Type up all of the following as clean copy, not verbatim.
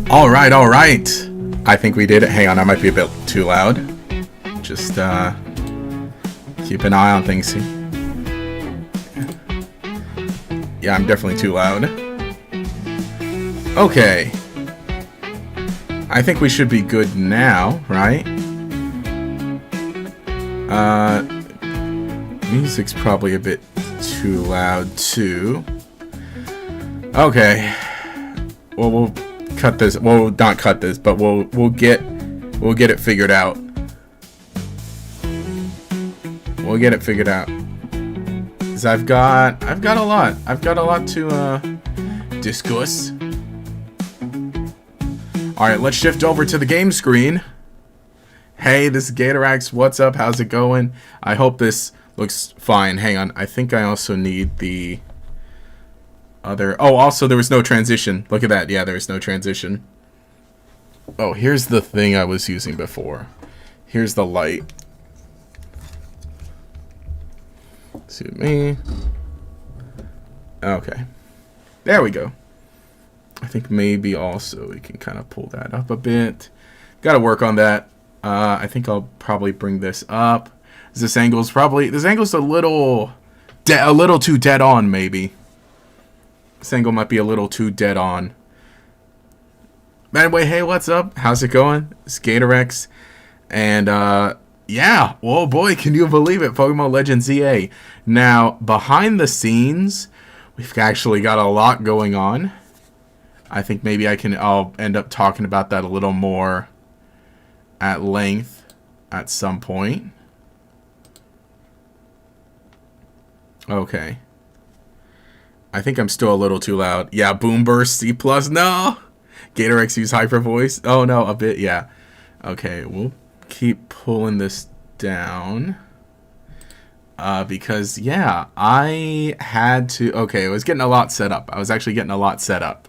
Alright, alright. I think we did it. Hang on, I might be a bit too loud. Just, keep an eye on things. Yeah, I'm definitely too loud. Okay. I think we should be good now, right? Music's probably a bit too loud, too. Okay. Well, we'll cut this. Well, not cut this, but we'll get it figured out. We'll get it figured out. Cause I've got a lot. I've got a lot to discuss. All right, let's shift over to the game screen. Hey, this is Gatarax. What's up? How's it going? I hope this looks fine. Hang on. I think I also need the other. Oh, also there was no transition. Look at that. Yeah, there was no transition. Oh, here's the thing I was using before. Here's the light. Suit me. Okay. There we go. I think maybe also we can kind of pull that up a bit. Got to work on that. I think I'll probably bring this up. This angle's a little too dead on, maybe. This angle might be a little too dead on. But anyway, hey, what's up? How's it going? It's Gatarax. And, yeah. Oh, boy, can you believe it? Pokemon Legends ZA. Now, behind the scenes, we've actually got a lot going on. I think maybe I'll end up talking about that a little more at length at some point. Okay. I think I'm still a little too loud. Yeah, Boom Burst C+. No! Gatarax use Hyper Voice. Oh, no, a bit, yeah. Okay, we'll keep pulling this down. Because, yeah, I had to... Okay, I was getting a lot set up. I was actually getting a lot set up.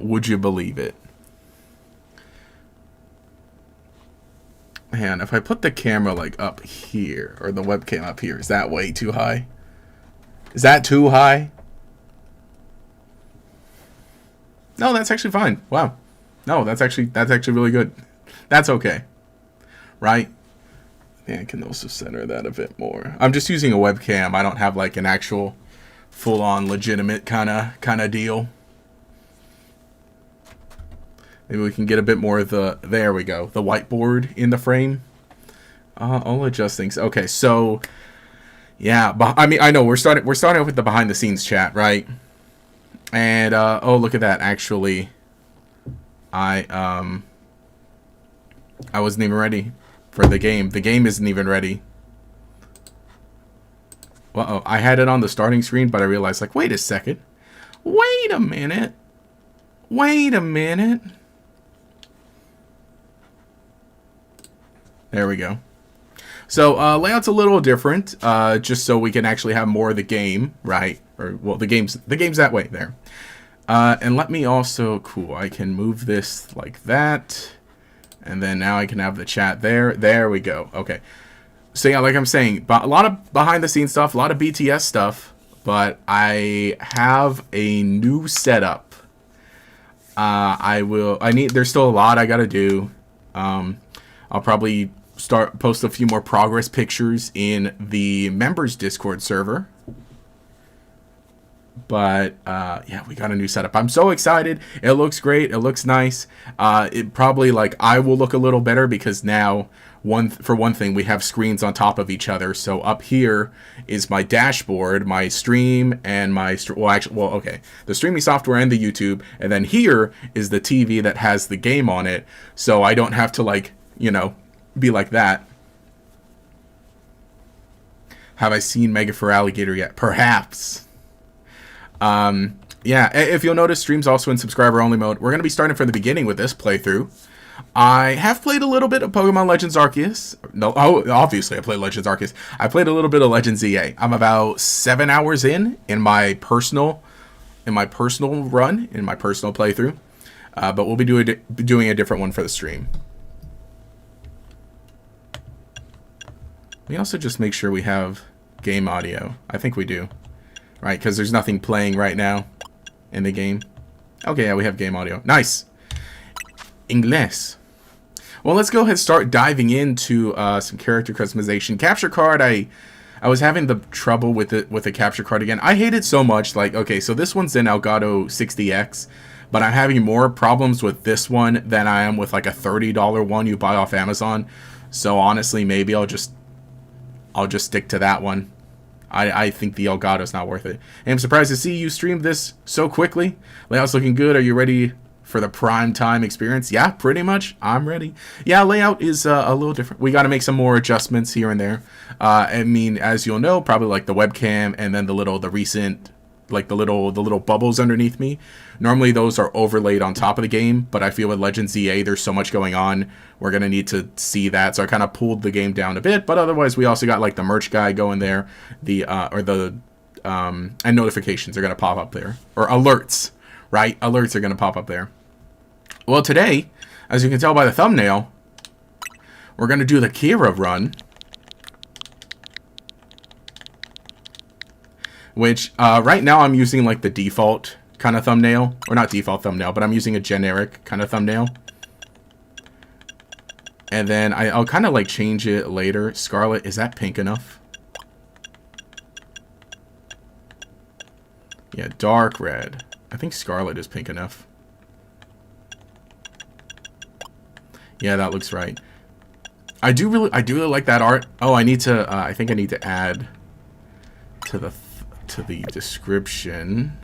Would you believe it? Man, if I put the camera, like, up here, or the webcam up here, is that way too high? Is that too high? No, that's actually fine. Wow. No, that's actually really good. That's okay. Right? Yeah, I can also center that a bit more. I'm just using a webcam. I don't have like an actual full-on legitimate kind of deal. Maybe we can get a bit more of the, there we go, the whiteboard in the frame. I'll adjust things. Okay, so yeah, I mean, I know we're starting off with the behind the scenes chat, right? And oh, look at that. Actually, I wasn't even ready for the game. The game isn't even ready. Uh-oh, I had it on the starting screen, but I realized, like, wait a second. Wait a minute. Wait a minute. There we go. So layout's a little different, just so we can actually have more of the game, right? Or well, the game's that way there. And let me also, cool, I can move this like that, and then now I can have the chat there. There we go. Okay. So yeah, like I'm saying, a lot of behind the scenes stuff, a lot of BTS stuff, but I have a new setup. There's still a lot I gotta do. I'll probably post a few more progress pictures in the members Discord server. But yeah, we got a new setup. I'm so excited. It looks great. It looks nice. It probably, like, I will look a little better because now, for one thing, we have screens on top of each other. So up here is my dashboard, my stream, and my the streaming software and the YouTube, and then here is the TV that has the game on it. So I don't have to, like, you know, be like that. Have I seen Mega for Alligator yet? Perhaps. Yeah, if you'll notice, stream's also in subscriber only mode. We're going to be starting from the beginning with this playthrough. I have played a little bit of Pokemon Legends Arceus. No, obviously I played Legends Arceus. I played a little bit of Legends ZA. I'm about 7 hours in my personal run, in my personal playthrough. But we'll be doing a different one for the stream. We also just make sure we have game audio. I think we do. Right, because there's nothing playing right now in the game. Okay, yeah, we have game audio. Nice. Ingles. Well, let's go ahead and start diving into some character customization. Capture card, I was having the trouble with the capture card again. I hate it so much. Like, okay, so this one's in Elgato 60X, but I'm having more problems with this one than I am with like a $30 one you buy off Amazon. So honestly, maybe I'll just stick to that one. I think the Elgato's not worth it. And I'm surprised to see you stream this so quickly. Layout's looking good. Are you ready for the prime time experience? Yeah, pretty much. I'm ready. Yeah, layout is a little different. We got to make some more adjustments here and there. I mean, as you'll know, probably like the webcam and then the recent, like the little bubbles underneath me. Normally those are overlaid on top of the game, but I feel with Legends EA there's so much going on, we're gonna need to see that. So I kind of pulled the game down a bit, but otherwise we also got like the merch guy going there, and notifications are gonna pop up there, or alerts, right? Alerts are gonna pop up there. Well, today, as you can tell by the thumbnail, we're gonna do the Kira run, which right now I'm using like the default kind of thumbnail, or not default thumbnail, but I'm using a generic kind of thumbnail. And then I'll kind of like change it later. Scarlet, is that pink enough? Yeah, dark red. I think Scarlet is pink enough. Yeah, that looks right. I do really like that art. Oh, I need to I think I need to add to the description.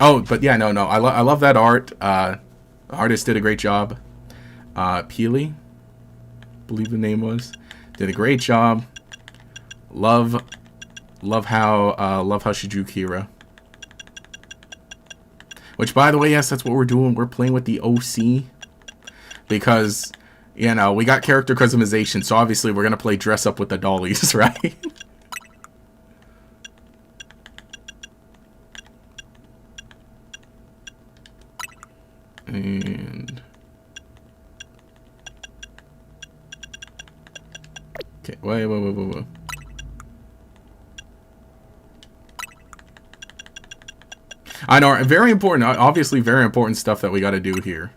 Oh, but yeah, no, I love that art. The artist did a great job. Peely, believe the name was, did a great job. Love how she drew Kira. Which, by the way, yes, that's what we're doing. We're playing with the OC because, you know, we got character customization, so obviously we're gonna play dress up with the dollies, right? And okay, wait. I know, very important, obviously very important stuff that we got to do here.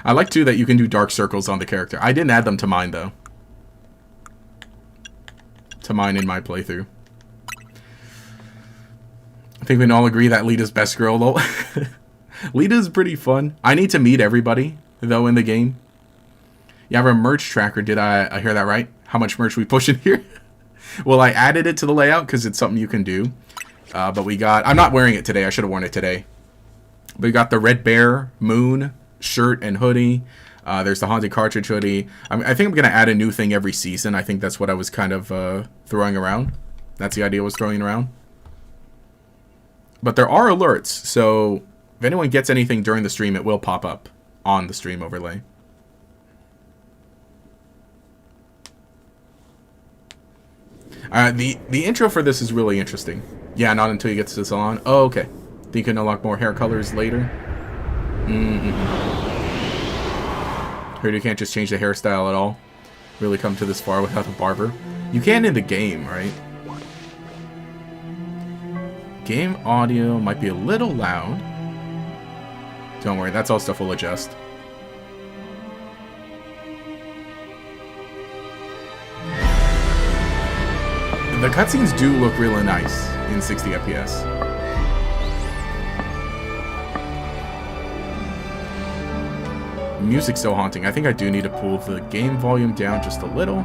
I like too that you can do dark circles on the character. I didn't add them to mine though. To mine in my playthrough. I think we can all agree that Lita's best girl though. Lita's pretty fun. I need to meet everybody though in the game. You have a merch tracker. Did I hear that right? How much merch we push in here? Well, I added it to the layout because it's something you can do. But we got... I'm not wearing it today. I should have worn it today. But we got the Red Bear Moon shirt and hoodie. There's the Haunted Cartridge hoodie. I think I'm going to add a new thing every season. I think that's what I was kind of throwing around. That's the idea I was throwing around. But there are alerts. So if anyone gets anything during the stream, it will pop up on the stream overlay. The intro for this is really interesting. Yeah, not until you get to the salon. Oh, okay. Then you can unlock more hair colors later. Heard you can't just change the hairstyle at all. Really come to this far without a barber. You can in the game, right? Game audio might be a little loud. Don't worry, that's all stuff we'll adjust. The cutscenes do look really nice in 60 FPS. Music's so haunting. I think I do need to pull the game volume down just a little.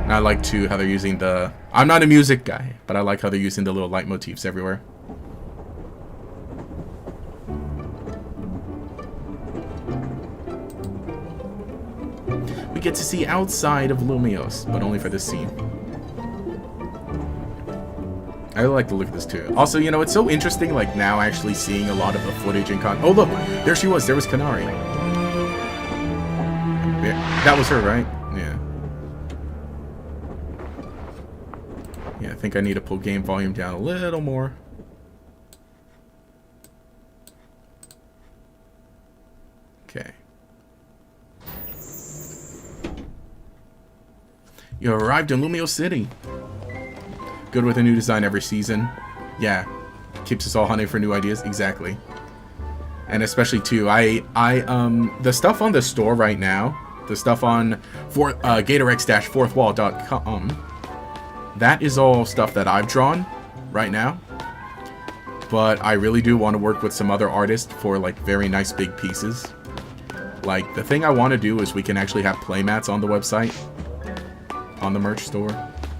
And I like too how they're using the... I'm not a music guy, but I like how they're using the little leitmotifs everywhere. We get to see outside of Lumios, but only for this scene. I really like the look of this too. Also, you know, it's so interesting, like, now actually seeing a lot of the footage in Oh, look! There she was! There was Kanari. Yeah, that was her, right? Yeah. Yeah, I think I need to pull game volume down a little more. Okay. You have arrived in Lumio City. Good with a new design every season. Yeah. Keeps us all hunting for new ideas. Exactly. And especially too, the stuff on the store right now, the stuff on GatorX-4thwall.com, that is all stuff that I've drawn right now. But I really do want to work with some other artists for like very nice big pieces. Like the thing I want to do is we can actually have playmats on the website, on the merch store.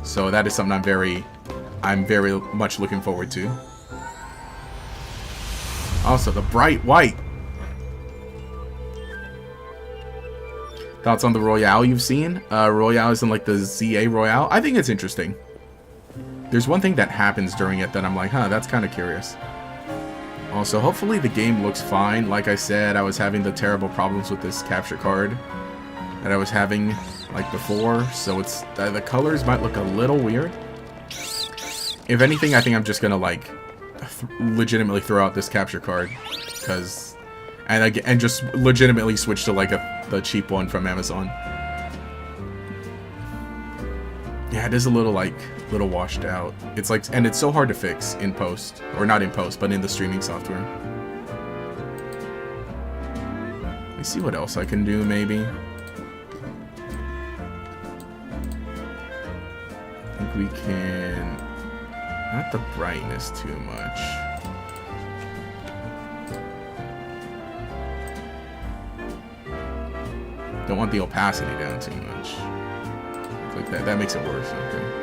So that is something I'm very much looking forward to. Also, the bright white. Thoughts on the Royale you've seen? Royale is in like the ZA Royale. I think it's interesting. There's one thing that happens during it that I'm like, huh, that's kind of curious. Also, hopefully the game looks fine. Like I said, I was having the terrible problems with this capture card that I was having like before. So it's the colors might look a little weird. If anything, I think I'm just gonna like legitimately throw out this capture card, and just legitimately switch to like the cheap one from Amazon. Yeah, it is a little washed out. It's like, and it's so hard to fix in post, or not in post, but in the streaming software. Let me see what else I can do, maybe. I think we can, not the brightness too much. Don't want the opacity down too much. Like that makes it worse. Okay.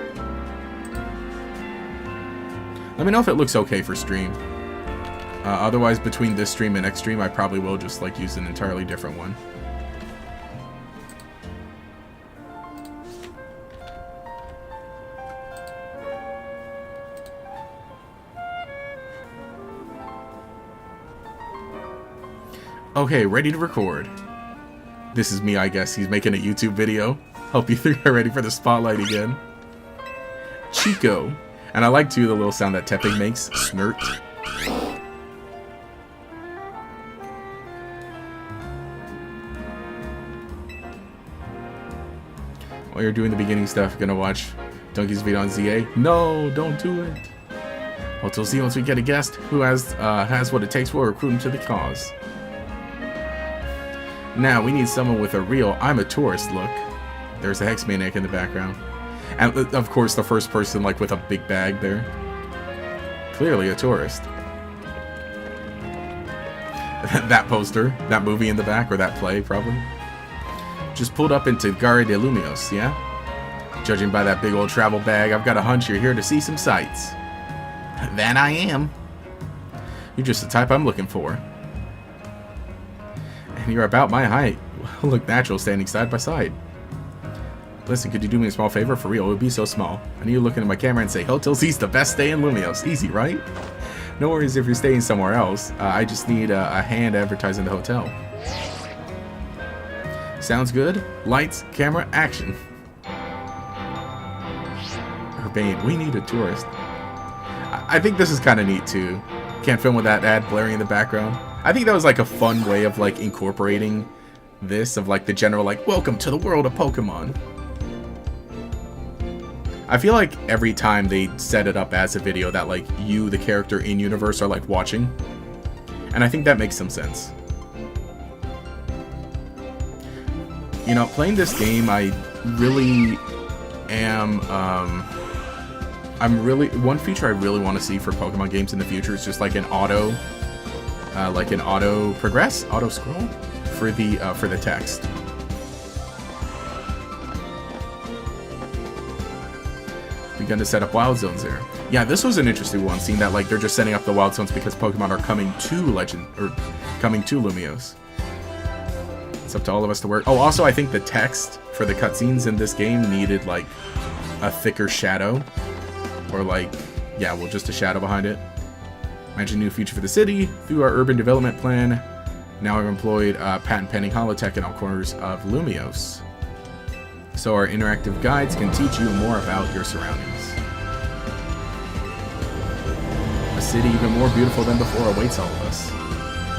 Let me know if it looks okay for stream. Otherwise, between this stream and next stream, I probably will just like use an entirely different one. Okay, ready to record. This is me, I guess. He's making a YouTube video. Hope you three are ready for the spotlight again. Chico. And I like, too, the little sound that Tepping makes. Snurt. While you're doing the beginning stuff, gonna watch Donkey's video on ZA? No, don't do it. Hotel Z, once we get a guest who has what it takes, we'll recruit him to the cause. Now, we need someone with a real I'm a tourist look. There's a Hex Maniac in the background. And, of course, the first person, like, with a big bag there. Clearly a tourist. That poster, that movie in the back, or that play, probably. Just pulled up into Gare de Lumios, yeah? Judging by that big old travel bag, I've got a hunch you're here to see some sights. That I am. You're just the type I'm looking for. And you're about my height. Look natural standing side by side. Listen, could you do me a small favor? For real, it would be so small. I need you to look into my camera and say, Hotel Z's the best stay in Lumios. Easy, right? No worries if you're staying somewhere else. I just need a hand advertising the hotel. Sounds good? Lights, camera, action. Urbane, we need a tourist. I think this is kind of neat, too. Can't film with that ad blaring in the background. I think that was like a fun way of like incorporating this, of like the general like, welcome to the world of Pokemon. I feel like every time they set it up as a video that like you, the character in universe, are like watching. And I think that makes some sense. You know, playing this game, I really am, one feature I really want to see for Pokemon games in the future is just like an auto progress, auto scroll for the text. Begun to set up wild zones there. Yeah, this was an interesting one, seeing that like they're just setting up the wild zones because Pokemon are coming to Lumios. It's up to all of us to work. Oh, also I think the text for the cutscenes in this game needed like a thicker shadow, or like, yeah, well, just a shadow behind it. Imagine a new future for the city through our urban development plan. Now I've employed patent pending holotech in all corners of Lumios, so our interactive guides can teach you more about your surroundings. A city even more beautiful than before awaits all of us.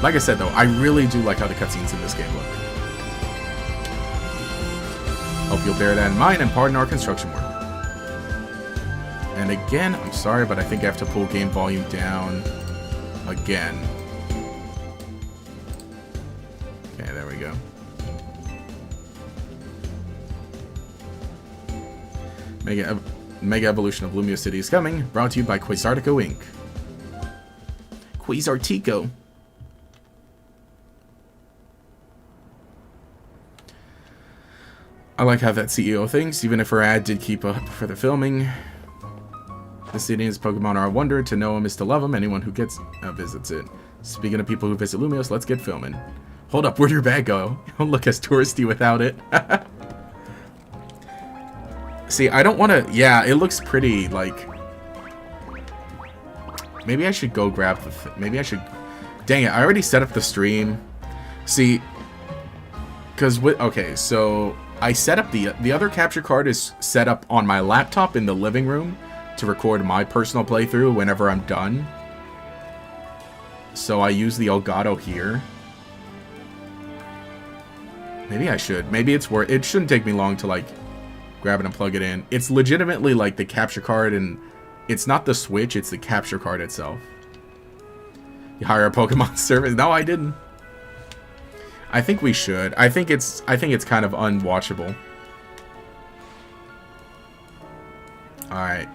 Like I said, though, I really do like how the cutscenes in this game look. Hope you'll bear that in mind and pardon our construction work. And again, I'm sorry, but I think I have to pull game volume down again. Okay, there we go. Mega Evolution of Lumia City is coming, brought to you by Quasartico Inc. Quasartico. I like how that CEO thinks, even if her ad did keep up for the filming. The city's Pokemon are a wonder. To know them is to love them. Anyone who visits it. Speaking of people who visit Lumios, let's get filming. Hold up, where'd your bag go? You don't look as touristy without it. See, I don't want to... Yeah, it looks pretty, like... Maybe I should go grab the... Maybe I should... Dang it, I already set up the stream. See... Because with... Okay, so... I set up the other capture card is set up on my laptop in the living room to record my personal playthrough whenever I'm done. So I use the Elgato here. Maybe I should. Maybe it's worth... It shouldn't take me long to, like, grab it and plug it in. It's legitimately, like, the capture card, and it's not the Switch, it's the capture card itself. You hire a Pokemon service? No, I didn't. I think we should. I think it's kind of unwatchable. Alright.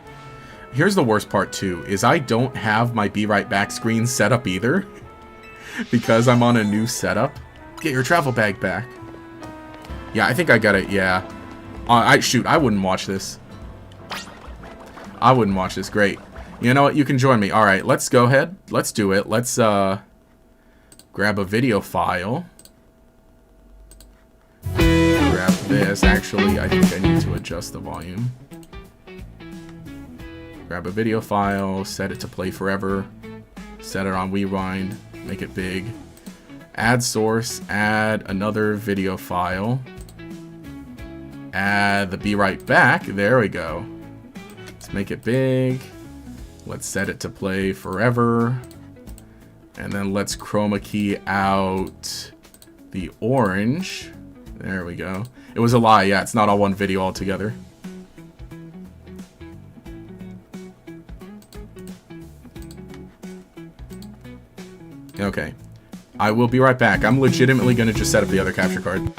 Here's the worst part, too, is I don't have my Be Right Back screen set up either. Because I'm on a new setup. Get your travel bag back. Yeah, I think I got it, yeah. Shoot, I wouldn't watch this. I wouldn't watch this, great. You know what, you can join me. Alright, let's go ahead. Let's do it. Let's, grab a video file. Grab this. Actually, I think I need to adjust the volume. Grab a video file, set it to play forever, set it on rewind, make it big. Add source, add another video file. Add the Be Right Back. There we go. Let's make it big. Let's set it to play forever. And then let's chroma key out the orange. There we go. It was a lie, yeah, it's not all one video altogether. Okay. I will be right back. I'm legitimately going to just set up the other capture card.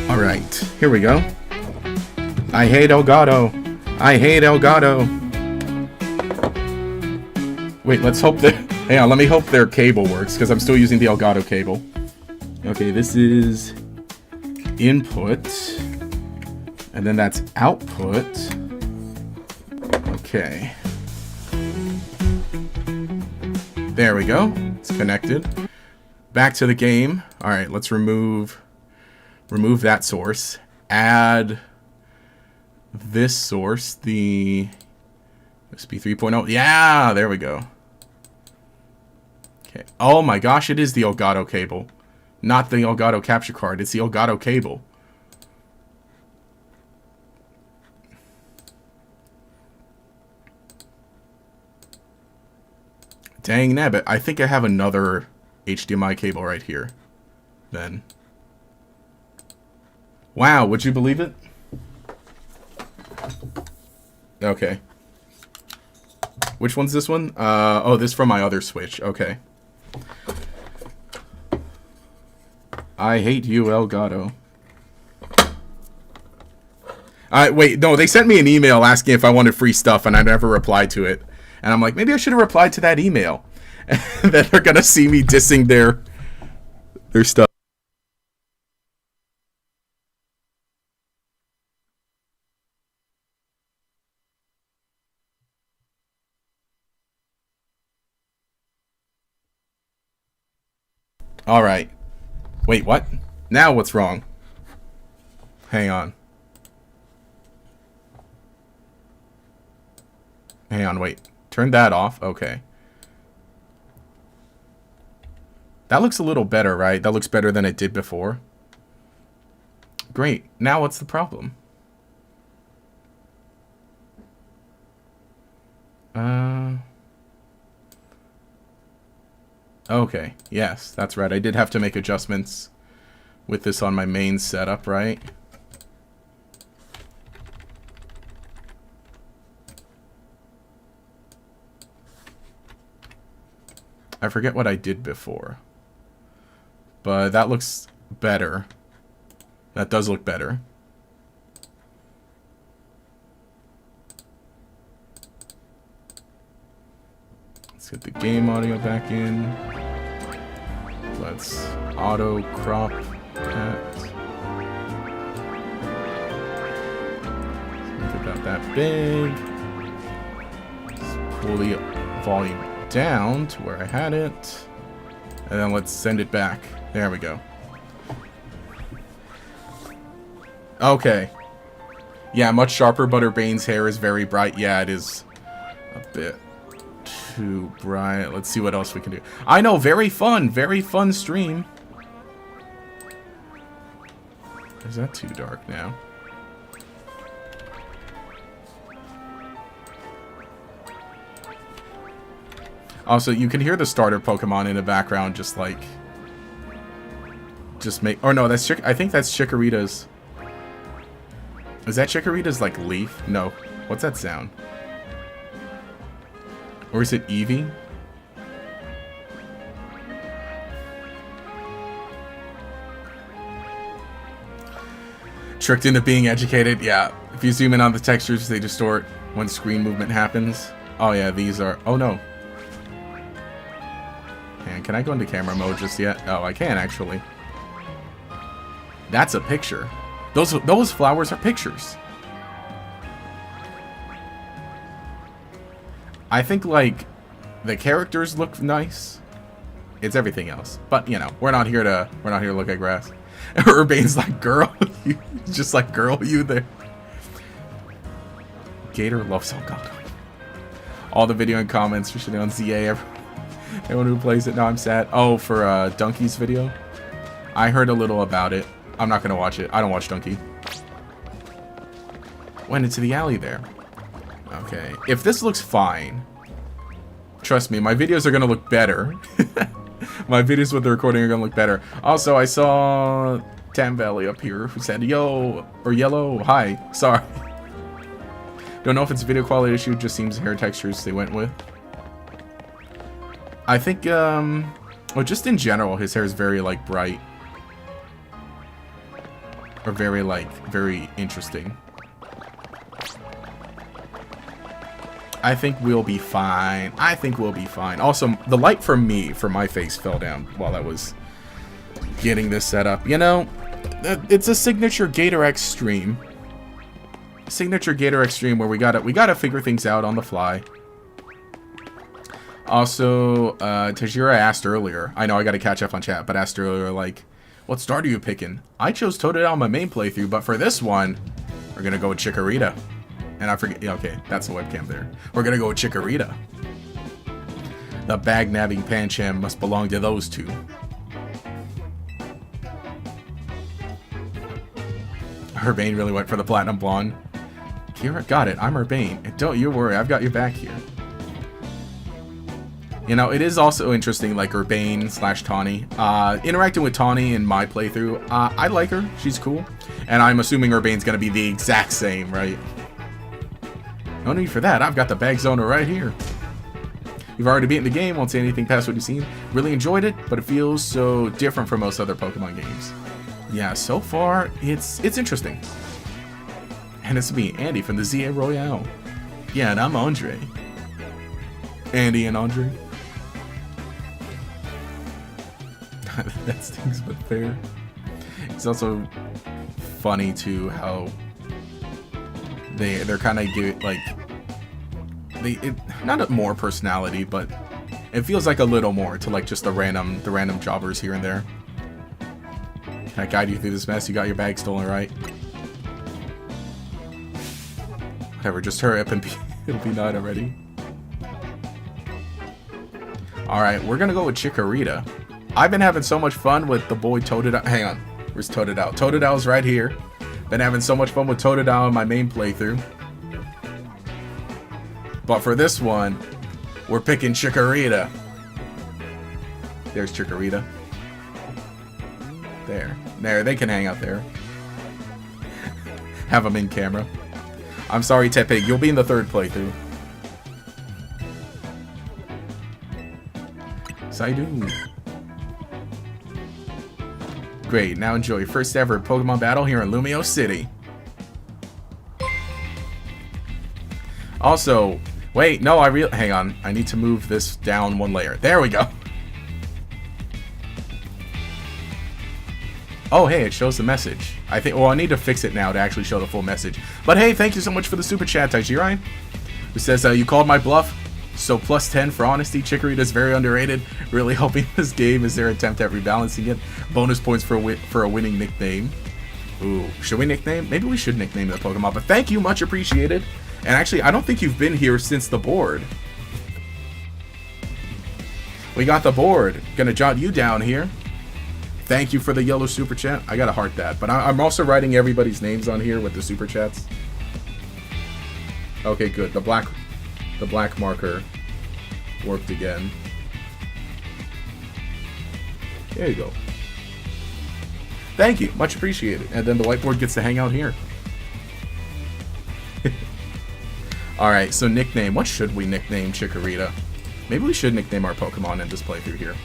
Alright, here we go. I hate Elgato. I hate Elgato. Wait, let's hope that... Hang on, let me hope their cable works, because I'm still using the Elgato cable. Okay, this is input. And then that's output. Okay. There we go. It's connected. Back to the game. Alright, let's remove that source. Add this source, the USB 3.0. Yeah, there we go. Okay. Oh my gosh, it is the Elgato cable. Not the Elgato capture card. It's the Elgato cable. Dang nabbit. I think I have another HDMI cable right here. Then. Wow, would you believe it? Okay. Which one's this one? Oh, this from my other Switch. Okay. I hate you, Elgato. Wait, no, they sent me an email asking if I wanted free stuff, and I never replied to it. And I'm like, maybe I should have replied to that email. And then they're gonna see me dissing their stuff. Alright. Wait, what? Now what's wrong? Hang on. Hang on, wait. Turn that off? Okay. That looks a little better, right? That looks better than it did before. Great. Now what's the problem? Okay. Yes, that's right. I did have to make adjustments with this on my main setup, right? I forget what I did before. But that looks better. That does look better. Let's get the game audio back in. Let's auto crop that. Make it about that big. Let's pull the volume down to where I had it. And then let's send it back. There we go. Okay. Yeah, much sharper, but Urbane's hair is very bright. Yeah, it is a bit too bright. Let's see what else we can do. I know, very fun stream. Is that too dark now? Also, you can hear the starter Pokemon in the background, just like... Or no, that's I think that's Chikorita's. Is that Chikorita's, like, leaf? No. What's that sound? Or is it Eevee? Tricked into being educated? Yeah. If you zoom in on the textures, they distort when screen movement happens. Oh, yeah, these are... Oh, no. And can I go into camera mode just yet? Oh, I can, actually. That's a picture. Those flowers are pictures. I think, like, the characters look nice. It's everything else. But, you know, we're not here to look at grass. Urbane's like, girl, you just like, girl, you there. Gator loves Elgato. All the video and comments for shitting on ZA. Everyone who plays it. Now I'm sad. Oh, for Donkey's video? I heard a little about it. I'm not gonna watch it. I don't watch Donkey. Went into the alley there. Okay. If this looks fine, trust me, my videos are gonna look better. My videos with the recording are gonna look better. Also, I saw Tambelly up here who said, yo, or yellow, hi, sorry. Don't know if it's a video quality issue, just seems hair textures they went with. I think, well, just in general, his hair is very, like, bright. Or very, like, very interesting. I think we'll be fine. I think we'll be fine. Also, the light from my face fell down while I was getting this set up. You know, it's a signature Gator X stream. Signature Gator X stream where we gotta figure things out on the fly. Also, Tajira asked earlier. I know I gotta catch up on chat, but asked earlier, like, what starter are you picking? I chose Totodile on my main playthrough, but for this one, we're gonna go with Chikorita. And I forget, yeah, okay, that's the webcam there. We're gonna go with Chikorita. The bag-nabbing Pancham must belong to those two. Urbane really went for the Platinum Blonde. Kira, got it, I'm Urbane. And don't you worry, I've got your back here. You know, it is also interesting, like, Urbane / Tawny. Interacting with Tawny in my playthrough, I like her, she's cool. And I'm assuming Urbane's gonna be the exact same, right? No need for that. I've got the bag zoner right here. You've already beaten the game. Won't say anything past what you've seen. Really enjoyed it, but it feels so different from most other Pokemon games. Yeah, so far, it's interesting. And it's me, Andy, from the ZA Royale. Yeah, and I'm Andre. Andy and Andre. That stings but fair. It's also funny too how they're kind of give like not more personality, but it feels like a little more to like just the random jobbers here and there. Can I guide you through this mess? You got your bag stolen, right? Whatever, just hurry up and it'll be night already. Alright, we're gonna go with Chikorita. I've been having so much fun with the boy Totodile. Hang on, where's Totodile? Totodile's right here. Been having so much fun with Totodile in my main playthrough. But for this one, we're picking Chikorita. There's Chikorita. There, they can hang out there. Have them in camera. I'm sorry, Tepig, you'll be in the third playthrough. Psydude. Great, now enjoy your first ever Pokemon battle here in Lumio City. Also, wait, no, hang on. I need to move this down one layer. There we go. Oh, hey, it shows the message. I need to fix it now to actually show the full message. But hey, thank you so much for the super chat, Taijirai. Who says, you called my bluff, so plus 10 for honesty. Chikorita is very underrated. Really hoping this game is their attempt at rebalancing it. Bonus points for a winning nickname. Ooh, should we nickname? Maybe we should nickname the Pokemon, but thank you, much appreciated. And actually, I don't think you've been here since the board. We got the board. Gonna jot you down here. Thank you for the yellow super chat. I gotta heart that. But I'm also writing everybody's names on here with the super chats. Okay, good. The black marker worked again. There you go. Thank you. Much appreciated. And then the whiteboard gets to hang out here. Alright, so nickname. What should we nickname Chikorita? Maybe we should nickname our Pokemon in this playthrough here.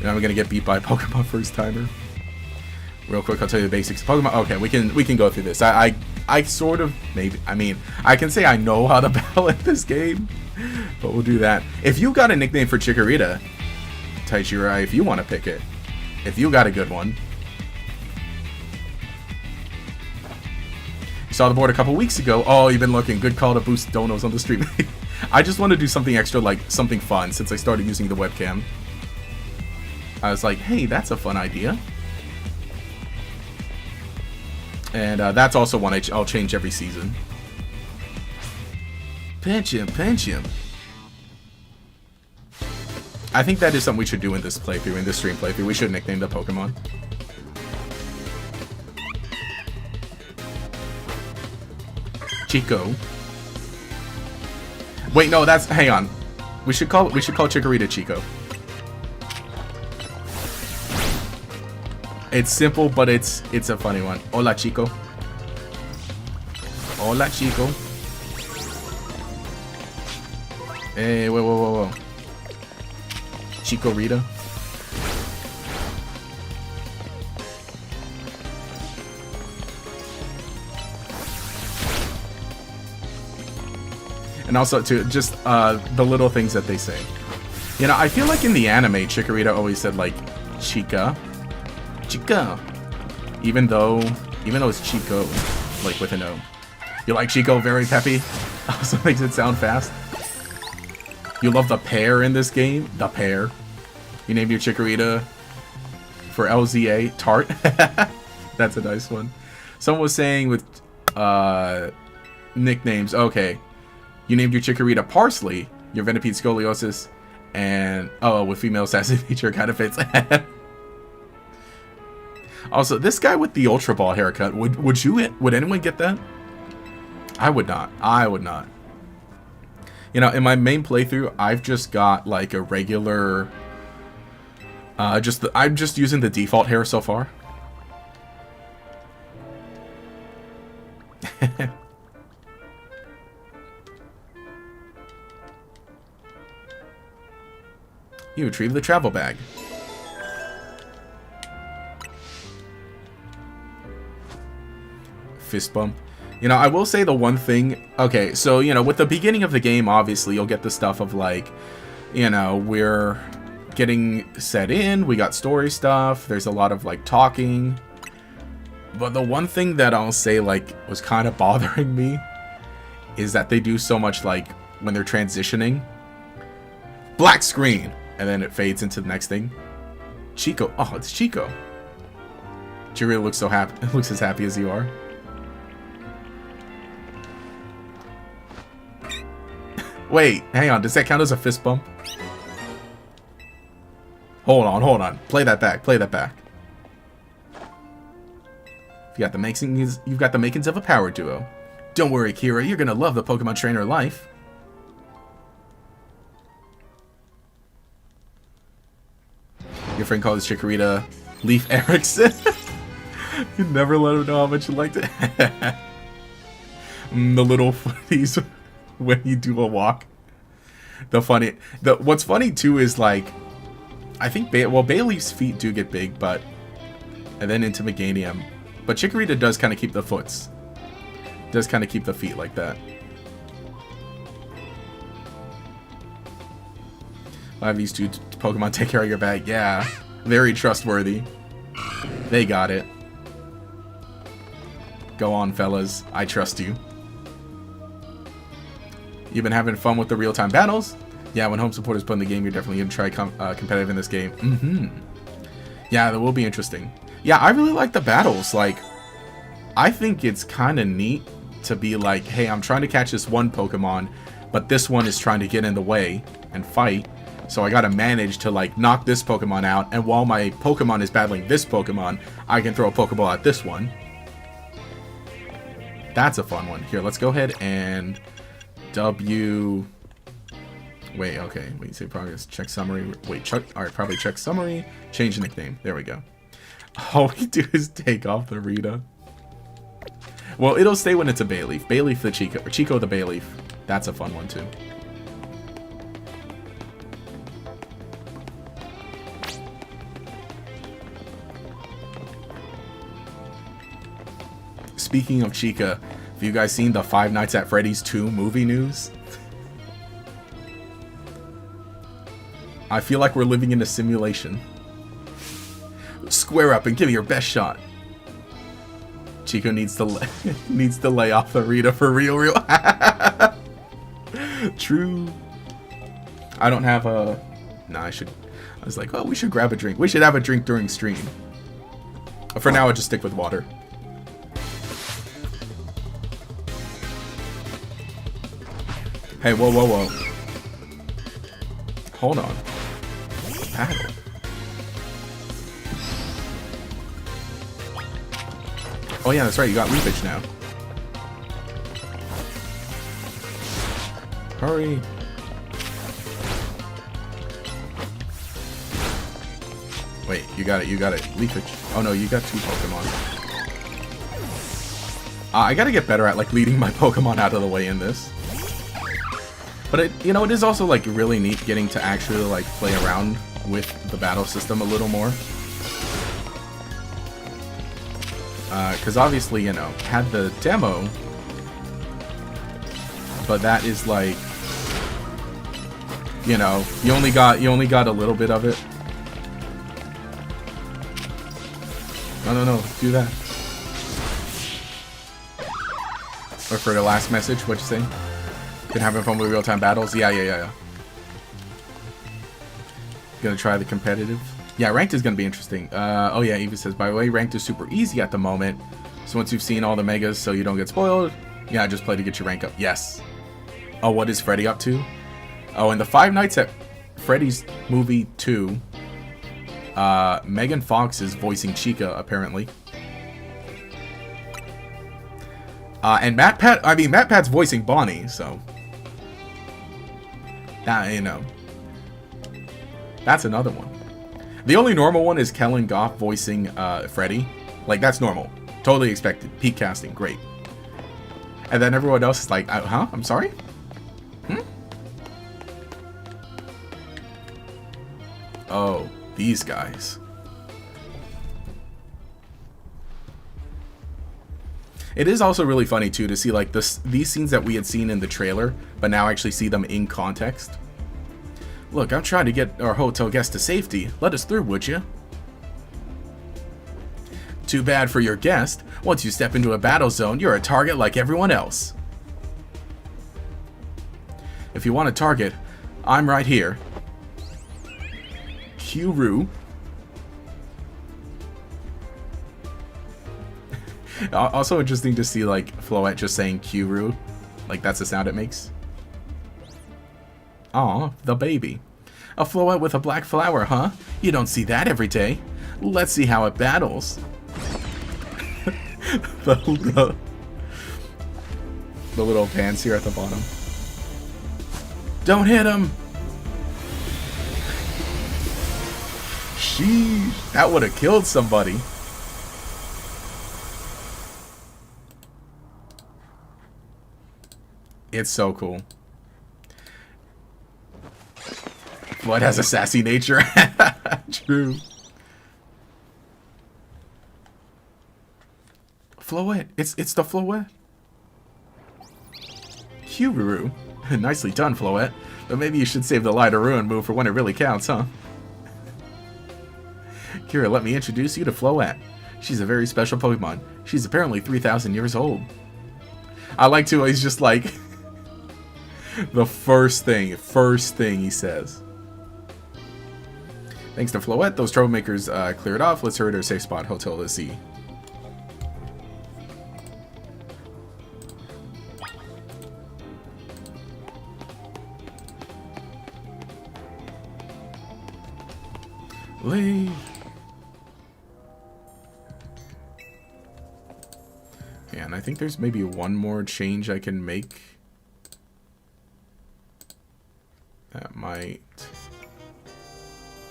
Now we're gonna get beat by a Pokemon first timer. Real quick, I'll tell you the basics. Pokemon. Okay, we can go through this. I sort of maybe. I mean, I can say I know how to battle in this game, but we'll do that. If you got a nickname for Chikorita, Taichirai, if you want to pick it, if you got a good one. You saw the board a couple weeks ago. Oh, you've been looking. Good call to boost donos on the stream. I just want to do something extra, like something fun, since I started using the webcam. I was like, hey, that's a fun idea. And that's also one I'll change every season. Pinch him, pinch him. I think that is something we should do in this playthrough, in this stream playthrough. We should nickname the Pokemon. Chico. Wait, no, that's, hang on. We should call Chikorita Chico. It's simple, but it's a funny one. Hola, Chico. Hola, Chico. Hey, whoa. Chikorita. And also, too, just the little things that they say. You know, I feel like in the anime, Chikorita always said, like, Chica. Chica. Even though it's Chico, like with an O. You like Chico, very peppy. Also makes it sound fast. You love the pear in this game? The pear. You named your Chikorita for LZA, Tart. That's a nice one. Someone was saying with nicknames, okay. You named your Chikorita Parsley, your Venipede Scoliosis, and, oh, with female sassy feature kind of fits. Also, this guy with the Ultra Ball haircut, would anyone get that? I would not. I would not. You know, in my main playthrough, I've just got like a regular, I'm just using the default hair so far. You retrieve the travel bag. Fist bump. You know, I will say the one thing... Okay, so, you know, with the beginning of the game, obviously, you'll get the stuff of, like, you know, we're getting set in, we got story stuff, there's a lot of, like, talking. But the one thing that I'll say, like, was kind of bothering me is that they do so much, like, when they're transitioning. Black screen! And then it fades into the next thing. Chico. Oh, it's Chico. Do you really look so happy? Looks as happy as you are. Wait, hang on. Does that count as a fist bump? Hold on, hold on. Play that back. Play that back. You got the makings. You've got the makings of a power duo. Don't worry, Kira. You're gonna love the Pokemon Trainer life. Your friend calls Chikorita Leaf Erickson. You never let him know how much you liked it. The little footies when you do a walk. What's funny too is, like, I think Bayleaf's feet do get big, but and then into Meganium, but Chikorita does kind of keep the foots. Does kind of keep the feet like that. I'll have these two Pokemon take care of your bag. Yeah, very trustworthy. They got it. Go on, fellas. I trust you. You've been having fun with the real-time battles? Yeah, when home support is put in the game, you're definitely going to try competitive in this game. Yeah, that will be interesting. Yeah, I really like the battles. Like, I think it's kind of neat to be like, hey, I'm trying to catch this one Pokemon, but this one is trying to get in the way and fight. So I gotta manage to, like, knock this Pokemon out, and while my Pokemon is battling this Pokemon, I can throw a Pokeball at this one. That's a fun one. Here, let's go ahead and W... Wait, okay. Wait, save progress. Check summary. Wait, check... Alright, probably check summary. Change nickname. There we go. All we do is take off the Rita. Well, it'll stay when it's a Bayleaf. Bayleaf the Chico. Or Chico the Bayleaf. That's a fun one, too. Speaking of Chica, have you guys seen the Five Nights at Freddy's 2 movie news? I feel like we're living in a simulation. Square up and give me your best shot. Chico needs to lay off the Rita for real. True. I don't have a... Nah, I was like, oh, we should grab a drink. We should have a drink during stream. For now, I'll just stick with water. Hey, whoa, whoa, whoa. Hold on. Paddle. Oh yeah, that's right, you got Leafage now. Hurry. Wait, you got it, Leafage. Oh no, you got two Pokemon. I gotta get better at, like, leading my Pokemon out of the way in this. But it, you know, it is also, like, really neat getting to actually, like, play around with the battle system a little more. Because obviously, you know, had the demo, but that is like, you know, you only got a little bit of it. No, do that. Or for the last message, what'd you say? Been having fun with real-time battles? Yeah. Gonna try the competitive. Yeah, ranked is gonna be interesting. Oh yeah, Eva says, by the way, ranked is super easy at the moment. So once you've seen all the megas so you don't get spoiled, yeah, just play to get your rank up. Yes. Oh, what is Freddy up to? Oh, in the Five Nights at Freddy's movie 2, Megan Fox is voicing Chica, apparently. And Matt Pat's voicing Bonnie, so... That, you know... That's another one. The only normal one is Kellen Goff voicing Freddy. Like, that's normal. Totally expected. Peak casting. Great. And then everyone else is like, huh? I'm sorry? Oh, these guys. It is also really funny, too, to see, like, these scenes that we had seen in the trailer, but now actually see them in context. Look, I'm trying to get our hotel guests to safety. Let us through, would you? Too bad for your guest. Once you step into a battle zone, you're a target like everyone else. If you want a target, I'm right here. Kuru. Also interesting to see, like, Floette just saying Kuru. Like, that's the sound it makes. Aw, the baby. A Floette with a black flower, huh? You don't see that every day. Let's see how it battles. the little pants here at the bottom. Don't hit him! Sheesh, that would have killed somebody. It's so cool. Floette has a sassy nature. True. Floette. It's the Floette. Kuru. Nicely done, Floette. But maybe you should save the Lie to Ruin move for when it really counts, huh? Kira, let me introduce you to Floette. She's a very special Pokemon. She's apparently 3,000 years old. I like to, he's just like... the first thing he says. Thanks to Floette, those troublemakers cleared off. Let's hurry to a safe spot, Hotel to see. Leave. Yeah, and I think there's maybe one more change I can make. That might...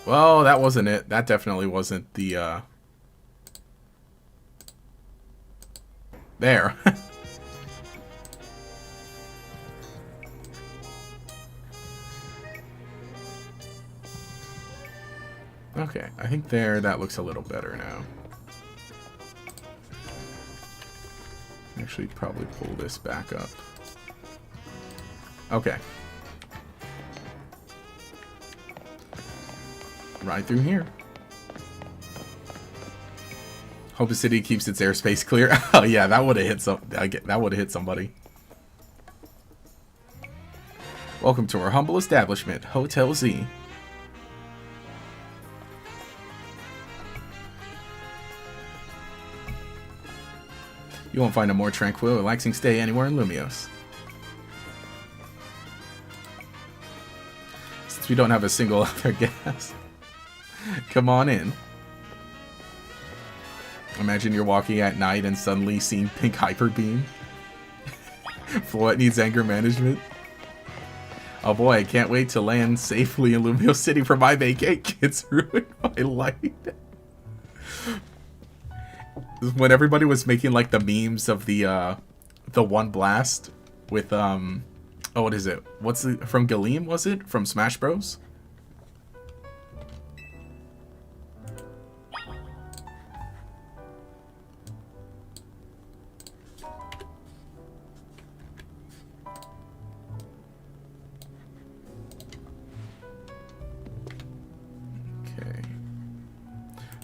Well, that wasn't it. That definitely wasn't the, There. Okay, I think that looks a little better now. Actually, probably pull this back up. Okay. Right through here. Hope the city keeps its airspace clear. Oh yeah, that would have hit that would have hit somebody. Welcome to our humble establishment, Hotel Z. You won't find a more tranquil, relaxing stay anywhere in Lumios. Since we don't have a single other guest, come on in. Imagine you're walking at night and suddenly seeing pink hyper beam. Floette needs anger management. Oh boy, I can't wait to land safely in Lumio City for my vacay. Kids ruined my life. When everybody was making like the memes of the one blast with oh, what is it? What's the from Galeem, was it? From Smash Bros?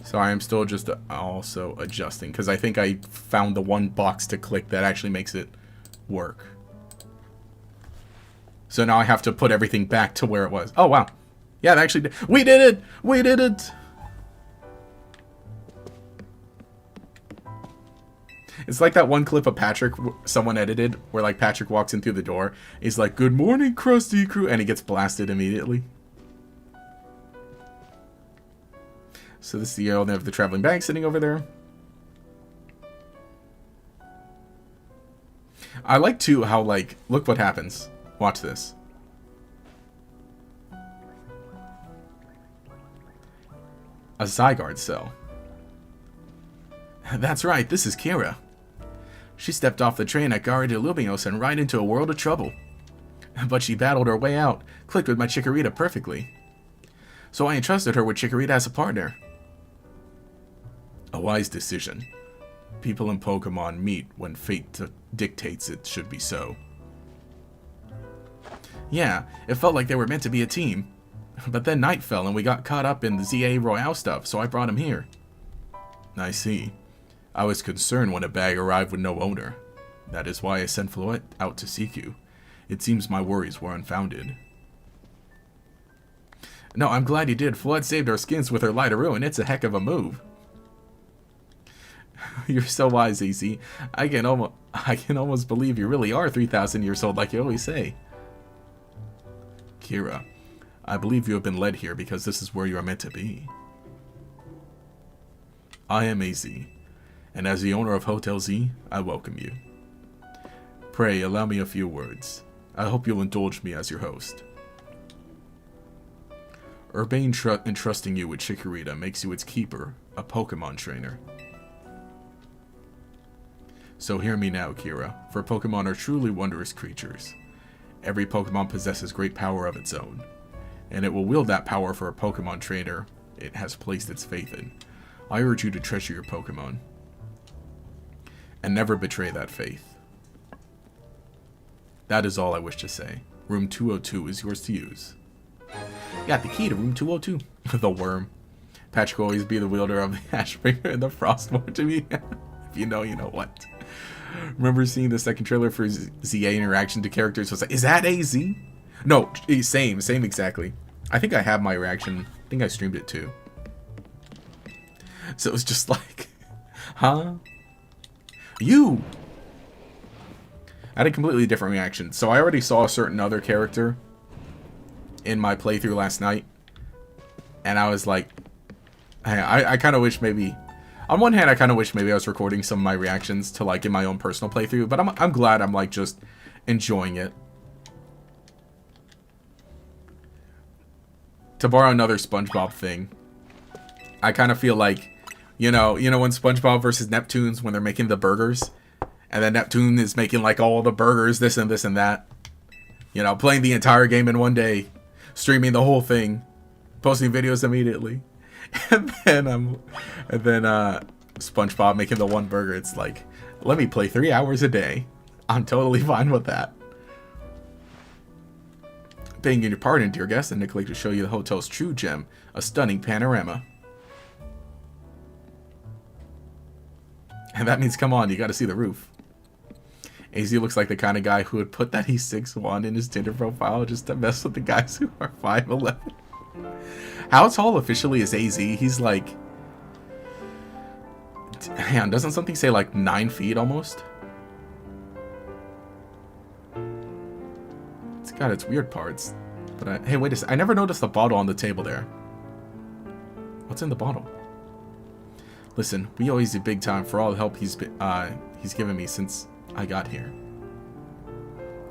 Sorry, I'm still just also adjusting because I think I found the one box to click that actually makes it work. So now I have to put everything back to where it was. Oh, wow. Yeah, it actually did. We did it! We did it! It's like that one clip of Patrick someone edited where like Patrick walks in through the door. He's like, "Good morning, Krusty Crew," and he gets blasted immediately. So this is the owner of the traveling bank sitting over there. I like too how like, look what happens. Watch this. A Zygarde cell. That's right, this is Kira. She stepped off the train at Gare de Lumios and right into a world of trouble. But she battled her way out, clicked with my Chikorita perfectly. So I entrusted her with Chikorita as a partner. A wise decision. People in Pokemon meet when fate dictates it should be so. Yeah, it felt like they were meant to be a team. But then night fell and we got caught up in the ZA Royale stuff, so I brought him here. I see. I was concerned when a bag arrived with no owner. That is why I sent Floette out to seek you. It seems my worries were unfounded. No, I'm glad you did. Floette saved our skins with her Lighteroo, and it's a heck of a move. You're so wise, AC. I can almost believe you really are 3,000 years old, like you always say. Kira, I believe you have been led here because this is where you are meant to be. I am AZ, and as the owner of Hotel Z, I welcome you. Pray, allow me a few words. I hope you'll indulge me as your host. Urbane entrusting you with Chikorita makes you its keeper, a Pokemon trainer. So hear me now, Kira, for Pokemon are truly wondrous creatures. Every Pokemon possesses great power of its own, and it will wield that power for a Pokemon trainer it has placed its faith in. I urge you to treasure your Pokemon, and never betray that faith. That is all I wish to say. Room 202 is yours to use. Got the key to room 202. The worm. Patrick will always be the wielder of the Ashbringer and the Frostmourne to me. If you know, you know what. Remember seeing the second trailer for ZA interaction to characters? I was like, is that AZ? No, same exactly. I think I have my reaction. I think I streamed it too. So it was just like, huh? You! I had a completely different reaction. So I already saw a certain other character in my playthrough last night. And I was like, I kind of wish maybe... On one hand, I kind of wish maybe I was recording some of my reactions to like in my own personal playthrough. But I'm glad I'm like just enjoying it. To borrow another SpongeBob thing, I kind of feel like, you know when SpongeBob versus Neptune's when they're making the burgers, and then Neptune is making like all the burgers, this and this and that. You know, playing the entire game in one day, streaming the whole thing, posting videos immediately, and then SpongeBob making the one burger. It's like, let me play 3 hours a day. I'm totally fine with that. Begging your pardon, dear guest, and Nick like to show you the hotel's true gem, a stunning panorama. And that means, come on, you gotta see the roof. AZ looks like the kind of guy who would put that he's 6'1" in his Tinder profile just to mess with the guys who are 5'11". How tall officially is AZ? He's like... Hang on, doesn't something say like 9 feet almost? It's got its weird parts. But hey, wait a second. I never noticed the bottle on the table there. What's in the bottle? Listen, we owe AZ big time for all the help he's given me since I got here.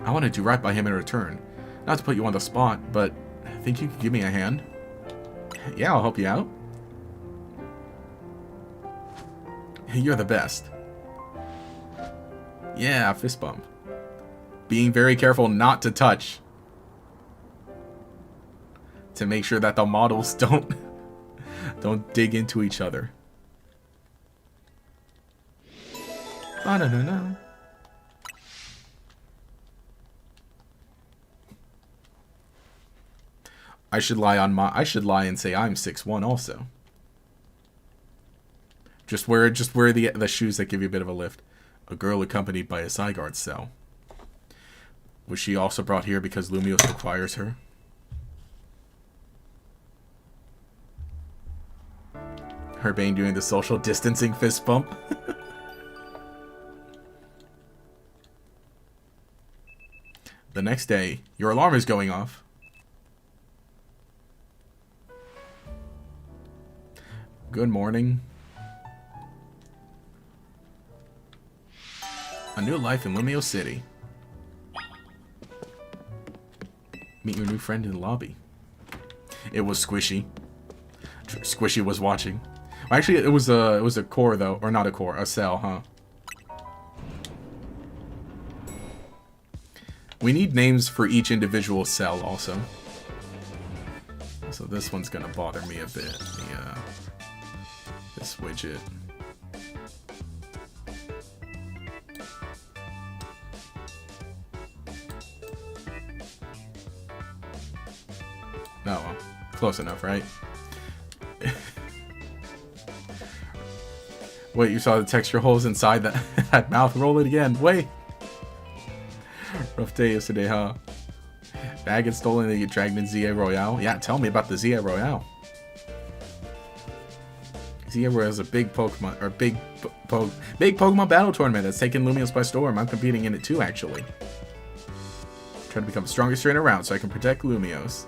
I want to do right by him in return. Not to put you on the spot, but I think you could give me a hand. Yeah, I'll help you out. You're the best. Yeah, fist bump. Being very careful not to touch. To make sure that the models don't dig into each other. Ba-da-da-da. I should lie and say I'm 6'1" also. Just wear the shoes that give you a bit of a lift. A girl accompanied by a Zygarde cell. Was she also brought here because Lumiose requires her? Urbane doing the social distancing fist bump. The next day, your alarm is going off. Good morning. A new life in Lumiose City. Meet your new friend in the lobby. It was Squishy. Squishy was watching. Well, actually, it was a core though, or not a core, a cell, huh? We need names for each individual cell also. So this one's gonna bother me a bit. The, this widget. No, well, close enough, right? Wait, you saw the texture holes inside that mouth? Roll it again. Wait. Rough day yesterday, huh? Bag gets stolen and you get dragged in ZA Royale. Yeah, tell me about the ZA Royale. ZA Royale is a big Pokemon, or big Pokemon battle tournament that's taken Lumios by storm. I'm competing in it too, actually. Trying to become the strongest trainer around so I can protect Lumios.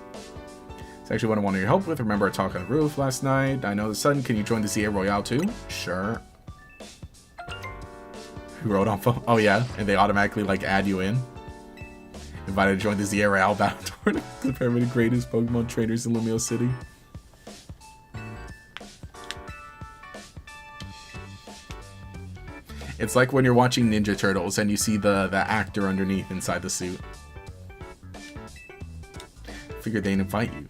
It's actually what I wanted your help with. Remember our talk on the roof last night? I know the sun. Can you join the ZA Royale too? Sure. Who wrote on phone? Oh yeah, and they automatically like add you in. Invited to join the ZA Royale battle tournament. Prepare me the greatest Pokemon trainers in Lumio City. It's like when you're watching Ninja Turtles and you see the actor underneath inside the suit. Figured they'd invite you.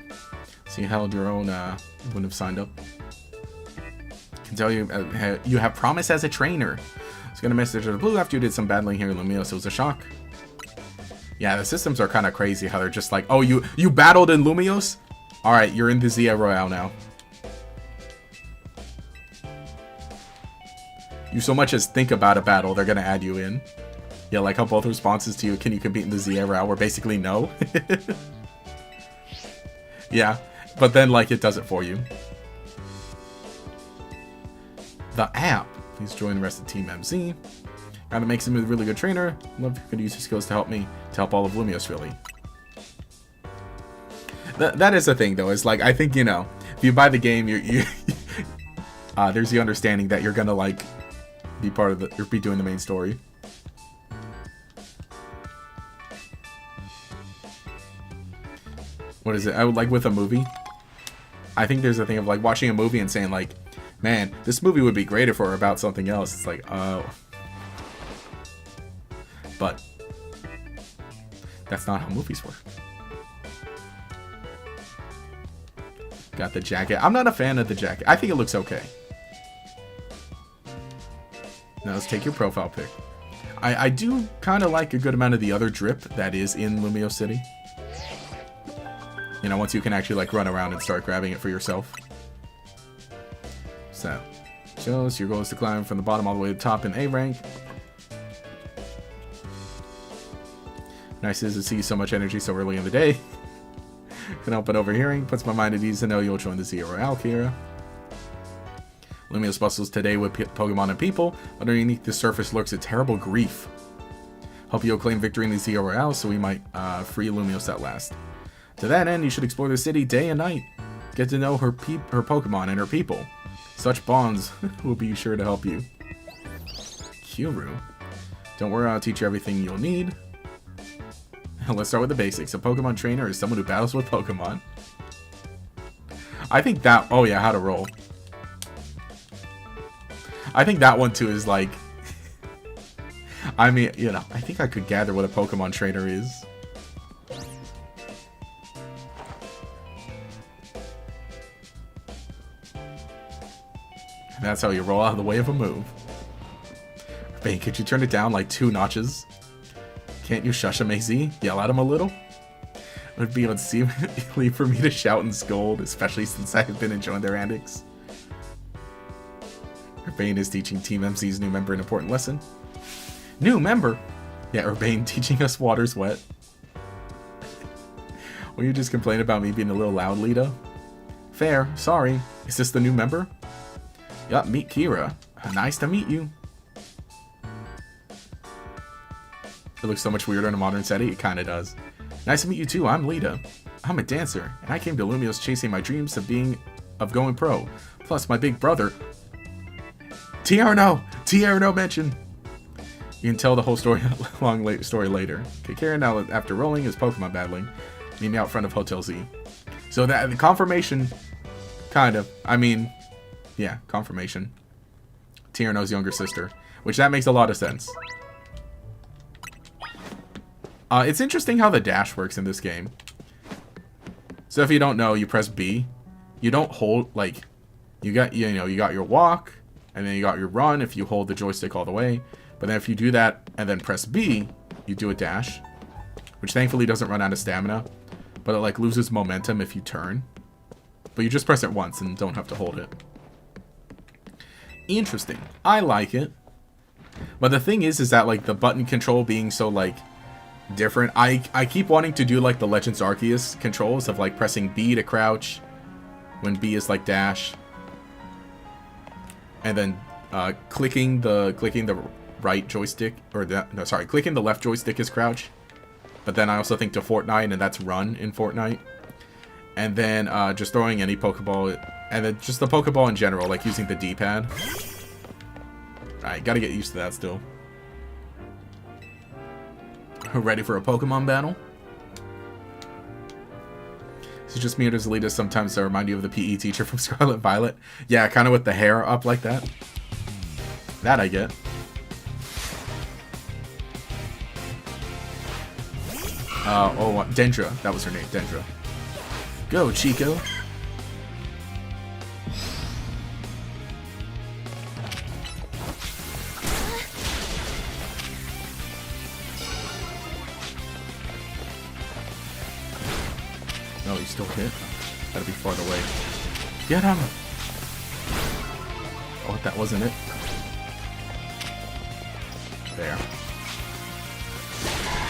So you held your own, wouldn't have signed up. Can tell you, you have promise as a trainer. I was gonna message the blue after you did some battling here in Lumios. It was a shock. Yeah, the systems are kind of crazy how they're just like, oh, you battled in Lumios? Alright, you're in the ZA Royale now. You so much as think about a battle, they're gonna add you in. Yeah, like how both responses to you, can you compete in the ZA Royale, were basically no. Yeah, but then like it does it for you. The app. Please join the rest of Team MZ. Gotta make him a really good trainer. Love if you could use your skills to help me, to help all of Lumios, really. That is the thing, though. Is like, I think, you know, if you buy the game, there's the understanding that you're gonna like be part of the, or be doing the main story. What is it? I would like with a movie. I think there's a thing of like watching a movie and saying like, man, this movie would be great if it were about something else. It's like, oh. But that's not how movies work. Got the jacket. I'm not a fan of the jacket. I think it looks okay. Now let's take your profile pic. I do kind of like a good amount of the other drip that is in Lumio City. You know, once you can actually like run around and start grabbing it for yourself. So, shows your goal is to climb from the bottom all the way to the top in A rank. Nice is to see so much energy so early in the day. Can help it overhearing. Puts my mind at ease to know you'll join the ZA Royale, Kira. Lumios bustles today with Pokemon and people. Underneath the surface lurks a terrible grief. Hope you'll claim victory in the ZA Royale so we might free Lumios at last. To that end, you should explore the city day and night. Get to know her Pokemon and her people. Such bonds will be sure to help you. Kuru. Don't worry, I'll teach you everything you'll need. Let's start with the basics. A Pokemon trainer is someone who battles with Pokemon. I think that... Oh yeah, how to roll. I think that one too is like... I mean, you know, I think I could gather what a Pokemon trainer is. And that's how you roll out of the way of a move. Bane, could you turn it down like 2 notches? Can't you shush him, AZ? Yell at him a little? It would be unseemly for me to shout and scold, especially since I have been enjoying their antics. Urbane is teaching Team MC's new member an important lesson. New member? Yeah, Urbane teaching us water's wet. Will you just complain about me being a little loud, Lita? Fair, sorry. Is this the new member? Yup, meet Kira. Nice to meet you. It looks so much weirder in a modern setting. It kinda does. Nice to meet you too. I'm Lita. I'm a dancer, and I came to Lumios chasing my dreams of going pro. Plus, my big brother... Tierno mention. You can tell the whole story, story later. Okay, Karen, now after rolling is Pokemon battling. Meet me out front of Hotel Z. So that the confirmation, kind of. I mean, yeah, confirmation. Tierno's younger sister, which that makes a lot of sense. It's interesting how the dash works in this game. So if you don't know, you press B. You don't hold, like, you got your walk, and then you got your run if you hold the joystick all the way. But then if you do that and then press B, you do a dash, which thankfully doesn't run out of stamina, but it like loses momentum if you turn. But you just press it once and don't have to hold it. Interesting. I like it. But the thing is that like the button control being so like different, I keep wanting to do like the Legends Arceus controls of like pressing B to crouch when B is like dash, and then clicking the right joystick, or clicking the left joystick is crouch. But then I also think to Fortnite, and that's run in Fortnite. And then just throwing any Pokeball, and then just the Pokeball in general, like using the D-pad. Alright, gotta get used to that still. Ready for a Pokemon battle? Is it just me or does Alita sometimes remind you of the PE teacher from Scarlet Violet? Yeah, kind of with the hair up like that. That I get. Dendra. That was her name, Dendra. Go, Chico. No, he's still hit. Gotta be farther away. Get him! Oh, that wasn't it. There.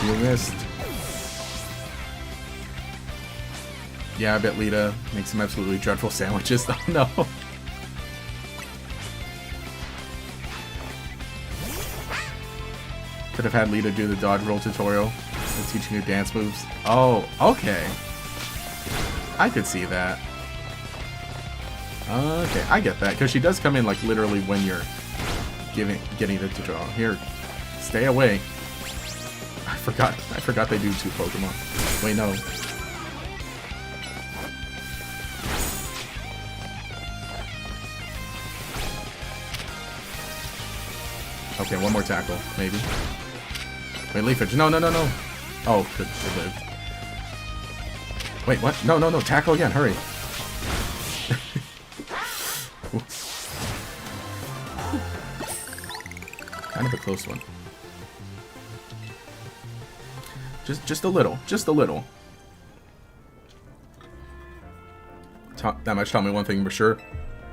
You missed. Yeah, I bet Lita makes some absolutely dreadful sandwiches. Oh no. Could have had Lita do the dodge roll tutorial and teaching her dance moves. Oh, okay. I could see that. Okay, I get that, because she does come in like literally when you're getting the tutorial. Here, stay away. I forgot they do 2 Pokemon. Wait, no. Okay, one more tackle, maybe. Wait, Leafage. No. Oh, good. It lived. Wait, what? No. Tackle again. Hurry. Kind of a close one. Just a little. Just a little. That much taught me one thing for sure.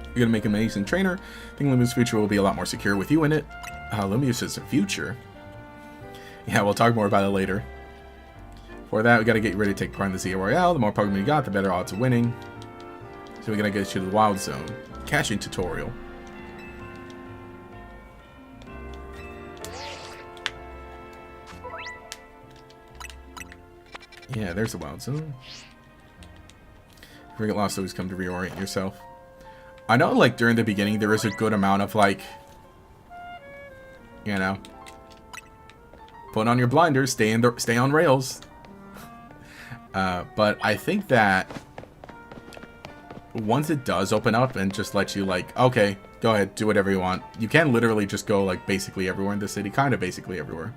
You're gonna make an amazing trainer. I think Lumia's future will be a lot more secure with you in it. Lumia's future? Yeah, we'll talk more about it later. For that, we gotta get ready to take part in the Zia Royale. The more Pokemon you got, the better odds of winning. So we're gonna get you to the Wild Zone. Catching tutorial. Yeah, there's the Wild Zone. If you get lost, always come to reorient yourself. I know, like, during the beginning, there is a good amount of, like, you know, put on your blinders, stay on rails. But I think that once it does open up and just let you, like, okay, go ahead, do whatever you want. You can literally just go, like, basically everywhere in the city. Kind of basically everywhere.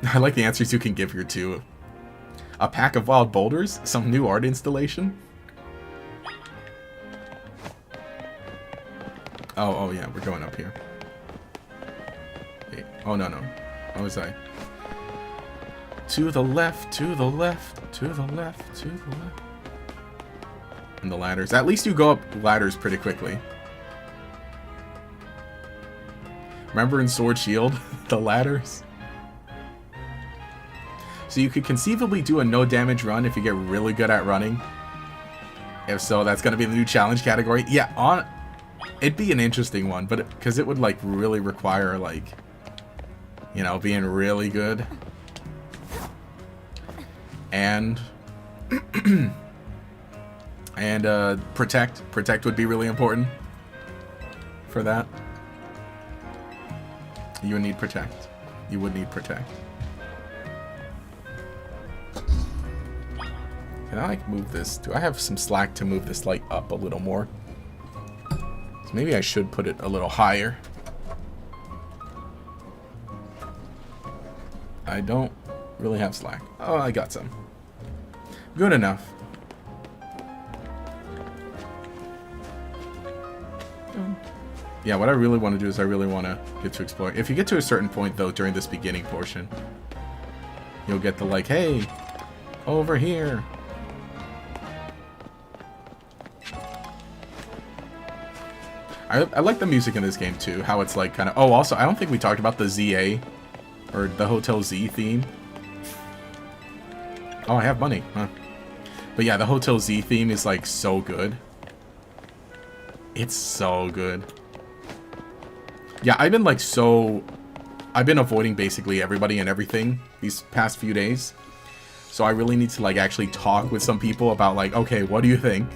I like the answers you can give here, too. A pack of wild boulders? Some new art installation? Oh yeah, we're going up here. Wait, oh no. What was I? To the left, to the left, to the left, to the left. And the ladders. At least you go up ladders pretty quickly. Remember in Sword Shield? The ladders? So you could conceivably do a no damage run if you get really good at running. If so, that's going to be the new challenge category. Yeah, it'd be an interesting one, but because it would like really require like, you know, being really good. And protect would be really important for that. You would need protect. You would need protect. Can I like move this? Do I have some slack to move this light up a little more? So maybe I should put it a little higher. I don't really have slack. Oh, I got some. Good enough. Yeah, what I really want to do is I really want to get to explore. If you get to a certain point, though, during this beginning portion, you'll get the, like, hey, over here. I like the music in this game, too. How it's, like, kind of... Oh, also, I don't think we talked about the ZA, or the Hotel Z theme. Oh, I have money, huh? But yeah, the Hotel Z theme is, like, so good. It's so good. Yeah, I've been, like, I've been avoiding basically everybody and everything these past few days. So I really need to, like, actually talk with some people about, like, okay, what do you think?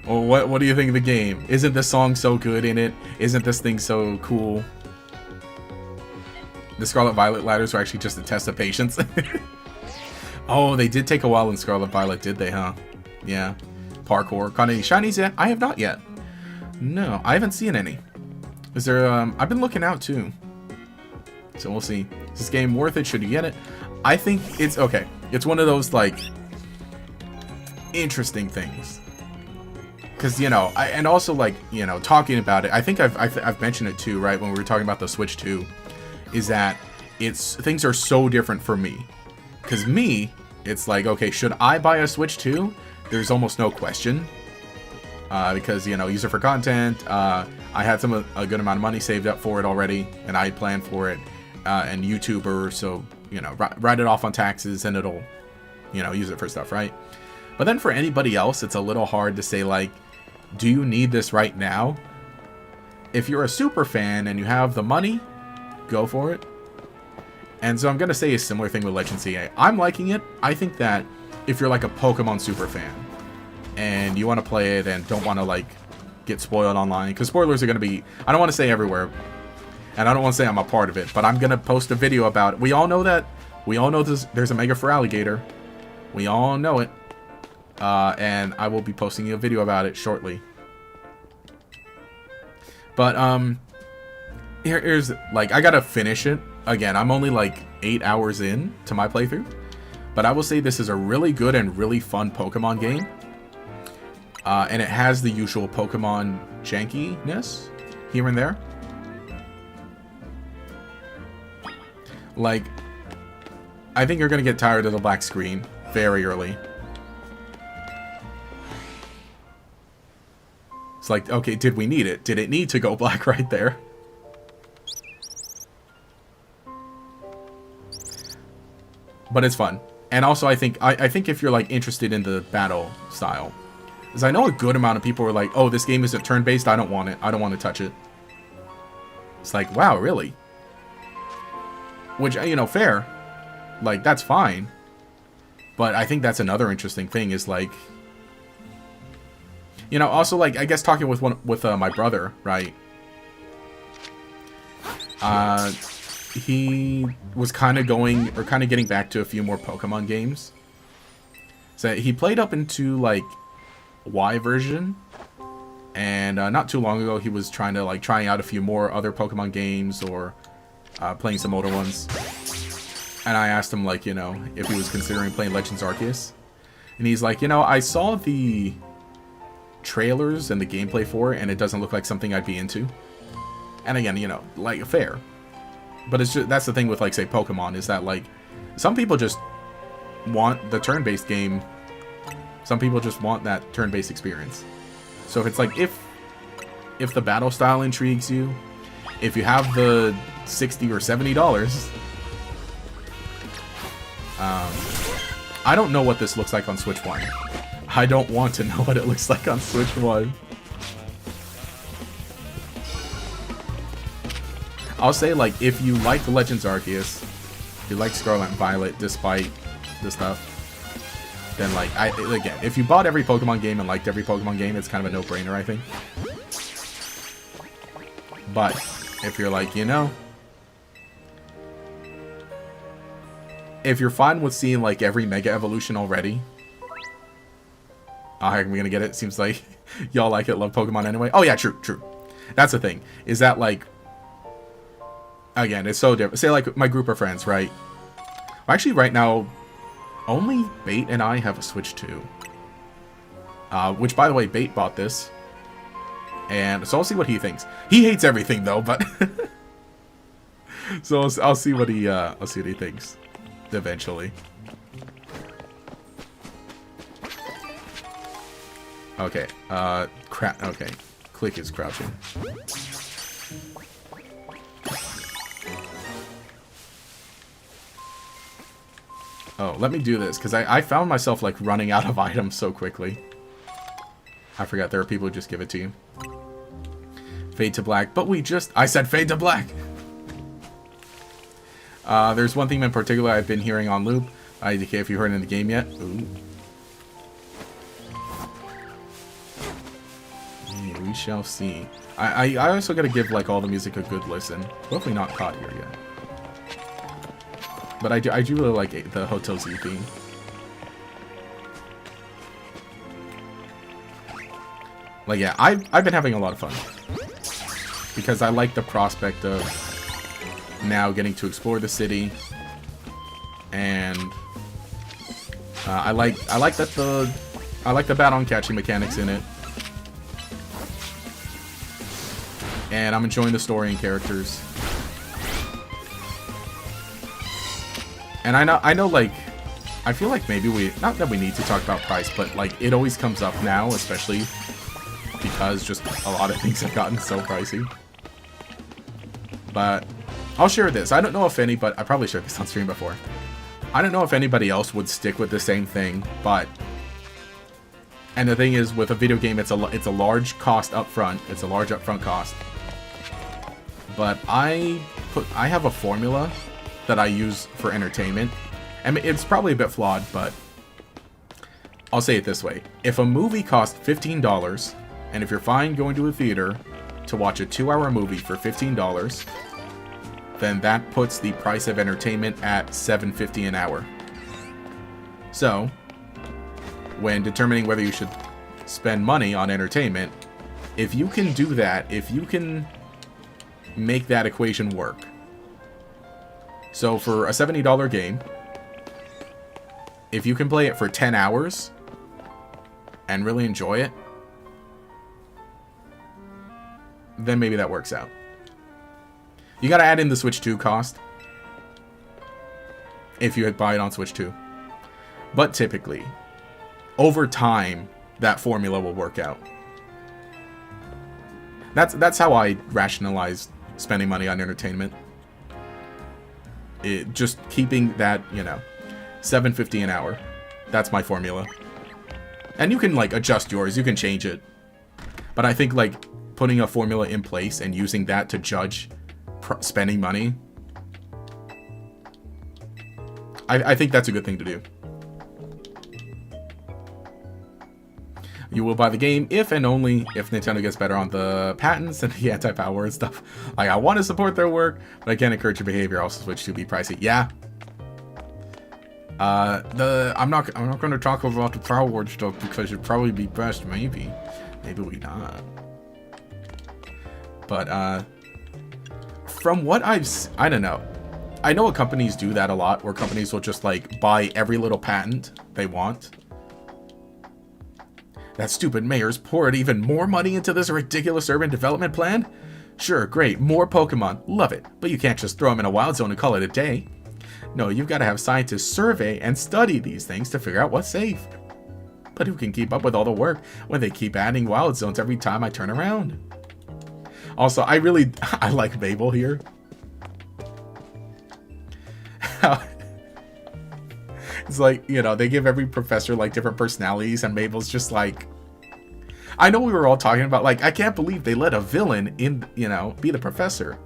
Or what do you think of the game? Isn't this song so good in it? Isn't this thing so cool? The Scarlet Violet ladders are actually just a test of patience. Oh, they did take a while in Scarlet Violet, did they, huh? Yeah. Parkour. Caught any shinies yet? I have not yet. No, I haven't seen any. Is there, I've been looking out, too. So we'll see. Is this game worth it? Should you get it? I think it's, okay. It's one of those, like, interesting things. Because, you know, and also, like, you know, talking about it, I think I've mentioned it, too, right, when we were talking about the Switch 2, is that things are so different for me. Because me, it's like, okay, should I buy a Switch 2? There's almost no question. Because, you know, use it for content, I had a good amount of money saved up for it already, and I had planned for it, and YouTuber, so, you know, write it off on taxes, and it'll, you know, use it for stuff, right? But then for anybody else, it's a little hard to say, like, do you need this right now? If you're a super fan and you have the money, go for it. And so I'm going to say a similar thing with Legend CA. I'm liking it. I think that if you're like a Pokemon super fan, and you want to play it and don't want to, like, get spoiled online, because spoilers are going to be, I don't want to say everywhere, and I don't want to say I'm a part of it, but I'm going to post a video about it. We all know there's a Mega for Alligator. We all know it. And I will be posting a video about it shortly. But, here's, like, I gotta finish it. Again, I'm only, like, 8 hours in to my playthrough. But I will say this is a really good and really fun Pokemon game. And it has the usual Pokemon jankiness here and there. Like, I think you're going to get tired of the black screen very early. It's like, okay, did we need it? Did it need to go black right there? But it's fun. And also, I think if you're, like, interested in the battle style, because I know a good amount of people are like, oh, this game isn't turn-based, I don't want it. I don't want to touch it. It's like, wow, really? Which, you know, fair. Like, that's fine. But I think that's another interesting thing is, like, you know, also, like, I guess talking with my brother, right? He was kind of getting back to a few more Pokemon games. So he played up into, like, Y version, and not too long ago he was trying out a few more other Pokemon games, or playing some older ones. And I asked him, like, you know, if he was considering playing Legends Arceus, and he's like, you know, I saw the trailers and the gameplay for it, and it doesn't look like something I'd be into. And again, you know, like, fair, but it's just, that's the thing with, like, say, Pokemon, is that, like, some people just want the turn-based game. Some people just want that turn-based experience. So if it's like, if the battle style intrigues you, if you have the $60 or $70, I don't know what this looks like on Switch 1. I don't want to know what it looks like on Switch 1. I'll say, like, if you like Legends Arceus, if you like Scarlet and Violet despite the stuff, then, like, again, if you bought every Pokemon game and liked every Pokemon game, it's kind of a no-brainer, I think. But if you're like, you know, if you're fine with seeing, like, every Mega Evolution already, how are we gonna get it? Seems like y'all like it, love Pokemon anyway. Oh yeah, true. That's the thing, is that, like, again, it's so different. Say, like, my group of friends, right? Actually, right now, only Bait and I have a Switch 2. Which, by the way, Bait bought this. And so I'll see what he thinks. He hates everything, though, but... so I'll see what he thinks eventually. Okay, okay. Click is crouching. Oh, let me do this, because I found myself, like, running out of items so quickly. I forgot there are people who just give it to you. Fade to black, but I said fade to black! There's one theme in particular I've been hearing on loop. IDK, if you heard it in the game yet. Ooh. Yeah, we shall see. I also gotta give, like, all the music a good listen. Hopefully not caught here yet. But I do really like the Hotel Z theme. Like, yeah, I've been having a lot of fun. Because I like the prospect of now getting to explore the city. And I like the bat-on catching mechanics in it. And I'm enjoying the story and characters. And I know, like, I feel like maybe not that we need to talk about price, but, like, it always comes up now, especially because just a lot of things have gotten so pricey. But I'll share this. I don't know if but I probably shared this on stream before. I don't know if anybody else would stick with the same thing, but... And the thing is, with a video game, it's a large cost up front. It's a large upfront cost. But I have a formula that I use for entertainment. I mean, it's probably a bit flawed, but I'll say it this way. If a movie costs $15, and if you're fine going to a theater to watch a 2-hour movie for $15, then that puts the price of entertainment at $7.50 an hour. So, when determining whether you should spend money on entertainment, if you can do that, if you can make that equation work. So for a $70 game, if you can play it for 10 hours and really enjoy it, then maybe that works out. You gotta add in the Switch 2 cost if you buy it on Switch 2. But typically, over time, that formula will work out. That's how I rationalize spending money on entertainment. Just keeping that, you know, $7.50 an hour. That's my formula. And you can, like, adjust yours. You can change it. But I think, like, putting a formula in place and using that to judge spending money, I think that's a good thing to do. You will buy the game if and only if Nintendo gets better on the patents and the anti-power and stuff. Like, I want to support their work, but I can't encourage your behavior. Also, Switch to be pricey. Yeah. I'm not going to talk about the Power Word stuff because it'd probably be best. Maybe we not. But from what I don't know. I know companies do that a lot, where companies will just, like, buy every little patent they want. That stupid mayor's poured even more money into this ridiculous urban development plan? Sure, great, more Pokemon, love it, but you can't just throw them in a wild zone and call it a day. No, you've got to have scientists survey and study these things to figure out what's safe. But who can keep up with all the work when they keep adding wild zones every time I turn around? Also, I like Mabel here. It's like, you know, they give every professor, like, different personalities, and Mabel's just like... I know we were all talking about, like, I can't believe they let a villain in, you know, be the professor.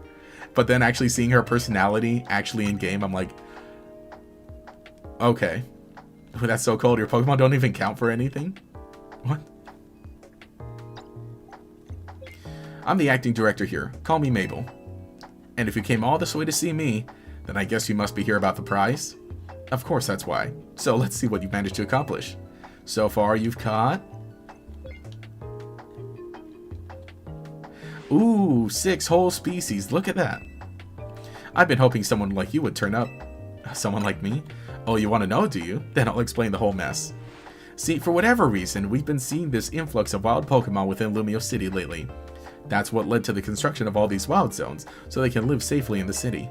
But then actually seeing her personality actually in game, I'm like... Okay. Ooh, that's so cold. Your Pokemon don't even count for anything? What? I'm the acting director here. Call me Mabel. And if you came all this way to see me, then I guess you must be here about the prize? Of course, that's why. So let's see what you've managed to accomplish. So far, you've caught... Ooh, 6 whole species. Look at that. I've been hoping someone like you would turn up. Someone like me? Oh, you want to know, do you? Then I'll explain the whole mess. See, for whatever reason, we've been seeing this influx of wild Pokemon within Lumio City lately. That's what led to the construction of all these wild zones, so they can live safely in the city.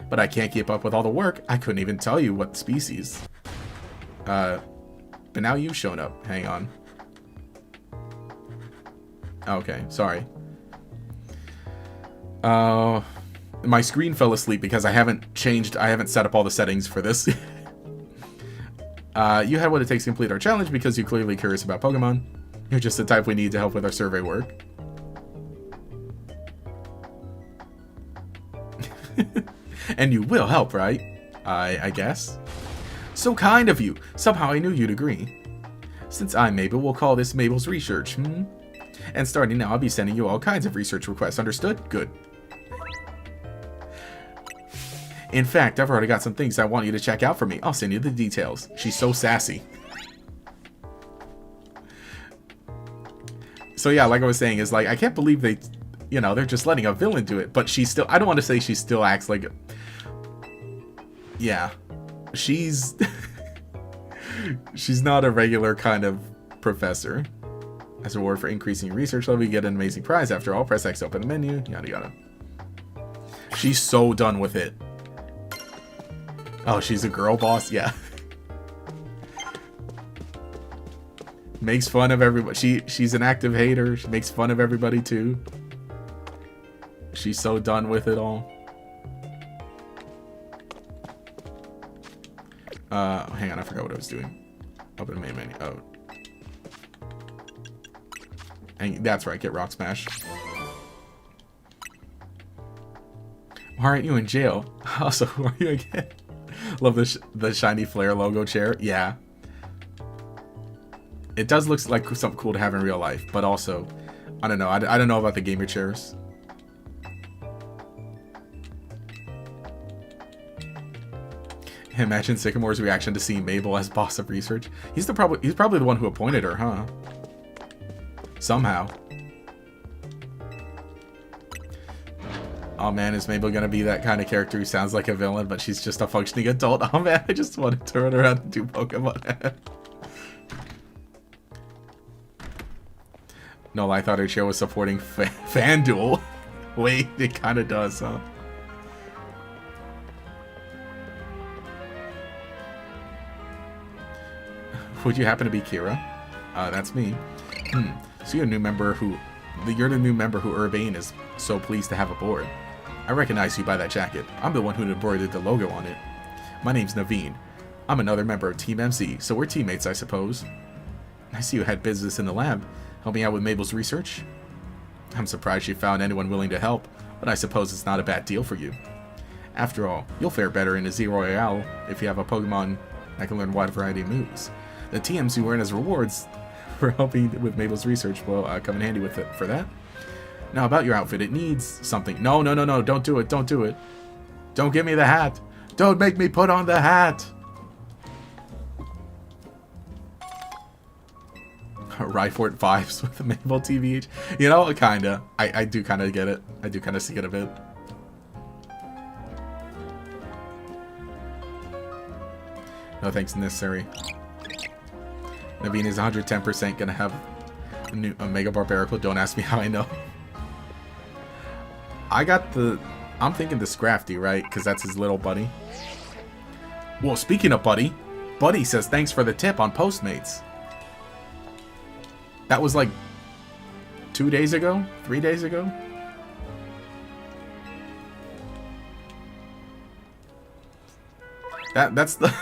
But I can't keep up with all the work. I couldn't even tell you what species. But now you've shown up. Hang on. Okay, sorry. My screen fell asleep because I haven't set up all the settings for this. You had what it takes to complete our challenge because you're clearly curious about Pokemon. You're just the type we need to help with our survey work. And you will help, right? I guess. So kind of you. Somehow I knew you'd agree. Since I'm Mabel, we'll call this Mabel's Research, And starting now, I'll be sending you all kinds of research requests. Understood? Good. In fact, I've already got some things I want you to check out for me. I'll send you the details. She's so sassy. So yeah, like I was saying, is like, I can't believe they, you know, they're just letting a villain do it. But she's still, I don't want to say she still acts like, yeah, she's, she's not a regular kind of professor. As a reward for increasing your research level, you get an amazing prize. After all, press X to open the menu, yada yada. She's so done with it. Oh, she's a girl boss? Yeah. Makes fun of everybody. She's an active hater. She makes fun of everybody too. She's so done with it all. Hang on, I forgot what I was doing. Open the main menu. Oh. And that's right, get Rock Smash. Why aren't you in jail? Also, who are you again? Love the shiny flare logo chair. Yeah. It does look like something cool to have in real life, but also, I don't know. I don't know about the gamer chairs. Imagine Sycamore's reaction to seeing Mabel as boss of research. He's probably the one who appointed her, huh? Somehow. Oh man, is Mabel gonna be that kind of character who sounds like a villain, but she's just a functioning adult? Oh man, I just wanted to run around and do Pokemon. No, I thought her chair was supporting FanDuel. Wait, it kind of does, huh? Would you happen to be Kira? That's me. So you're the new member who Urbane is so pleased to have aboard. I recognize you by that jacket. I'm the one who embroidered the logo on it. My name's Naveen. I'm another member of Team MC, so we're teammates, I suppose. I see you had business in the lab, helping out with Mabel's research. I'm surprised you found anyone willing to help, but I suppose it's not a bad deal for you. After all, you'll fare better in a Zero Royale if you have a Pokemon that can learn a wide variety of moves. The TMs you earn as rewards for helping with Mabel's research will come in handy with it for that. Now about your outfit, it needs something. No, don't do it, don't do it. Don't give me the hat. Don't make me put on the hat. Rhyfort vibes with the Mabel TVH. You know, kinda. I do kinda get it. I do kinda see it a bit. No thanks necessary. Naveen is 110% gonna have a Mega Barbarical. Don't ask me how I know. I'm thinking the Scrafty, right? Because that's his little buddy. Well, speaking of buddy, Buddy says thanks for the tip on Postmates. That was like 2 days ago? 3 days ago? That's the...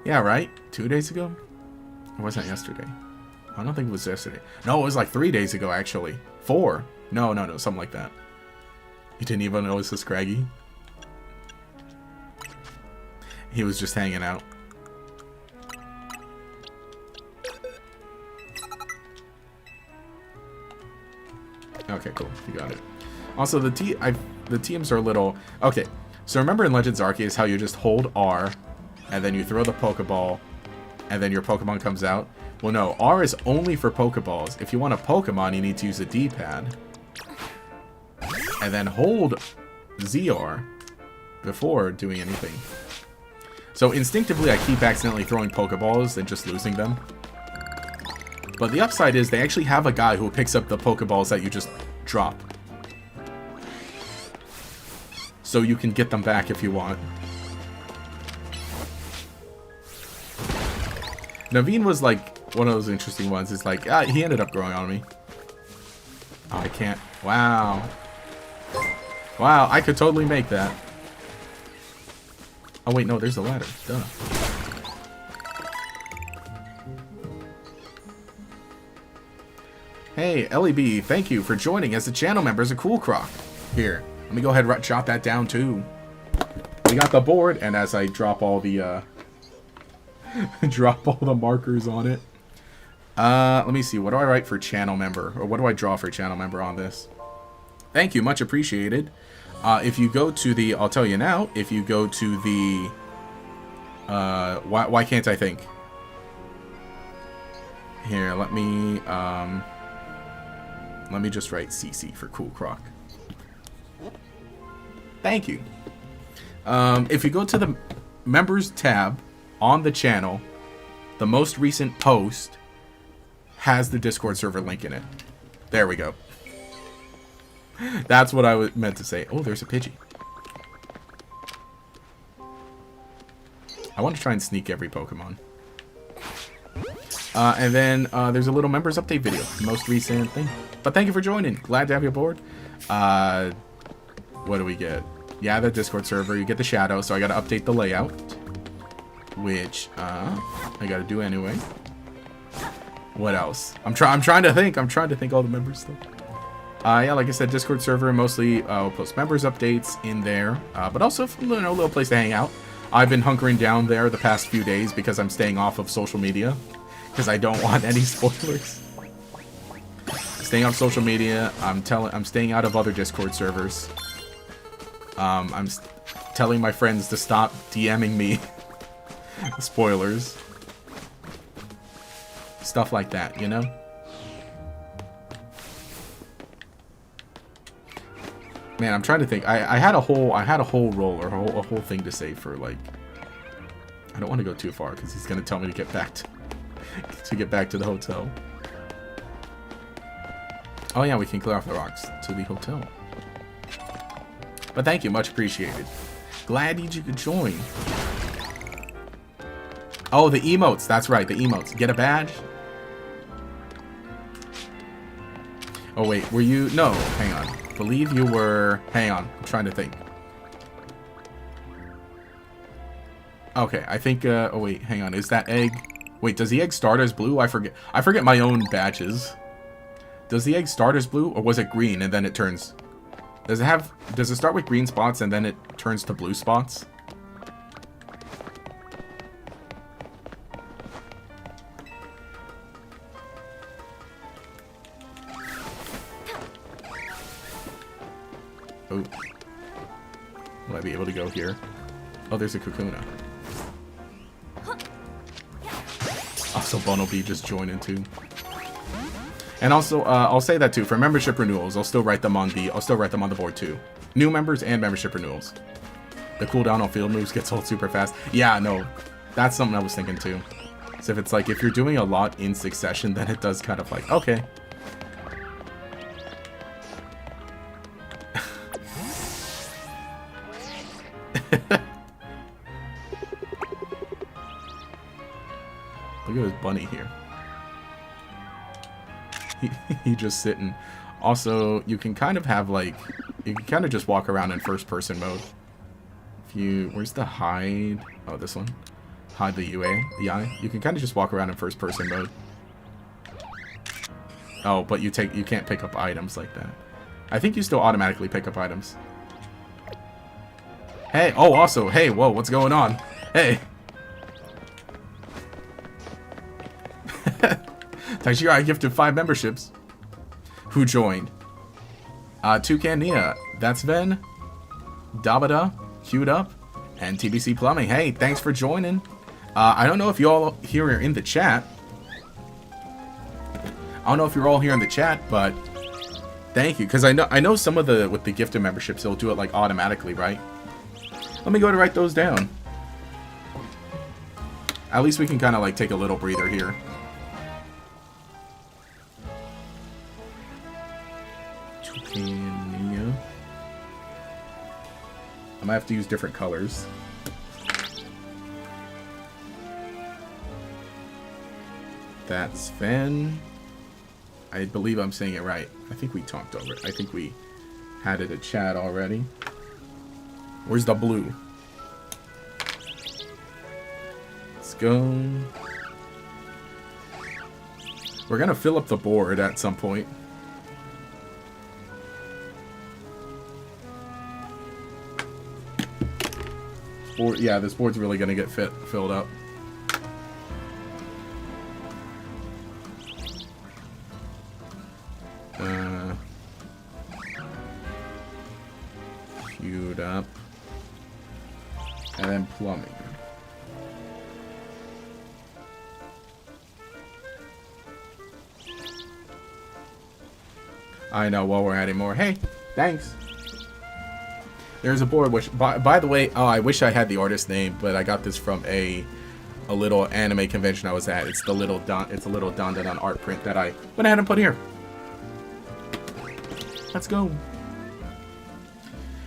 Yeah, right? 2 days ago? Or was that yesterday? I don't think it was yesterday. No, it was like 3 days ago, actually. 4. No, something like that. You didn't even notice the Scraggy? He was just hanging out. Okay, cool. You got it. Also, the TMs are a little... Okay, so remember in Legends Arceus how you just hold R, and then you throw the Pokeball, and then your Pokemon comes out? Well, no. R is only for Pokeballs. If you want a Pokemon, you need to use a D-pad. And then hold ZR, before doing anything. So instinctively, I keep accidentally throwing Pokeballs and just losing them. But the upside is they actually have a guy who picks up the Pokeballs that you just drop. So you can get them back if you want. Naveen was like one of those interesting ones. It's like, he ended up growing on me. Oh, I can't. Wow. Wow, I could totally make that. Oh, wait, no, there's a ladder. Duh. Hey, LEB, thank you for joining as a channel member as a Cool Croc. Here, let me go ahead and jot that down, too. We got the board, and as I drop all the, drop all the markers on it. Let me see. What do I write for channel member? Or what do I draw for channel member on this? Thank you. Much appreciated. If you go to the... I'll tell you now. If you go to the... Why can't I think? Here, let me just write CC for Cool Croc. Thank you. If you go to the members tab on the channel, the most recent post has the Discord server link in it. There we go. That's what I meant to say. Oh, there's a Pidgey. I want to try and sneak every Pokemon. And then there's a little members update video. Most recent thing. But thank you for joining. Glad to have you aboard. What do we get? Yeah, the Discord server. You get the shadow, so I got to update the layout. Which I got to do anyway. What else? I'm trying to think. I'm trying to think all the members stuff. Yeah, like I said, Discord server, mostly we'll post members updates in there, but also, you know, a little place to hang out. I've been hunkering down there the past few days because I'm staying off of social media because I don't want any spoilers. Staying off social media. I'm staying out of other Discord servers. I'm telling my friends to stop DMing me spoilers. Stuff like that, you know? Man, I'm trying to think. I had a whole role or a whole thing to say for, like, I don't want to go too far because he's gonna tell me to get back to the hotel. Oh yeah, we can clear off the rocks to the hotel. But thank you, much appreciated. Glad you could join. Oh, the emotes. That's right, the emotes. Get a badge. Oh wait, were you? No, hang on. Believe you were... Hang on, I'm trying to think. Okay, I think... oh wait, hang on. Is that egg... Wait, does the egg start as blue? I forget my own badges. Does the egg start as blue, or was it green and then it turns... Does it start with green spots and then it turns to blue spots? Oh. Will I be able to go here? Oh, there's a Kakuna. Also, Bunnelby just joined in too. And also, I'll say that too. For membership renewals, I'll still write them on the board too. New members and membership renewals. The cooldown on field moves gets old super fast. Yeah, no, that's something I was thinking too. So if it's like if you're doing a lot in succession, then it does kind of like okay. Look at this bunny here. He just sitting. Also, you can kind of have like, you can kind of just walk around in first person mode. If you, where's the hide? Oh, this one. Hide the the eye. You can kind of just walk around in first person mode. Oh, but you can't pick up items like that. I think you still automatically pick up items. Hey, oh, also, hey, whoa, what's going on? Hey. Taishira, I gifted 5 memberships. Who joined? Toucan Nia, that's Ven, Dabada, Queued Up, and TBC Plumbing. Hey, thanks for joining. I don't know if you all here are in the chat. I don't know if you're all here in the chat, but thank you, because I know some of the with the gifted memberships they'll do it like automatically, right? Let me go to write those down. At least we can kind of like take a little breather here. I might have to use different colors. That's Sven. I believe I'm saying it right. I think we talked over it. I think we had it in chat already. Where's the blue? Let's go. We're gonna fill up the board at some point. Board, yeah, this board's really gonna get filled up. Queued up. And then plumbing. I know, while we're adding more. Hey, thanks. There's a board which, by the way, oh, I wish I had the artist name, but I got this from a little anime convention I was at. It's the little it's a little Don art print that I went ahead and put here. Let's go.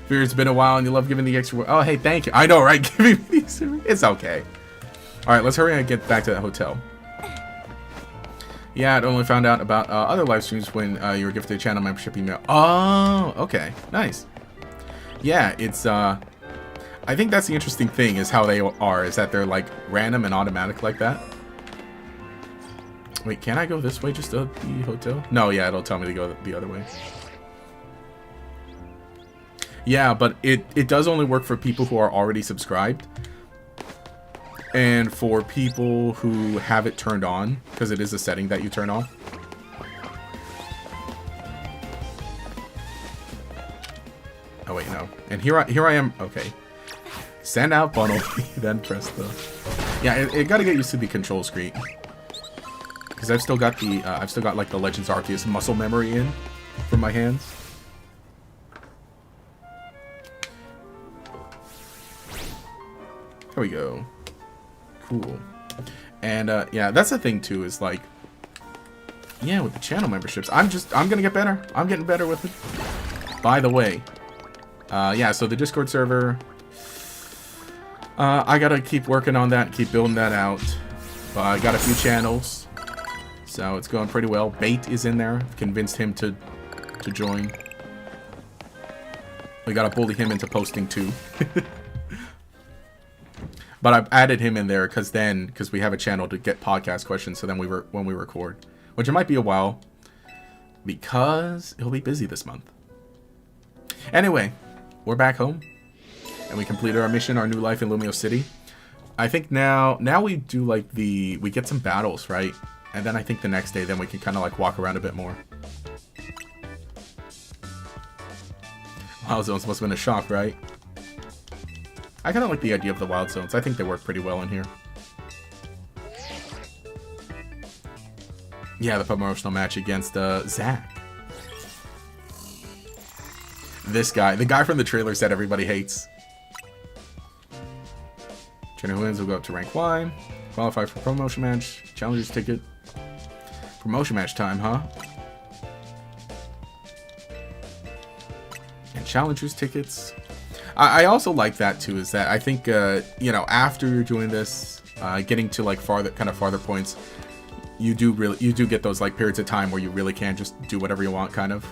Fear it's been a while and you love giving the extra. Oh, hey, thank you. I know, right? Giving me these. It's okay. All right, let's hurry and get back to that hotel. Yeah, I'd only found out about other live streams when you were gifted a channel membership email. Oh, okay, nice. Yeah, it's I think that's the interesting thing is how they are, is that they're like random and automatic like that. Wait, can I go this way just to the hotel? No, yeah, it'll tell me to go the other way. Yeah, but it does only work for people who are already subscribed. And for people who have it turned on, because it is a setting that you turn off. Oh wait, no. And here I am. Okay. Send out funnel, then press the. Yeah, it got to get used to the control screen. Because I've still got the like the Legends Arceus muscle memory in from my hands. There we go. Cool. And yeah, that's the thing too, is like, yeah, with the channel memberships, I'm gonna get better. I'm getting better with it. By the way, yeah, so the Discord server, I gotta keep working on that, keep building that out. I got a few channels, so it's going pretty well. Bait is in there. Convinced him to join. We gotta bully him into posting too. But I've added him in there because we have a channel to get podcast questions. So then when we record, which it might be a while because he'll be busy this month. Anyway, we're back home and we completed our mission, our new life in Lumio City. I think now we do like we get some battles, right? And then I think the next day, then we can kind of like walk around a bit more. Wild Zones must have been a shock, right? I kind of like the idea of the Wild Zones. I think they work pretty well in here. Yeah, the promotional match against Zach. This guy, the guy from the trailer said everybody hates. Trainer who wins will go up to rank Y. Qualify for promotion match. Challengers ticket. Promotion match time, huh? And challengers tickets. I also like that too, is that I think, you know, after you're doing this, getting to like farther points, you do get those like periods of time where you really can just do whatever you want, kind of.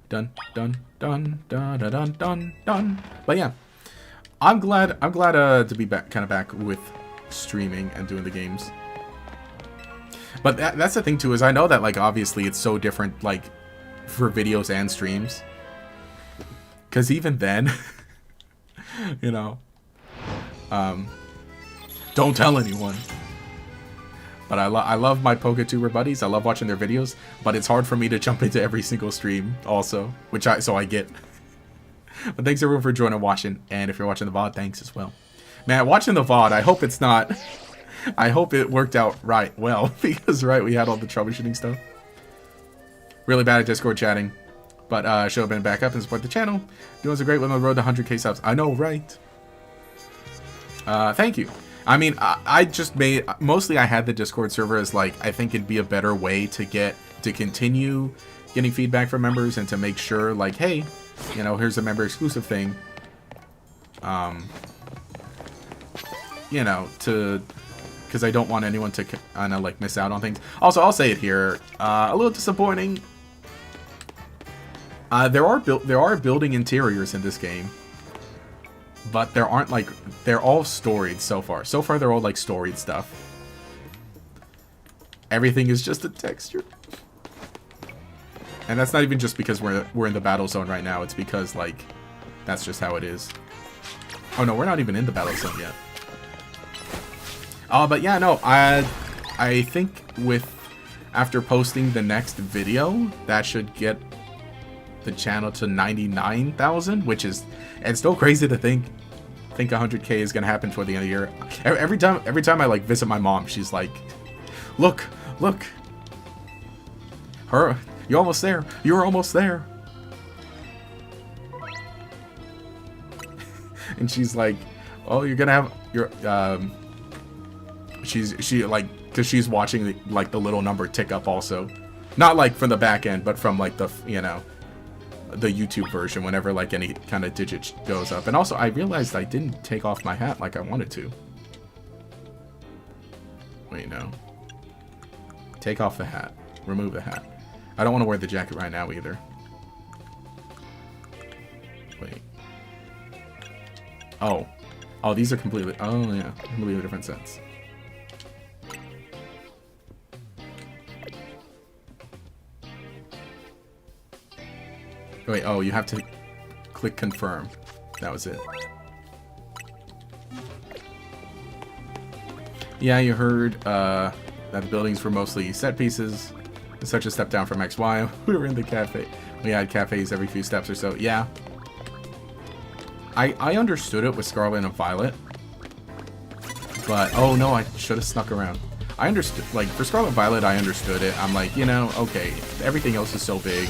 Dun dun dun dun dun dun dun dun. But yeah, I'm glad to be back with streaming and doing the games. But that's the thing too, is I know that like obviously it's so different like for videos and streams, because even then, you know, don't tell anyone. But I love my PokeTuber buddies. I love watching their videos, but it's hard for me to jump into every single stream also, so I get. But thanks everyone for joining and watching, and if you're watching the VOD, thanks as well. Man, watching the VOD, I hope it's not. I hope it worked out well, because right, we had all the troubleshooting stuff. Really bad at Discord chatting. But show up and back up and support the channel. Doing so great with the road to 100k subs. I know, right? Thank you. I mean, I just made... Mostly I had the Discord server as, like, I think it'd be a better way to continue getting feedback from members and to make sure, like, hey, you know, here's a member exclusive thing. You know, because I don't want anyone to kind of, like, miss out on things. Also, I'll say it here. A little disappointing. There are building interiors in this game, but there aren't, like, they're all storied so far. So far, they're all, like, storied stuff. Everything is just a texture. And that's not even just because we're in the battle zone right now. It's because, like, that's just how it is. Oh, no, we're not even in the battle zone yet. But yeah, no, I think after posting the next video, that should get the channel to 99,000, which is, it's still crazy to think 100k is gonna happen toward the end of the year. Every time I, like, visit my mom, she's like, look, you're almost there, you're almost there. And she's like, oh, you're gonna have your she like, because she's watching the little number tick up also, not like from the back end, but from, like, the, you know, the YouTube version whenever, like, any kind of digit goes up. And also I realized I didn't take off my hat like I wanted to. Wait, no. Take off the hat. Remove the hat. I don't want to wear the jacket right now either. Wait. Oh, these are completely, oh yeah, completely different sets. Wait, oh, you have to click confirm. That was it. Yeah, you heard that the buildings were mostly set pieces. It's such a step down from XY. We were in the cafe. We had cafes every few steps or so. Yeah. I understood it with Scarlet and Violet. But, oh no, I should have snuck around. I understood, like, for Scarlet and Violet, I understood it. I'm like, you know, okay, everything else is so big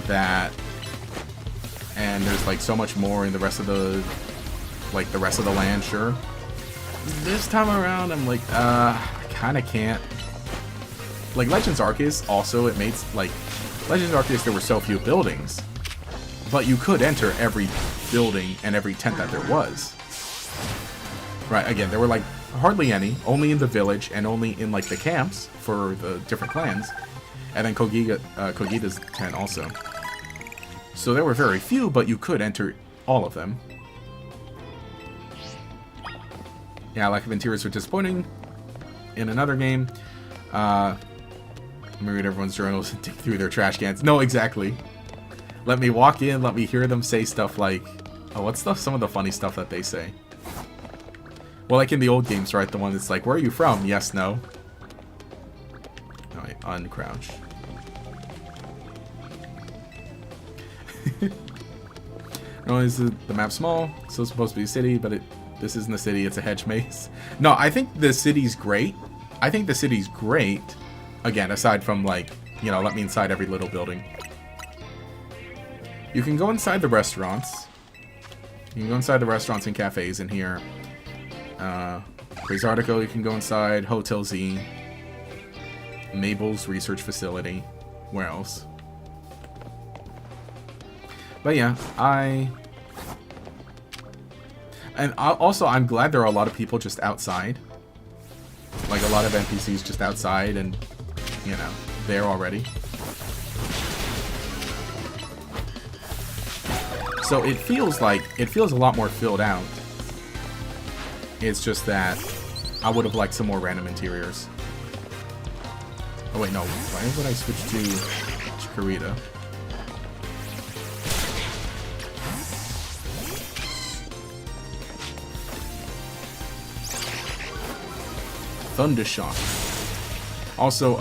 that, and there's, like, so much more in the rest of the, like, the rest of the land, sure. This time around, I'm like, I kind of can't. Like, Legends Arceus, also, it made, like, Legends Arceus, there were so few buildings, but you could enter every building and every tent that there was. Right, again, there were, like, hardly any, only in the village and only in, like, the camps for the different clans, and then Kogita's tent also. So there were very few, but you could enter all of them. Yeah, lack of interiors were disappointing. In another game, let me read everyone's journals and dig through their trash cans. No, exactly. Let me walk in, let me hear them say stuff like, oh, what's some of the funny stuff that they say? Well, like in the old games, right? The one that's like, where are you from? Yes, no. Alright, uncrouch. No, is the map small? So it's supposed to be a city, but this isn't a city, it's a hedge maze. No, I think the city's great. I think the city's great. Again, aside from, like, you know, let me inside every little building. You can go inside the restaurants. You can go inside the restaurants and cafes in here. Crazy Article, you can go inside. Hotel Z. Mabel's research facility. Where else? But yeah, also, I'm glad there are a lot of people just outside. Like, a lot of NPCs just outside and, you know, there already. So it feels a lot more filled out. It's just that I would have liked some more random interiors. Oh wait, no. Why would I switch to Chikorita? Thundershock. Also,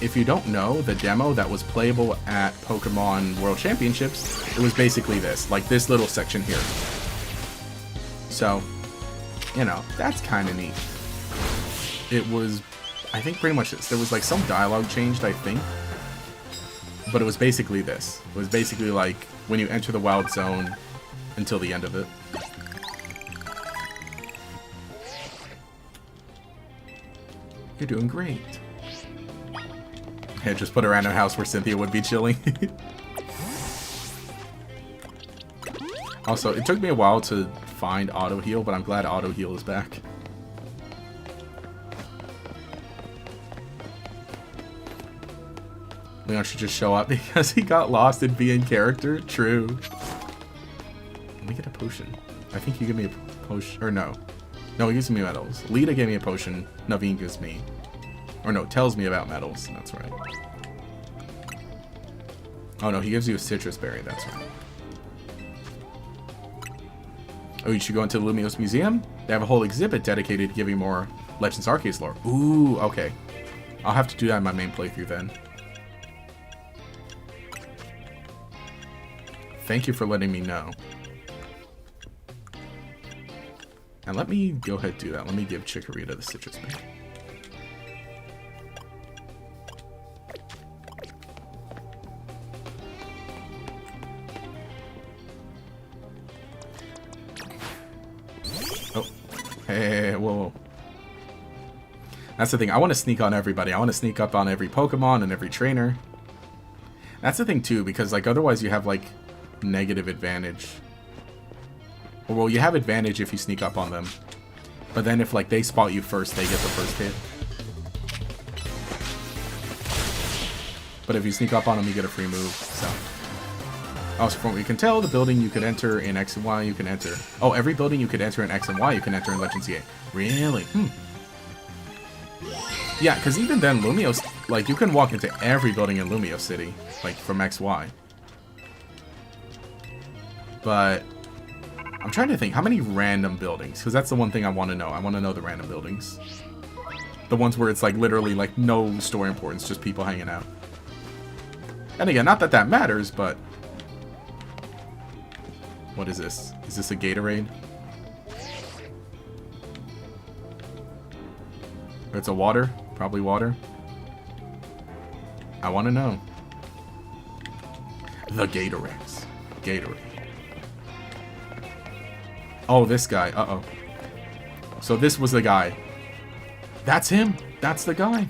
if you don't know, the demo that was playable at Pokemon World Championships, it was basically this, like this little section here. So, you know, that's kind of neat. It was, I think, pretty much this. There was like some dialogue changed, I think. But it was basically this. It was basically like when you enter the wild zone until the end of it. You're doing great. Yeah, just put a random house where Cynthia would be chilling. Also, it took me a while to find auto heal, but I'm glad auto heal is back. Leon should just show up because he got lost in being character. True. Let me get a potion. I think you give me a potion. Or no. No, he gives me medals. Lita gave me a potion. Naveen gives me. Or no, tells me about medals. That's right. Oh no, he gives you a citrus berry. That's right. Oh, you should go into the Lumiose Museum. They have a whole exhibit dedicated to giving more Legends Arceus lore. Ooh, okay. I'll have to do that in my main playthrough then. Thank you for letting me know. And let me go ahead and do that. Let me give Chikorita the citrus berry. Oh. Hey, whoa. That's the thing. I want to sneak on everybody. I want to sneak up on every Pokemon and every trainer. That's the thing too, because like otherwise you have like negative advantage. Well, you have advantage if you sneak up on them. But then if like they spot you first, they get the first hit. But if you sneak up on them, you get a free move. So. Also, from what you can tell, the building you could enter in X and Y, you can enter. Oh, every building you could enter in X and Y, you can enter in Legends Gate. Really? Yeah, because even then, Lumiose, like, you can walk into every building in Lumiose City, like, from XY. But I'm trying to think, how many random buildings? Because that's the one thing I want to know. I want to know the random buildings. The ones where it's, like, literally, like, no story importance, just people hanging out. And again, not that that matters, but... What is this? Is this a Gatorade? It's a water? Probably water. I want to know. The Gatorades. Gatorade. Oh, this guy. Uh-oh. So this was the guy. That's him. That's the guy.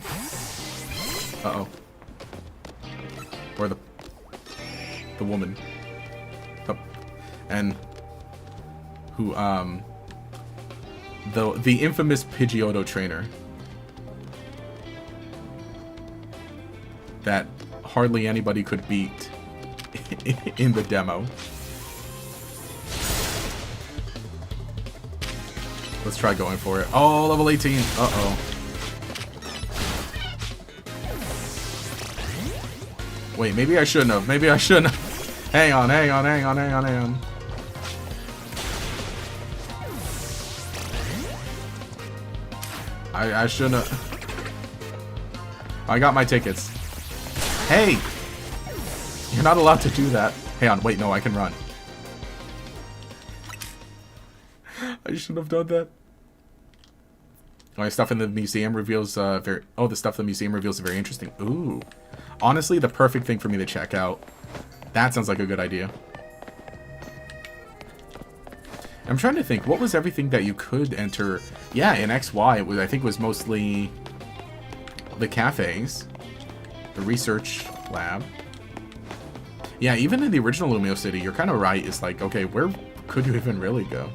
Uh-oh. Or the woman. Oh. And who, the infamous Pidgeotto trainer. That hardly anybody could beat in the demo. Let's try going for it. Oh, level 18. Uh-oh. Wait, maybe I shouldn't have. Maybe I shouldn't have. Hang on, hang on, hang on, hang on, hang on. I shouldn't have. I got my tickets. Hey! You're not allowed to do that. Hang on, wait, no, I can run. I shouldn't have done that. My stuff in the museum reveals the stuff in the museum reveals very interesting. Ooh. Honestly, the perfect thing for me to check out. That sounds like a good idea. I'm trying to think, what was everything that you could enter? Yeah, in XY, it was, I think it was mostly the cafes. The research lab. Yeah, even in the original Lumiose City, you're kind of right. It's like, okay, where could you even really go?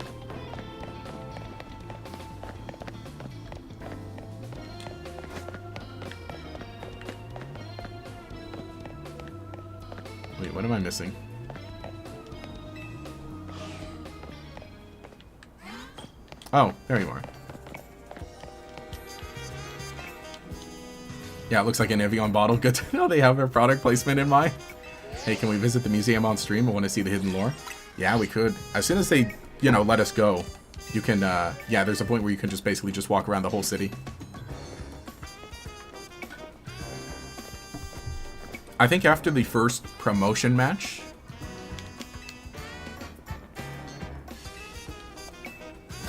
Wait, what am I missing? Oh, there you are. Yeah, it looks like an Evian bottle. Good to know they have their product placement in mind. Hey, can we visit the museum on stream? I want to see the hidden lore. Yeah, we could. As soon as they, you know, let us go, you can, yeah, there's a point where you can just basically just walk around the whole city. I think after the first promotion match...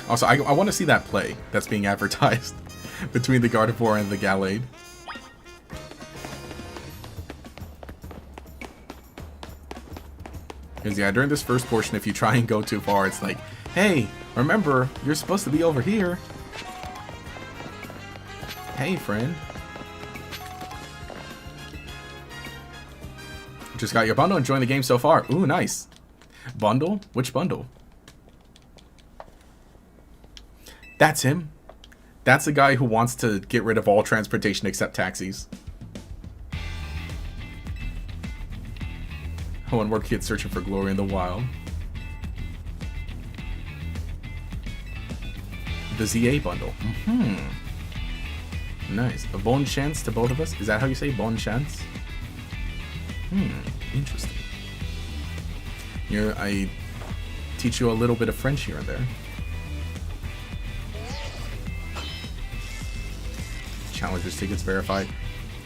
Also, I want to see that play that's being advertised between the Gardevoir and the Gallade. Because, yeah, during this first portion, if you try and go too far, it's like, hey, remember, you're supposed to be over here. Hey, friend. Just got your bundle, enjoying the game so far. Ooh, nice. Bundle? Which bundle? That's him. That's the guy who wants to get rid of all transportation except taxis. Oh, and more kids searching for glory in the wild. The ZA bundle. Nice. A bon chance to both of us? Is that how you say bon chance? Interesting. Here, I teach you a little bit of French here and there. Challengers tickets verified.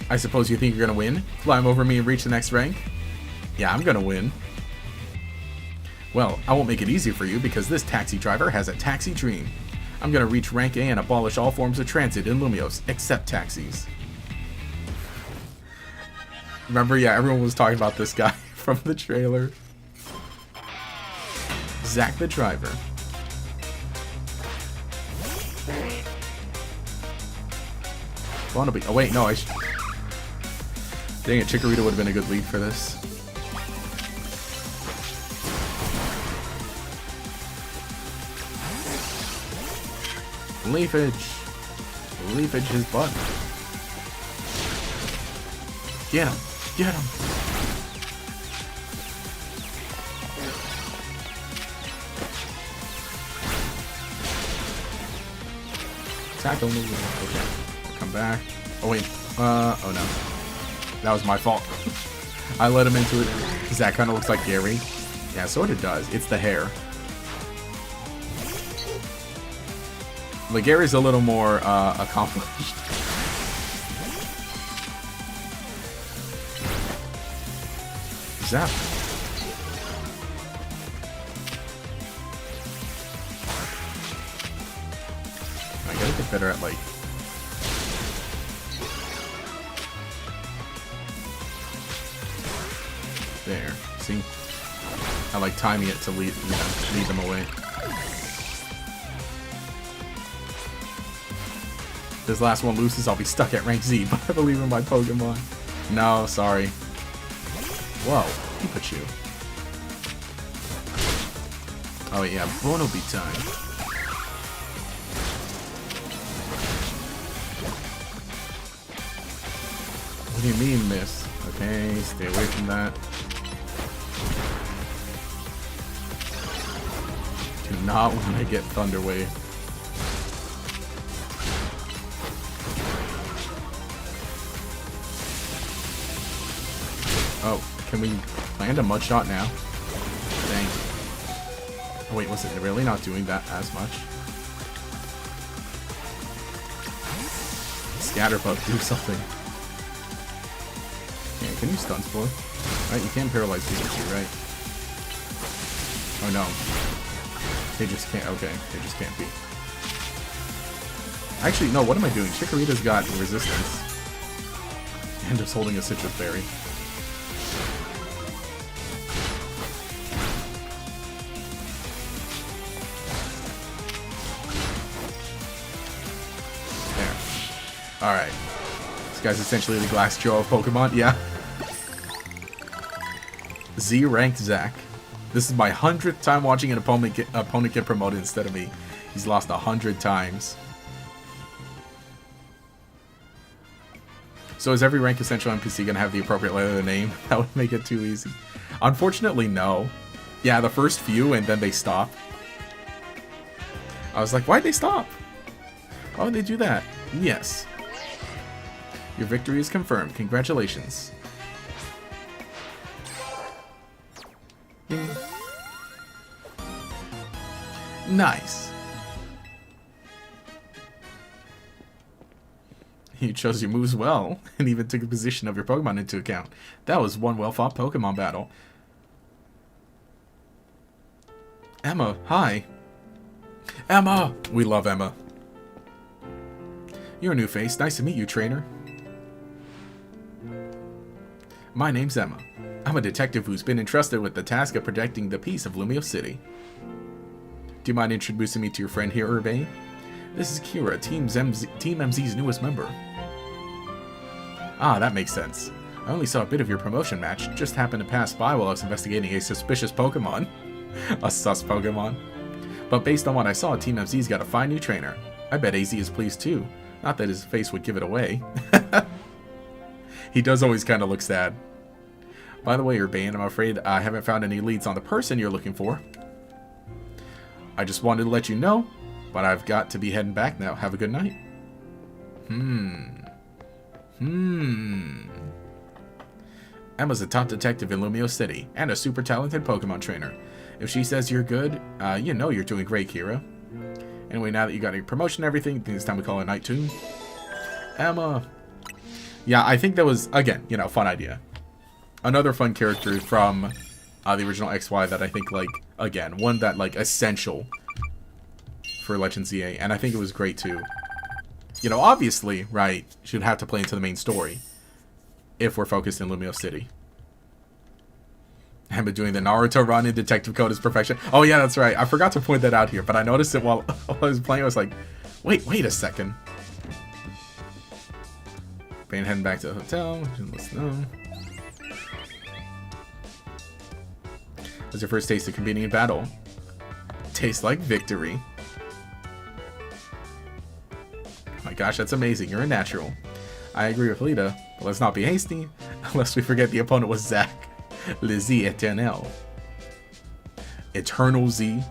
I suppose you think you're gonna win? Climb over me and reach the next rank? Yeah, I'm gonna win. Well, I won't make it easy for you because this taxi driver has a taxi dream. I'm gonna reach rank A and abolish all forms of transit in Lumios, except taxis. Remember, yeah, everyone was talking about this guy from the trailer. Zach the driver. Wannabe. Oh wait, no, dang it, Chikorita would have been a good lead for this. Leafage. Leafage his butt. Get him. Get him. Attack only. Okay. Come back. Oh wait. Oh no. That was my fault. I let him into it. Because that kind of looks like Gary. Yeah, sort of does. It's the hair. But Gary's a little more accomplished. Zap. I gotta get better at like. There. See? I like timing it to lead them away. If this last one loses, I'll be stuck at rank Z, but I believe in my Pokemon. No, sorry. Whoa, Pikachu. Oh yeah, Bonobi time. What do you mean, miss? Okay, stay away from that. Do not want to get Thunder Wave. Oh, can we land a mud shot now? Dang. Oh wait, was it really not doing that as much? Scatterbug, do something. Yeah, can you stun Spore? Right, you can paralyze Pikachu, right? Oh no. They just can't, okay, they just can't be. Actually, no, what am I doing? Chikorita's got resistance. And just holding a Citrus Berry. Alright. This guy's essentially the Glass Joe of Pokemon. Yeah. Z-ranked Zach. This is my 100th time watching an opponent get promoted instead of me. He's lost 100 times. So is every rank essential NPC going to have the appropriate letter of the name? That would make it too easy. Unfortunately, no. Yeah, the first few and then they stop. I was like, why'd they stop? Why would they do that? Yes. Your victory is confirmed. Congratulations. Ding. Nice. You chose your moves well, and even took the position of your Pokemon into account. That was one well-fought Pokemon battle. Emma, hi. Emma! We love Emma. You're a new face. Nice to meet you, trainer. My name's Emma. I'm a detective who's been entrusted with the task of protecting the peace of Lumio City. Do you mind introducing me to your friend here, Urbane? This is Kira, Team MZ's newest member. Ah, that makes sense. I only saw a bit of your promotion match. Just happened to pass by while I was investigating a suspicious Pokemon. A sus Pokemon. But based on what I saw, Team MZ's got a fine new trainer. I bet AZ is pleased too. Not that his face would give it away. He does always kind of look sad. By the way, Urbane, I'm afraid I haven't found any leads on the person you're looking for. I just wanted to let you know, but I've got to be heading back now. Have a good night. Emma's a top detective in Lumio City, and a super talented Pokemon trainer. If she says you're good, you know you're doing great, Kira. Anyway, now that you got your promotion and everything, I think it's time we call it night too. Emma. Yeah, I think that was, again, you know, fun idea. Another fun character from the original XY that I think, like, again, one that, like, essential for Legends ZA, and I think it was great too. You know, obviously, right, should have to play into the main story if we're focused in Lumio City. I've been doing the Naruto run in Detective Code's perfection. Oh yeah, that's right. I forgot to point that out here, but I noticed it while I was playing. I was like, wait a second. Bane heading back to the hotel. Let's know. What's your first taste of competing in battle? Tastes like victory. Oh my gosh, that's amazing. You're a natural. I agree with Lita, but let's not be hasty, lest we forget the opponent was Zack. Le Z Eternel. Eternal Z.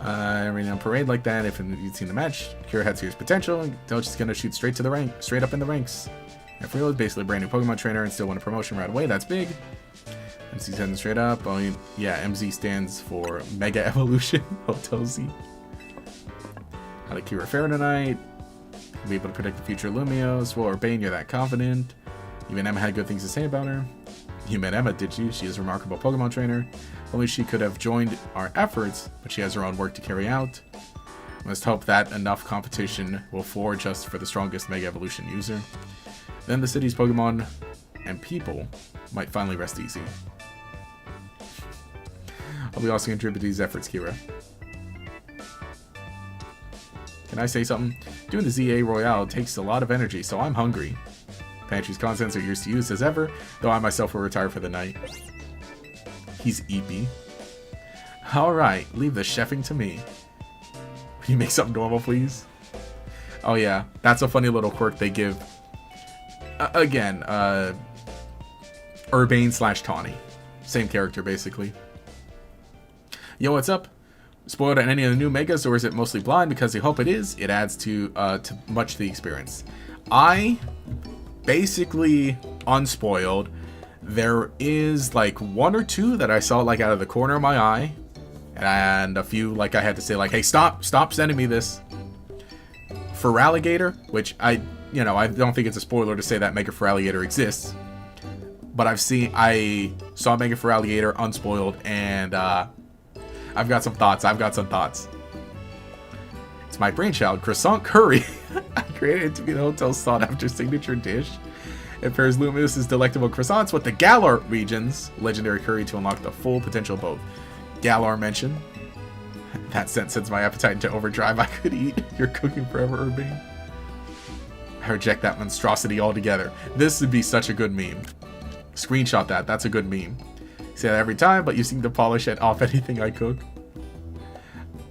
On parade like that, if you'd seen the match, Kira had serious potential. They're just gonna shoot straight up in the ranks. Efriel is basically a brand new Pokemon trainer and still won a promotion right away. That's big. MZ's heading straight up. Oh yeah, MZ stands for Mega Evolution. Hotel Z. How did Kira fare tonight? Be able to predict the future of Lumios. Well, Urbane, you're that confident. Even Emma had good things to say about her. You met Emma, did you? She is a remarkable Pokemon trainer. Only she could have joined our efforts, but she has her own work to carry out. Must hope that enough competition will forge us for the strongest Mega Evolution user. Then the city's Pokemon and people might finally rest easy. I'll be also contribute to these efforts, Kira. Can I say something? Doing the ZA Royale takes a lot of energy, so I'm hungry. Pantry's contents are yours to use as ever, though I myself will retire for the night. He's eepy. Alright, leave the chefing to me. Can you make something normal, please? Oh yeah, that's a funny little quirk they give. Again, Urbane / Tawny. Same character, basically. Yo, what's up? Spoiled at any of the new megas, or is it mostly blind? Because I hope it is. It adds to much to the experience. I basically unspoiled. There is like 1 or 2 that I saw like out of the corner of my eye, and a few like I had to say like, hey, stop sending me this. Feraligatr, which I don't think it's a spoiler to say that Mega Feraligatr exists, but I saw Mega Feraligatr unspoiled, and I've got some thoughts. It's my brainchild, croissant curry. I created it to be the hotel's sought-after signature dish. It pairs Lumious' delectable croissants with the Galar region's legendary curry to unlock the full potential of both. Galar mention. That sends my appetite into overdrive. I could eat your cooking forever, Urbane. I reject that monstrosity altogether. This would be such a good meme. Screenshot that. That's a good meme. Say that every time, but you seem to polish it off anything I cook.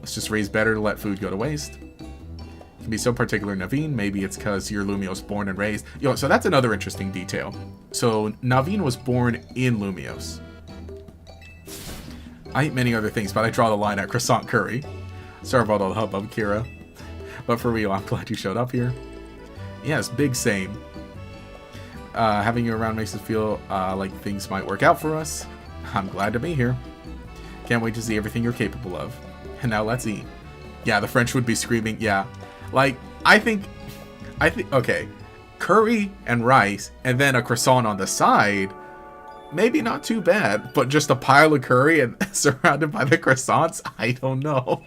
Let's just raise better to let food go to waste. You can be so particular, Naveen. Maybe it's because you're Lumios born and raised. So that's another interesting detail. So Naveen was born in Lumios. I eat many other things, but I draw the line at croissant curry. Sorry about all the hubbub, Kira. But for real, I'm glad you showed up here. Yes, big same. Having you around makes us feel like things might work out for us. I'm glad to be here. Can't wait to see everything you're capable of. And now let's eat. Yeah, the French would be screaming, yeah. Like, I think, okay, curry and rice, and then a croissant on the side, maybe not too bad, but just a pile of curry and surrounded by the croissants, I don't know.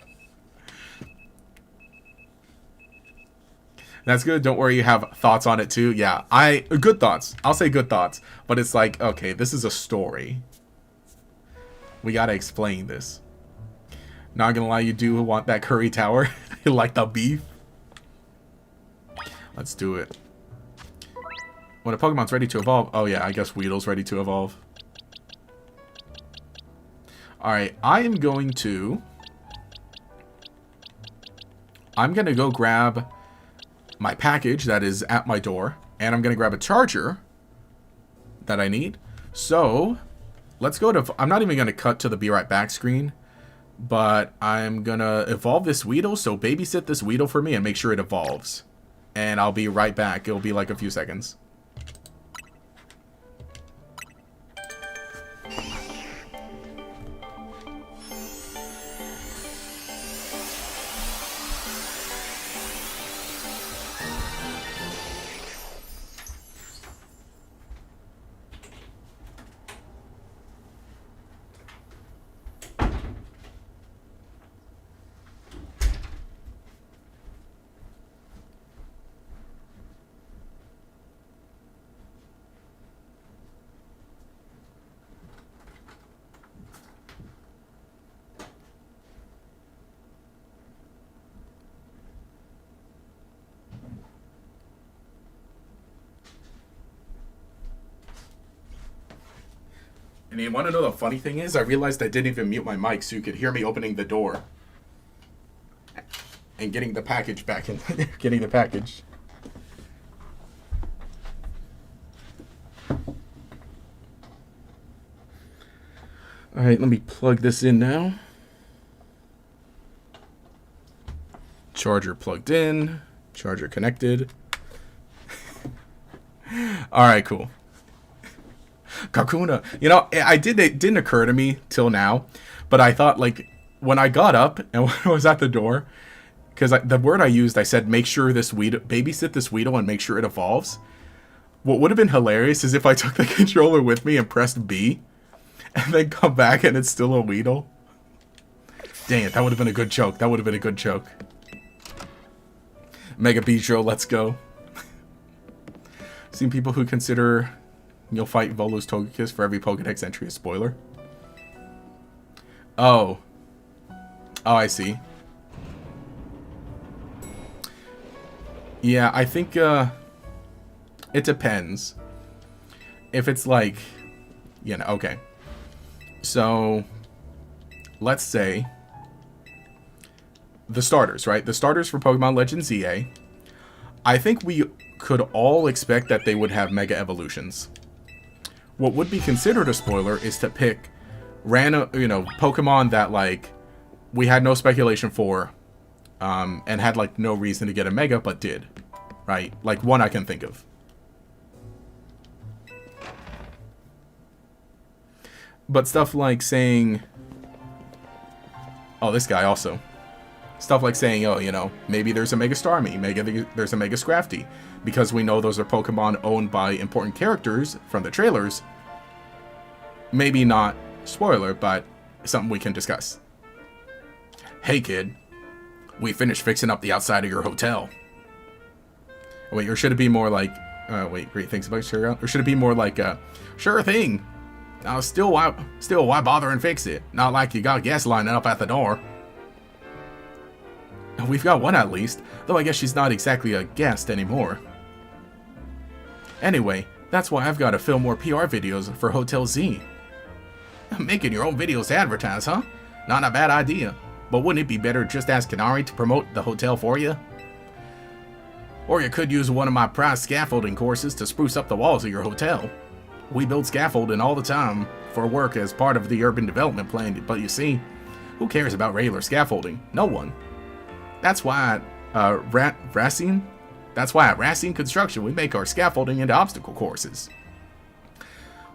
That's good. Don't worry, you have thoughts on it too. Yeah, good thoughts. I'll say good thoughts. But it's like, okay, this is a story. We gotta explain this. Not gonna lie, you do want that curry tower. You like the beef? Let's do it. When a Pokemon's ready to evolve... Oh yeah, I guess Weedle's ready to evolve. Alright, I'm gonna go grab my package that is at my door. And I'm gonna grab a charger that I need. So, let's go to... I'm not even gonna cut to the Be Right Back screen. But I'm gonna evolve this Weedle, so babysit this Weedle for me and make sure it evolves. And I'll be right back. It'll be like a few seconds. And you want to know the funny thing is, I realized I didn't even mute my mic so you could hear me opening the door. And getting the package back in. Getting the package. Alright, let me plug this in now. Charger plugged in. Charger connected. Alright, cool. Kakuna. You know, it didn't occur to me till now, but I thought, like, when I got up and when I was at the door, because the word I used, I said, make sure this Weedle, babysit this Weedle and make sure it evolves. What would have been hilarious is if I took the controller with me and pressed B, and then come back and it's still a Weedle. Dang it, that would have been a good joke. That would have been a good joke. Mega Bijou, let's go. Seen people who consider you'll fight Volo's Togekiss for every Pokedex entry a spoiler. Oh. Oh, I see. Yeah, I think, it depends. If it's like, you know, okay. So, let's say the starters, right? The starters for Pokemon Legends ZA. I think we could all expect that they would have Mega Evolutions. What would be considered a spoiler is to pick random, you know, Pokemon that, like, we had no speculation for, and had, like, no reason to get a Mega, but did, right? Like, one I can think of. But stuff like saying... Oh, this guy also. Stuff like saying, oh, you know, maybe there's a Mega Starmie, there's a Mega Scrafty. Because we know those are Pokemon owned by important characters from the trailers. Maybe not spoiler, but something we can discuss. Hey, kid. We finished fixing up the outside of your hotel. Wait, or should it be more like... wait, great things about Sure. Or should it be more like, sure thing. Now, still, why bother and fix it? Not like you got guests lining up at the door. We've got one at least, though I guess she's not exactly a guest anymore. Anyway, that's why I've got to film more PR videos for Hotel Z. Making your own videos to advertise, huh? Not a bad idea. But wouldn't it be better just ask Kanari to promote the hotel for you? Or you could use one of my prize scaffolding courses to spruce up the walls of your hotel. We build scaffolding all the time for work as part of the urban development plan, but you see, who cares about regular scaffolding? No one. That's why Racine Construction we make our scaffolding into obstacle courses.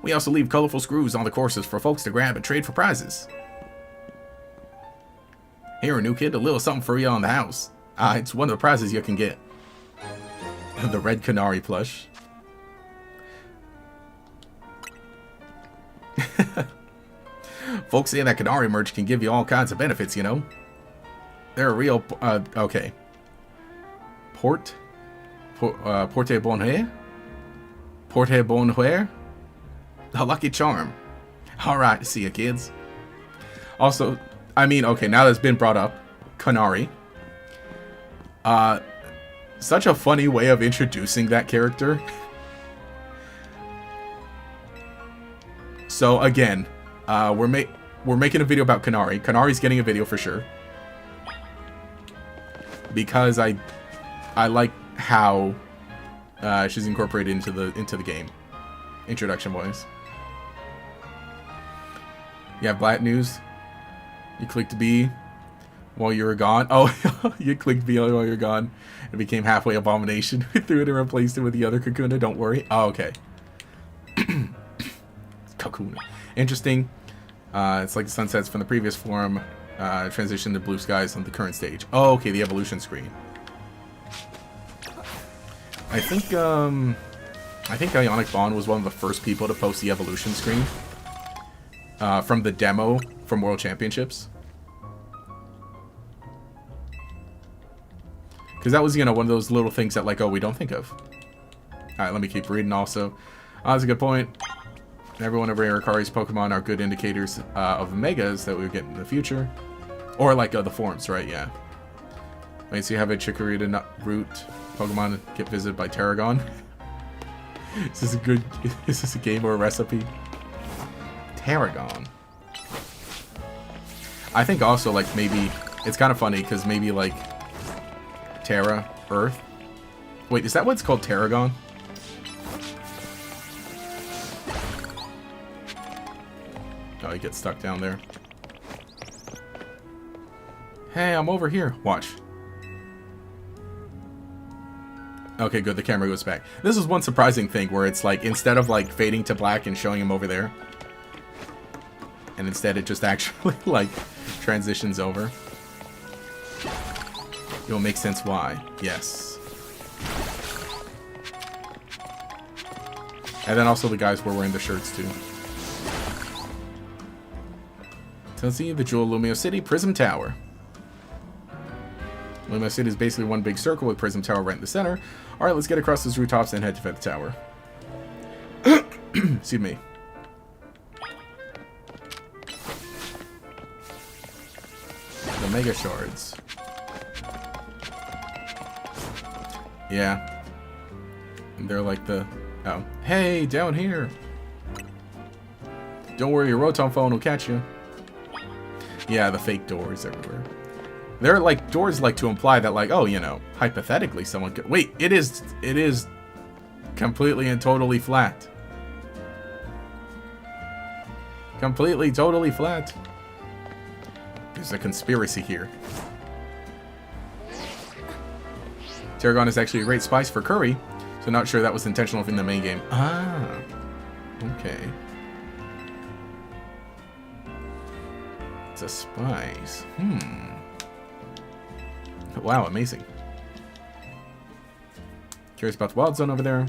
We also leave colorful screws on the courses for folks to grab and trade for prizes. Here, new kid, a little something for you on the house. It's one of the prizes you can get. The red Canary plush. Folks say that Canary merch can give you all kinds of benefits, you know. They're a real, okay. Port Porte Bonheur? Porte Bonheur? A lucky charm. Alright, see ya, kids. Also, I mean, okay, now that's been brought up, Kanari. Such a funny way of introducing that character. So again, we're making a video about Kanari. Kanari's getting a video for sure. Because I like how she's incorporated into the game. Introduction wise. You have Black News. You clicked B while you were gone. Oh, you clicked B while you're gone. It became halfway Abomination. We threw it and replaced it with the other Kakuna. Don't worry. Oh, okay. Kakuna. Interesting. It's like the sunsets from the previous form. Transition to blue skies on the current stage. Oh, okay. The evolution screen. I think Ionic Bond was one of the first people to post the evolution screen. From the demo from World Championships. Because that was, you know, one of those little things that, like, oh, we don't think of. Alright, let me keep reading also. That's a good point. Every one of Arikari's Pokemon are good indicators of Megas that we'll get in the future. Or, like, the forms, right? Yeah. Wait, so you have a Chikorita Nut Root Pokemon get visited by Tarragon? Is this a game or a recipe? Tarragon. I think also, like, maybe it's kind of funny because maybe, like, Terra, Earth. Wait, is that what it's called? Tarragon? Oh, he gets stuck down there. Hey, I'm over here. Watch. Okay, good. The camera goes back. This is one surprising thing where it's like, instead of like fading to black and showing him over there, and instead it just actually like transitions over. It'll make sense why. Yes. And then also the guys were wearing the shirts too. Tennessee, the Jewel Lumio City, Prism Tower. Lumio City is basically one big circle with Prism Tower right in the center. Alright, let's get across those rooftops and head to the tower. Excuse me. The Mega Shards. Yeah. And they're like the... Oh. Hey, down here! Don't worry, your Rotom phone will catch you. Yeah, the fake doors everywhere. They're like, doors like to imply that, like, oh, you know, hypothetically someone could... Wait, it is completely and totally flat. Completely, totally flat. There's a conspiracy here. Tarragon is actually a great spice for curry, so not sure that was intentional in the main game. Ah, okay. It's a spice. Wow, amazing. Curious about the Wild Zone over there.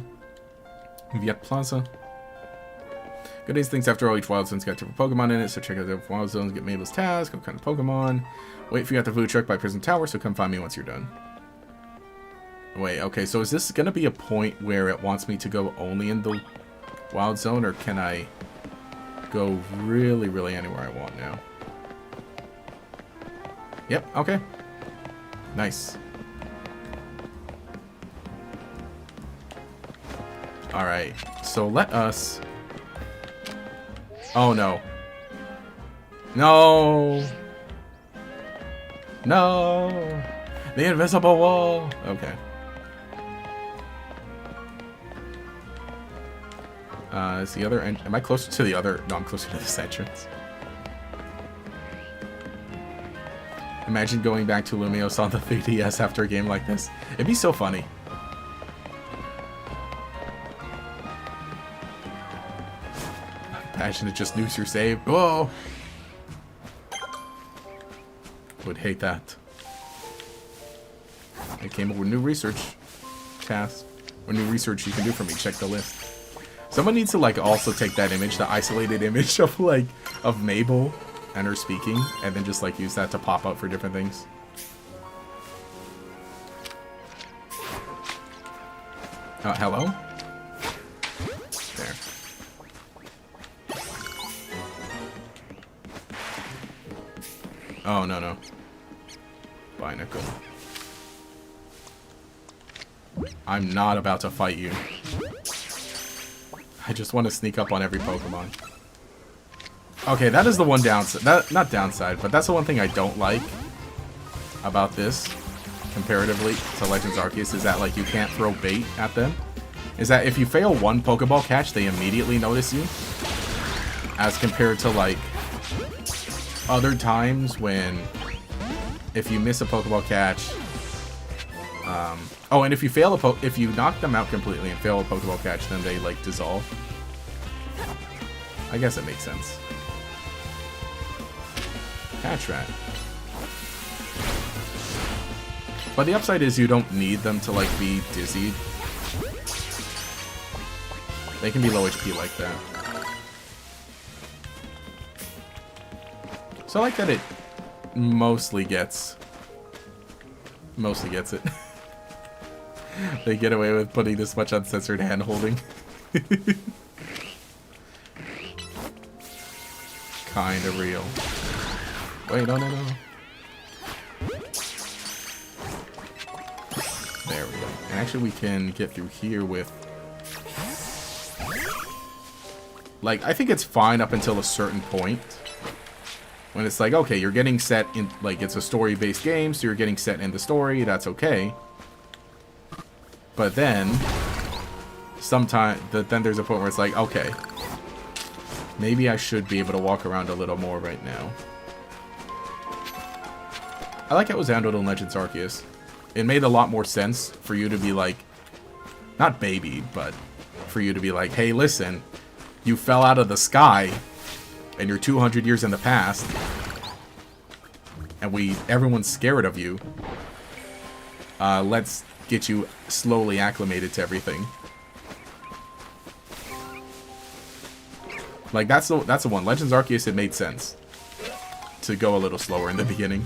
Viet Plaza. Good days, things after all, each Wild Zone's got different Pokemon in it, so check out the Wild Zones, get Mabel's task, what kind of Pokemon. Wait for you at the food truck by Prism Tower, so come find me once you're done. Wait, okay, so is this gonna be a point where it wants me to go only in the Wild Zone, or can I go really, really anywhere I want now? Yep, okay. Nice. Alright, so let us... Oh, no. No! No! The invisible wall! Okay. Is the other end... Am I closer to the other... No, I'm closer to this entrance. Imagine going back to Lumios on the 3DS after a game like this. It'd be so funny. Imagine it just nukes your save. Whoa! Would hate that. I came up with new research tasks. Or new research you can do for me. Check the list. Someone needs to like also take that image, the isolated image of like of Mabel and her speaking, and then just like use that to pop up for different things. Hello? There. Oh, no, no. Binacle. I'm not about to fight you. I just want to sneak up on every Pokemon. Okay, that is the one downside. Not downside, but that's the one thing I don't like about this, comparatively to Legends Arceus, is that, like, you can't throw bait at them. Is that if you fail one Pokeball catch, they immediately notice you. As compared to, like, other times when, if you miss a Pokeball catch, oh, and if you fail if you knock them out completely and fail a Pokeball catch, then they, like, dissolve. I guess it makes sense. Catch Rat. But the upside is you don't need them to, like, be dizzied. They can be low HP like that. So I like that it mostly gets it. They get away with putting this much uncensored hand-holding. Kinda real. Wait, no. There we go. And actually we can get through here with... Like, I think it's fine up until a certain point. When it's like, okay, you're getting set in... Like, it's a story-based game, so you're getting set in the story. That's okay. But then... Then there's a point where it's like, okay... Maybe I should be able to walk around a little more right now. I like how it was handled in Legends Arceus. It made a lot more sense for you to be like... Not baby, but... For you to be like, hey, listen... You fell out of the sky... And you're 200 years in the past... And everyone's scared of you. Let's get you slowly acclimated to everything. Like, that's the one. Legends Arceus, it made sense to go a little slower in the beginning.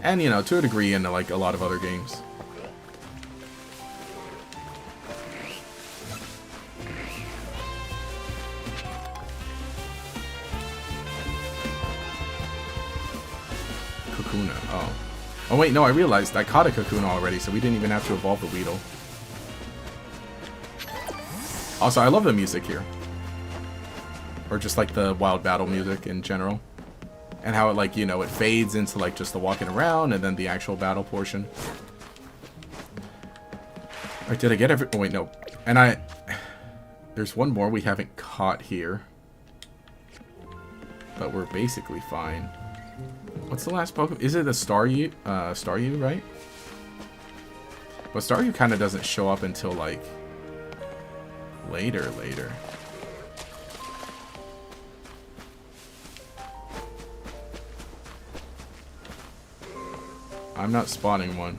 And, you know, to a degree in, like, a lot of other games. Kakuna, oh. Oh wait, no, I realized I caught a Kakuna already, so we didn't even have to evolve the Weedle. Also, I love the music here. Or just like the wild battle music in general. And how it, like, you know, it fades into like just the walking around and then the actual battle portion. Alright, did I get every... Oh wait, no. And there's one more we haven't caught here. But we're basically fine. What's the last Pokemon? Is it a Staryu? Staryu, right? But Staryu kind of doesn't show up until, like, later. I'm not spawning one.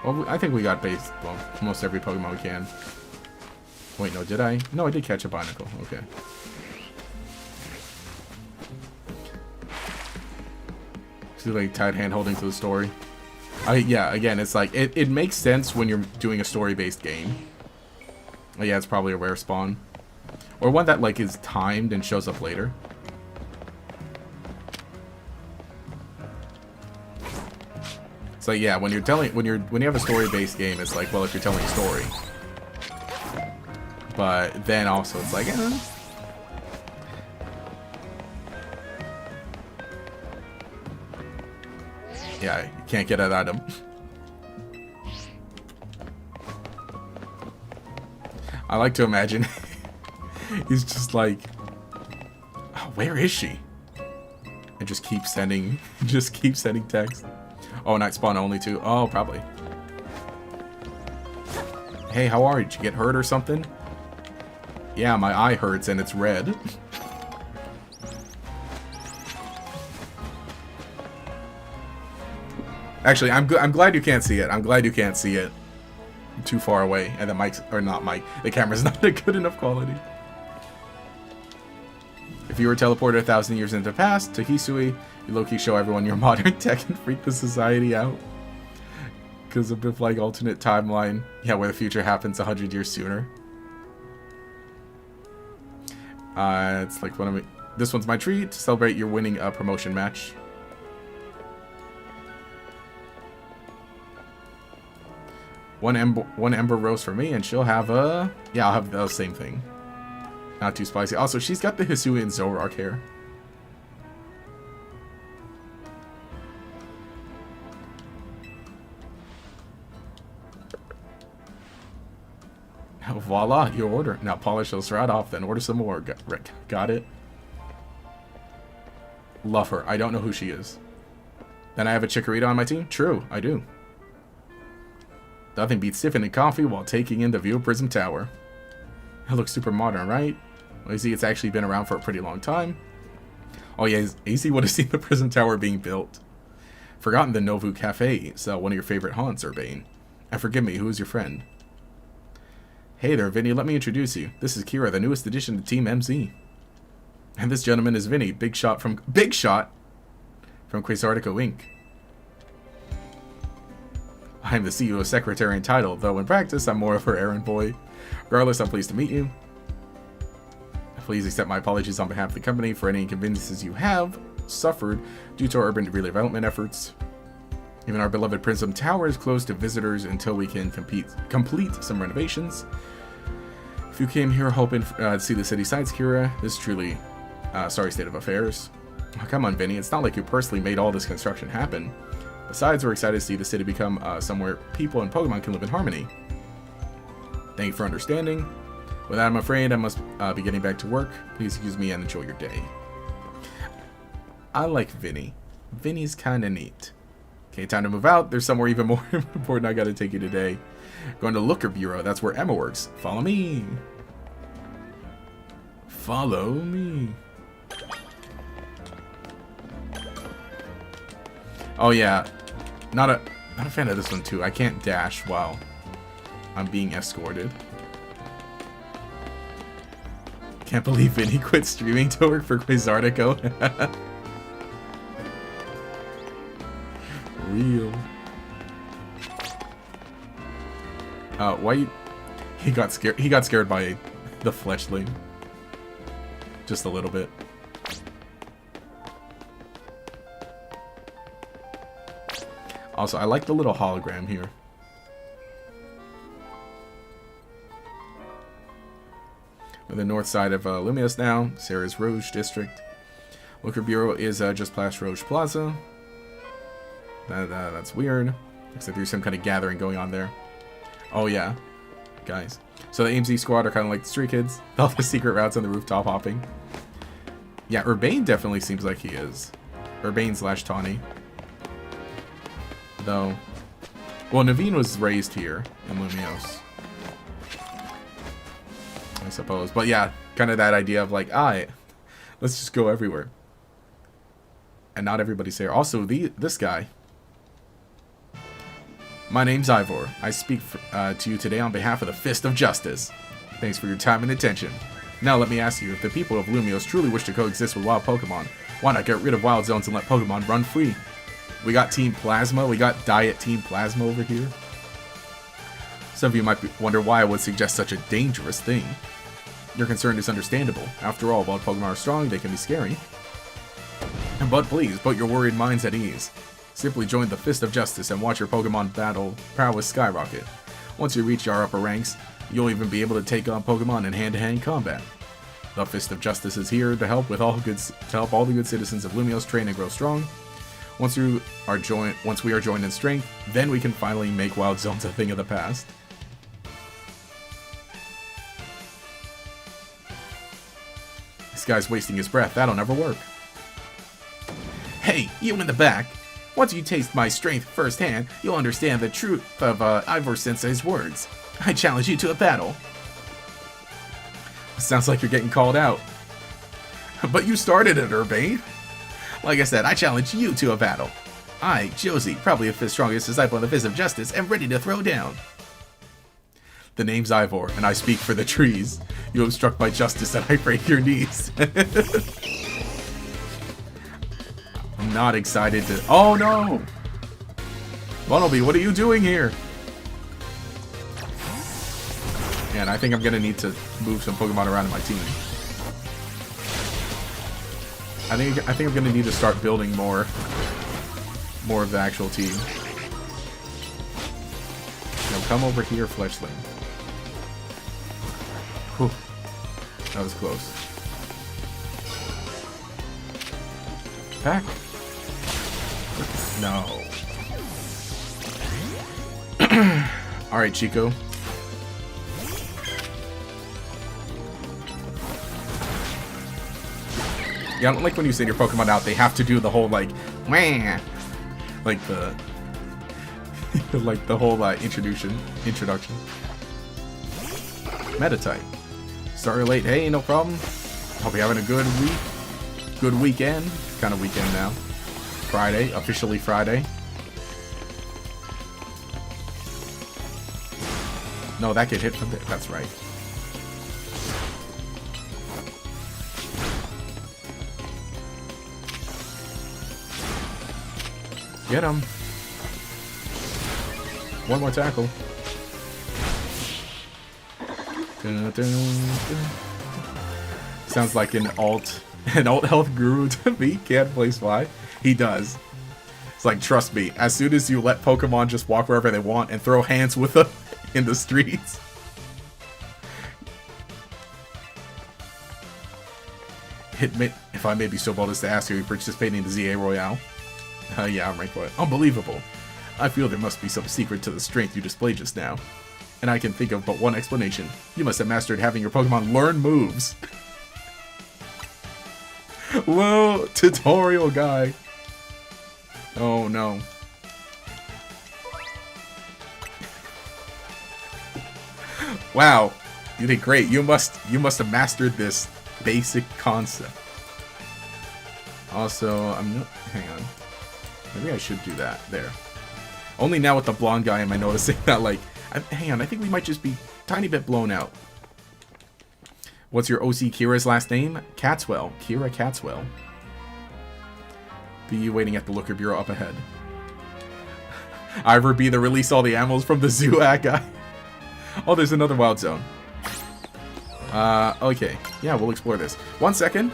Well, I think we got almost every Pokemon we can. Wait, no, did I? No, I did catch a Binacle. Okay. So, like, tied hand-holding to the story. Yeah, again, it's like, it makes sense when you're doing a story-based game. Yeah, it's probably a rare spawn. Or one that, like, is timed and shows up later. So yeah, when you have a story-based game, it's like, well, if you're telling a story. But then also it's like, yeah, you can't get that item. I like to imagine he's just like, oh, where is she? And just keep sending text. Oh, night spawn only too. Oh, probably. Hey, how are you? Did you get hurt or something? Yeah, my eye hurts and it's red. Actually, I'm glad you can't see it. I'm glad you can't see it. Too far away, and the mic's, or not mic, the camera's not a good enough quality. If you were teleported 1,000 years into the past to Hisui, you low-key show everyone your modern tech and freak the society out. Because a bit like alternate timeline, yeah, where the future happens 100 years sooner. It's like one of my, this one's my treat to celebrate your winning a promotion match. One ember rose for me, and she'll have a... Yeah, I'll have the same thing. Not too spicy. Also, she's got the Hisui and Zoroark hair. Now, voila, your order. Now polish those right off, then order some more. Got it? Love her. I don't know who she is. Then I have a Chikorita on my team? True, I do. Nothing beats sipping coffee while taking in the view of Prism Tower. It looks super modern, right? Well, you see, it's actually been around for a pretty long time. Oh yeah, AC would have seen the Prism Tower being built. Forgotten the Novu Cafe, so one of your favorite haunts, Urbane. And forgive me, who is your friend? Hey there, Vinny, let me introduce you. This is Kira, the newest addition to Team MZ. And this gentleman is Vinny, Big Shot from Quasartico Inc. I'm the CEO secretary in title, though in practice I'm more of her errand boy. Regardless, I'm pleased to meet you. Please accept my apologies on behalf of the company for any inconveniences you have suffered due to our urban redevelopment efforts. Even our beloved Prism Tower is closed to visitors until we can complete some renovations. If you came here hoping to see the city sights, Kira, this is truly sorry state of affairs. Oh, come on, Vinny, it's not like you personally made all this construction happen. Besides, we're excited to see the city become somewhere people and Pokemon can live in harmony. Thank you for understanding. With that, I'm afraid I must be getting back to work. Please excuse me and enjoy your day. I like Vinny. Vinny's kind of neat. Okay, time to move out. There's somewhere even more important I gotta take you today. Going to Looker Bureau. That's where Emma works. Follow me. Follow me. Oh yeah, not a fan of this one too. I can't dash while I'm being escorted. Can't believe Vinny quit streaming to work for Quasartico. Real. Why? He got scared. He got scared by the fletchling. Just a little bit. Also, I like the little hologram here. We're the north side of Lumios now. Sarah's Rouge District. Looker Bureau is just past Rouge Plaza. That's weird. Looks like there's some kind of gathering going on there. Oh yeah, guys. So the AMZ squad are kind of like the street kids. All the secret routes on the rooftop hopping. Yeah, Urbane definitely seems like he is. Urbane / Tawny. Though, well, Naveen was raised here in Lumios, I suppose. But yeah, kind of that idea of like, let's just go everywhere. And not everybody's here. Also, this guy. My name's Ivor. I speak to you today on behalf of the Fist of Justice. Thanks for your time and attention. Now let me ask you, if the people of Lumios truly wish to coexist with wild Pokemon, why not get rid of wild zones and let Pokemon run free? We got Team Plasma. We got Diet Team Plasma over here. Some of you might wonder why I would suggest such a dangerous thing. Your concern is understandable. After all, while Pokemon are strong, they can be scary. But please, put your worried minds at ease. Simply join the Fist of Justice and watch your Pokemon battle prowess skyrocket. Once you reach our upper ranks, you'll even be able to take on Pokemon in hand-to-hand combat. The Fist of Justice is here to help all the good citizens of Lumios train and grow strong. Once we are joined in strength, then we can finally make wild zones a thing of the past. This guy's wasting his breath. That'll never work. Hey, you in the back. Once you taste my strength firsthand, you'll understand the truth of Ivor Sensei's words. I challenge you to a battle. Sounds like you're getting called out. But you started it, Urbane. Like I said, I challenge you to a battle. I, Josie, probably the strongest disciple in the Fist of Justice, am ready to throw down. The name's Ivor, and I speak for the trees. You have struck my justice, and I break your knees. I'm not excited to... Oh, no! Bunnelby, what are you doing here? And I think I'm going to need to move some Pokemon around in my team. I think I'm going to need to start building more of the actual team. Now come over here, Fletchling. Whew. That was close. Back. No. Alright, Chico. Yeah, I don't like when you send your Pokemon out, they have to do the whole, like, wah! Like the... like the whole, introduction. Meta-type. Sorry late, hey, no problem. Hope you're having a good week. Good weekend. Kind of weekend now. Friday, officially Friday. No, that kid hit from there. That's right. Get him. One more tackle. Sounds like an alt health guru to me. Can't place fly. He does. It's like, trust me, as soon as you let Pokemon just walk wherever they want and throw hands with them in the streets. If I may be so bold as to ask, are you participating in the ZA Royale? Yeah, I'm ranked for it. Unbelievable. I feel there must be some secret to the strength you displayed just now. And I can think of but one explanation. You must have mastered having your Pokemon learn moves. Whoa, tutorial guy. Oh no. Wow, you did great. You must have mastered this basic concept. Also, hang on. Maybe I should do that there. Only now with the blonde guy am I noticing that, like, hang on, I think we might just be a tiny bit blown out. What's your OC Kira's last name? Catswell. Kira Catswell. Be waiting at the Looker Bureau up ahead. Ivor B, the release all the animals from the zoo guy. Oh, there's another wild zone. Okay. Yeah, we'll explore this. 1 second.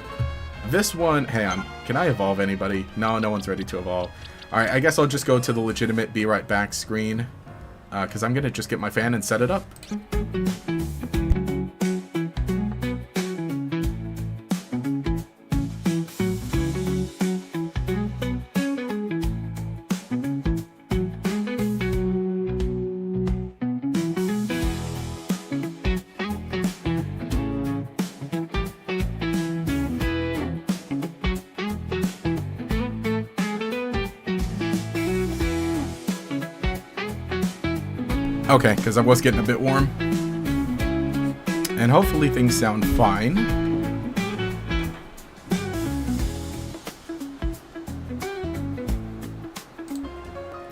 This one, hang on. Can I evolve anybody? No, no one's ready to evolve. Alright, I guess I'll just go to the legitimate be right back screen. Because I'm going to just get my fan and set it up. Okay, because I was getting a bit warm. And hopefully things sound fine.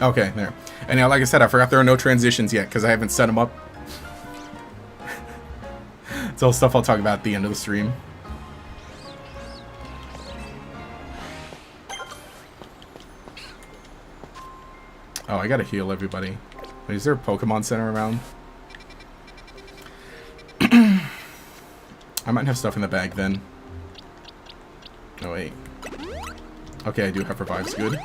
Okay, there. And yeah, like I said, I forgot there are no transitions yet because I haven't set them up. It's all stuff I'll talk about at the end of the stream. Oh, I gotta heal everybody. Wait, is there a Pokemon Center around? I might have stuff in the bag then. Oh, wait. Okay, I do have revives. Good.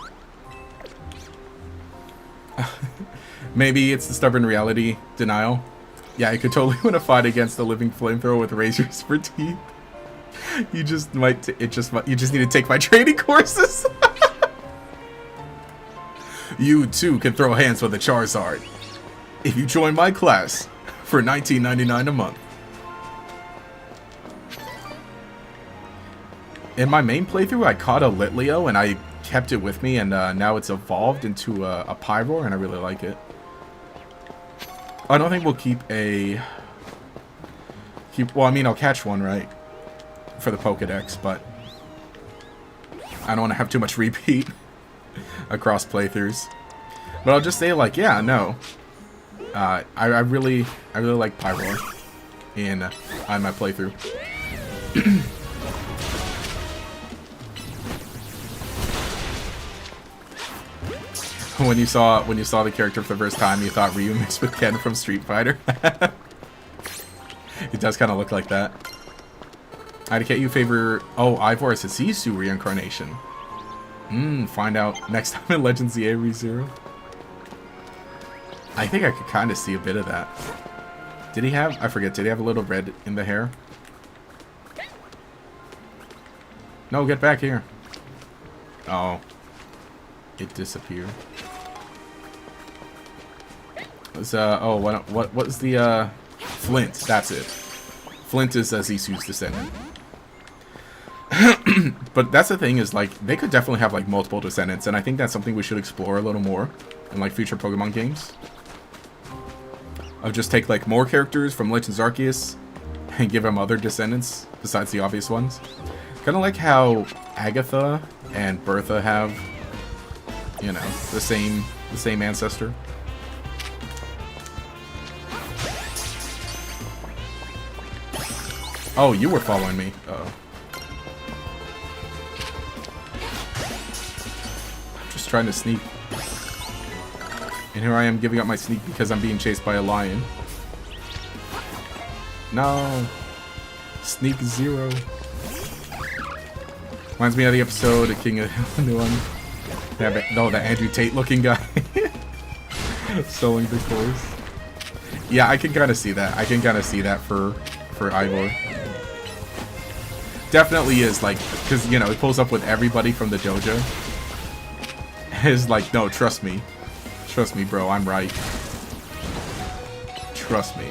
Maybe it's the stubborn reality denial. Yeah, I could totally win a fight against the living flamethrower with razors for teeth. You just might. You just need to take my training courses. You too can throw hands with a Charizard if you join my class for $19.99 a month. In my main playthrough, I caught a Litleo and I kept it with me, and now it's evolved into a Pyroar, and I really like it. I don't think we'll keep a... Well, I mean, I'll catch one, right? For the Pokedex, but I don't want to have too much repeat. across playthroughs. But I'll just say, like, yeah, no. I really like Pyroar in on my playthrough. When you saw the character for the first time, you thought Ryu mixed with Ken from Street Fighter. It does kind of look like that. I'd get you favor. Oh, Ivor is a Sisu reincarnation. Find out next time in Legends ZA ReZero. I think I could kind of see a bit of that. Did he have? I forget. Did he have a little red in the hair? No, get back here. Oh, it disappeared. Was oh, what was the Flint? That's it. Flint is Zisu's descendant. But that's the thing, is like they could definitely have like multiple descendants, and I think that's something we should explore a little more in like future Pokemon games. Of just take like more characters from Legends Arceus and give them other descendants besides the obvious ones. Kind of like how Agatha and Bertha have, you know, the same ancestor. Oh, you were following me. Uh-oh. I'm just trying to sneak. And here I am giving up my sneak because I'm being chased by a lion. No. Sneak 0. Reminds me of the episode of King of the new one. No, that Andrew Tate looking guy. Sewing the course. Yeah, I can kind of see that. I can kind of see that for Ivor. Definitely is like, because, you know, it pulls up with everybody from the dojo. Is like, no, trust me. Trust me, bro, I'm right. Trust me.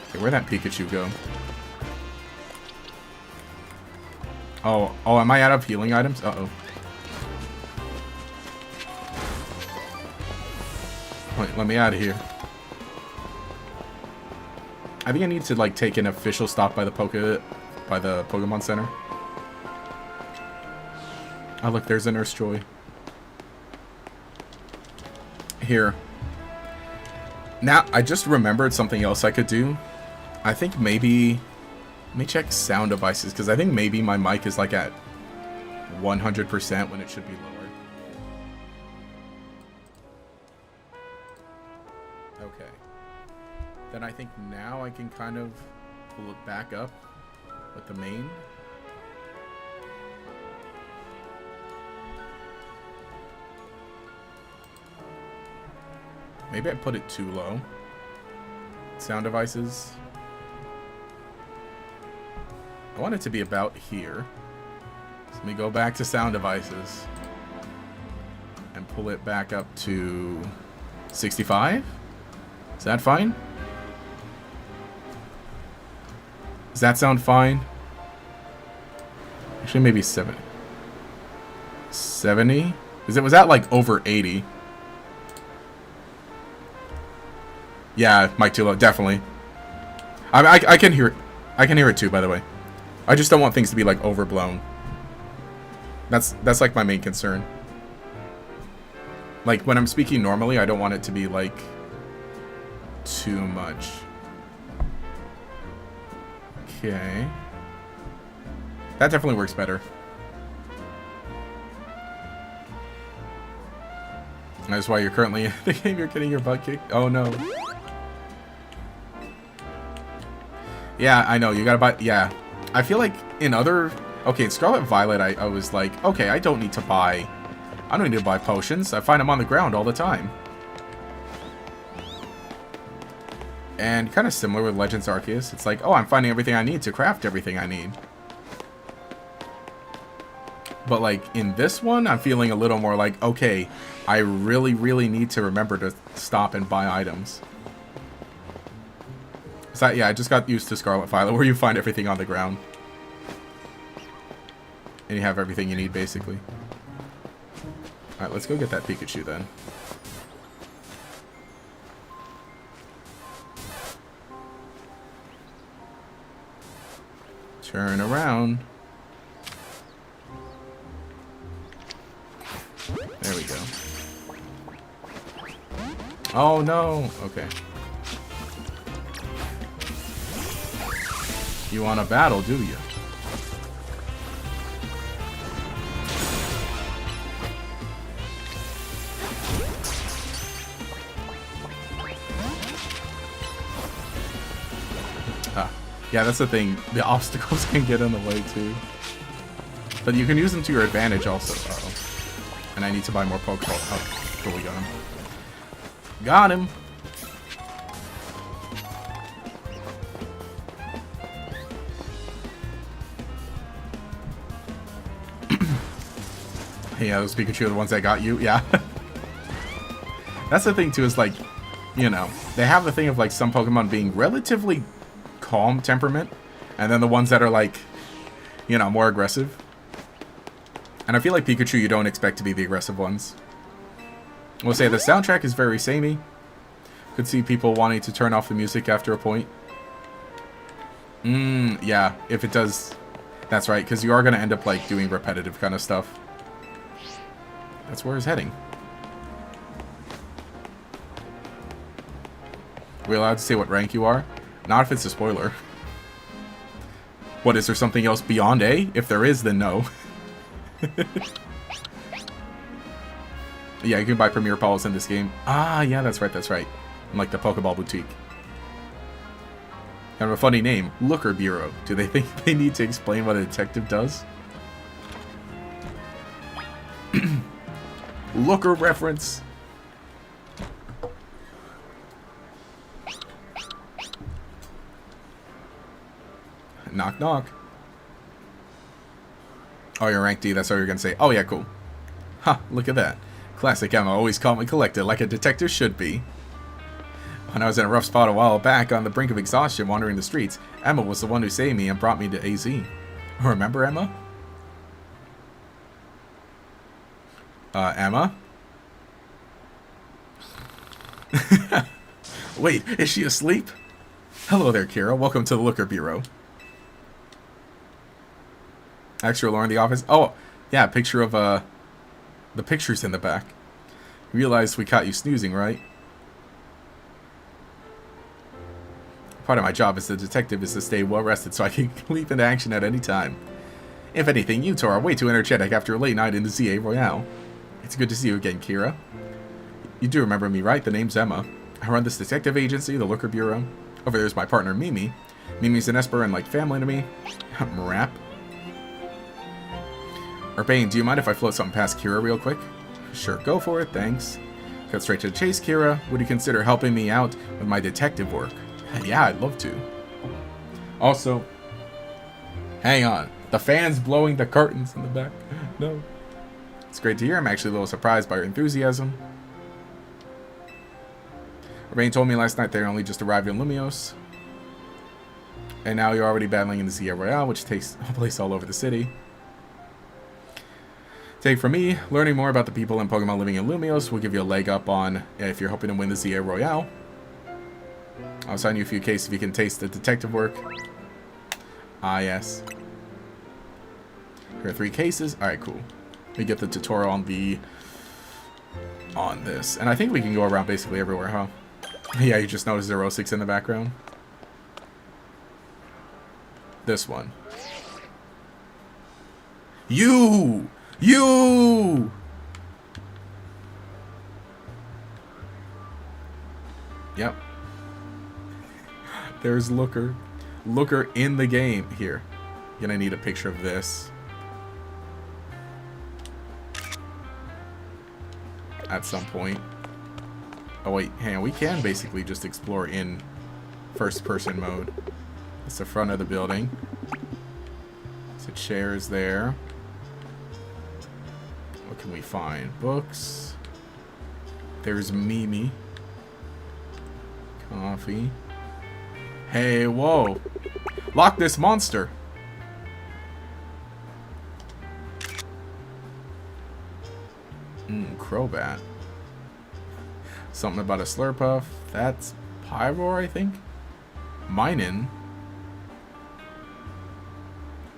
Okay, where'd that Pikachu go? Oh, am I out of healing items? Uh-oh. Wait, let me out of here. I think I need to like take an official stop by the Pokemon Center. Oh look, there's a Nurse Joy. Here. Now, I just remembered something else I could do. I think maybe... Let me check sound devices, because I think maybe my mic is like at 100% when it should be lower. Okay. Then I think now I can kind of pull it back up with the main. Maybe I put it too low. Sound devices. I want it to be about here. So let me go back to sound devices. And pull it back up to 65? Is that fine? Does that sound fine? Actually, maybe 70. 70? Because it was at like over 80. Yeah, mic too low, definitely. I can hear it. I can hear it too, by the way. I just don't want things to be like overblown. That's like my main concern. Like when I'm speaking normally, I don't want it to be like too much. Okay. That definitely works better. That's why you're currently in the game. You're getting your butt kicked. Oh no. Yeah, I know. You gotta buy... Yeah. I feel like in other... Okay, in Scarlet Violet, I was like, okay, I don't need to buy... I don't need to buy potions. I find them on the ground all the time. And kind of similar with Legends Arceus. It's like, oh, I'm finding everything I need to craft everything I need. But like in this one, I'm feeling a little more like, okay, I really, really need to remember to stop and buy items. So yeah, I just got used to Scarlet Violet, where you find everything on the ground. And you have everything you need, basically. Alright, let's go get that Pikachu, then. Turn around. Oh no. Okay. You want a battle, do you? Yeah, that's the thing. The obstacles can get in the way too. But you can use them to your advantage also. Uh-oh. And I need to buy more Pokeball. Oh, cool, we got him. Got him! Yeah, those Pikachu are the ones that got you. Yeah. That's the thing too, is like, you know, they have the thing of like some Pokemon being relatively calm temperament, and then the ones that are like, you know, more aggressive. And I feel like Pikachu you don't expect to be the aggressive ones. We'll say the soundtrack is very samey. Could see people wanting to turn off the music after a point. Yeah, if it does, that's right, because you are going to end up like doing repetitive kind of stuff. That's where it's heading. Are we allowed to say what rank you are? Not if it's a spoiler. What, is there something else beyond A? If there is, then no. Yeah, you can buy Premier Balls in this game. Ah, yeah, that's right, that's right. Like the Pokeball Boutique. Kind of a funny name, Looker Bureau. Do they think they need to explain what a detective does? Looker reference. Knock, knock. Oh, you're rank D. That's what you're going to say. Oh, yeah, cool. Ha, look at that. Classic Emma, always calm and collected, like a detective should be. When I was in a rough spot a while back, on the brink of exhaustion wandering the streets, Emma was the one who saved me and brought me to AZ. Remember Emma? Emma? Wait, is she asleep? Hello there, Kira. Welcome to the Looker Bureau. Extra lore in the office. Oh, yeah, picture of, the pictures in the back. You realize we caught you snoozing, right? Part of my job as a detective is to stay well rested so I can leap into action at any time. If anything, you two are way too energetic after a late night in the ZA Royale. It's good to see you again, Kira. You do remember me, right? The name's Emma. I run this detective agency, the Looker Bureau. Over there's my partner, Mimi. Mimi's an Esper and like family to me. Rap. Urbane, do you mind if I float something past Kira real quick? Sure, go for it, thanks. Cut straight to the chase, Kira. Would you consider helping me out with my detective work? Yeah, I'd love to. Also, hang on. The fan's blowing the curtains in the back. No. It's great to hear. I'm actually a little surprised by your enthusiasm. Urbane told me last night they only just arrived in Lumios. And now you're already battling in the Zia Royale, which takes place all over the city. Take from me, learning more about the people and Pokemon living in Lumios will give you a leg up on if you're hoping to win the ZA Royale. I'll sign you a few cases if you can taste the detective work. Ah, yes. Here are 3 cases. Alright, cool. We get the tutorial on this. And I think we can go around basically everywhere, huh? Yeah, you just noticed 06 in the background. This one. You! Yep. There's Looker. Looker in the game. Here. Gonna need a picture of this. At some point. Oh wait, hang on. We can basically just explore in first person mode. It's the front of the building. So chairs there. What can we find? Books. There's Mimi. Coffee. Hey, whoa. Lock this monster. Crobat. Something about a Slurpuff. That's Pyroar, I think. Minin.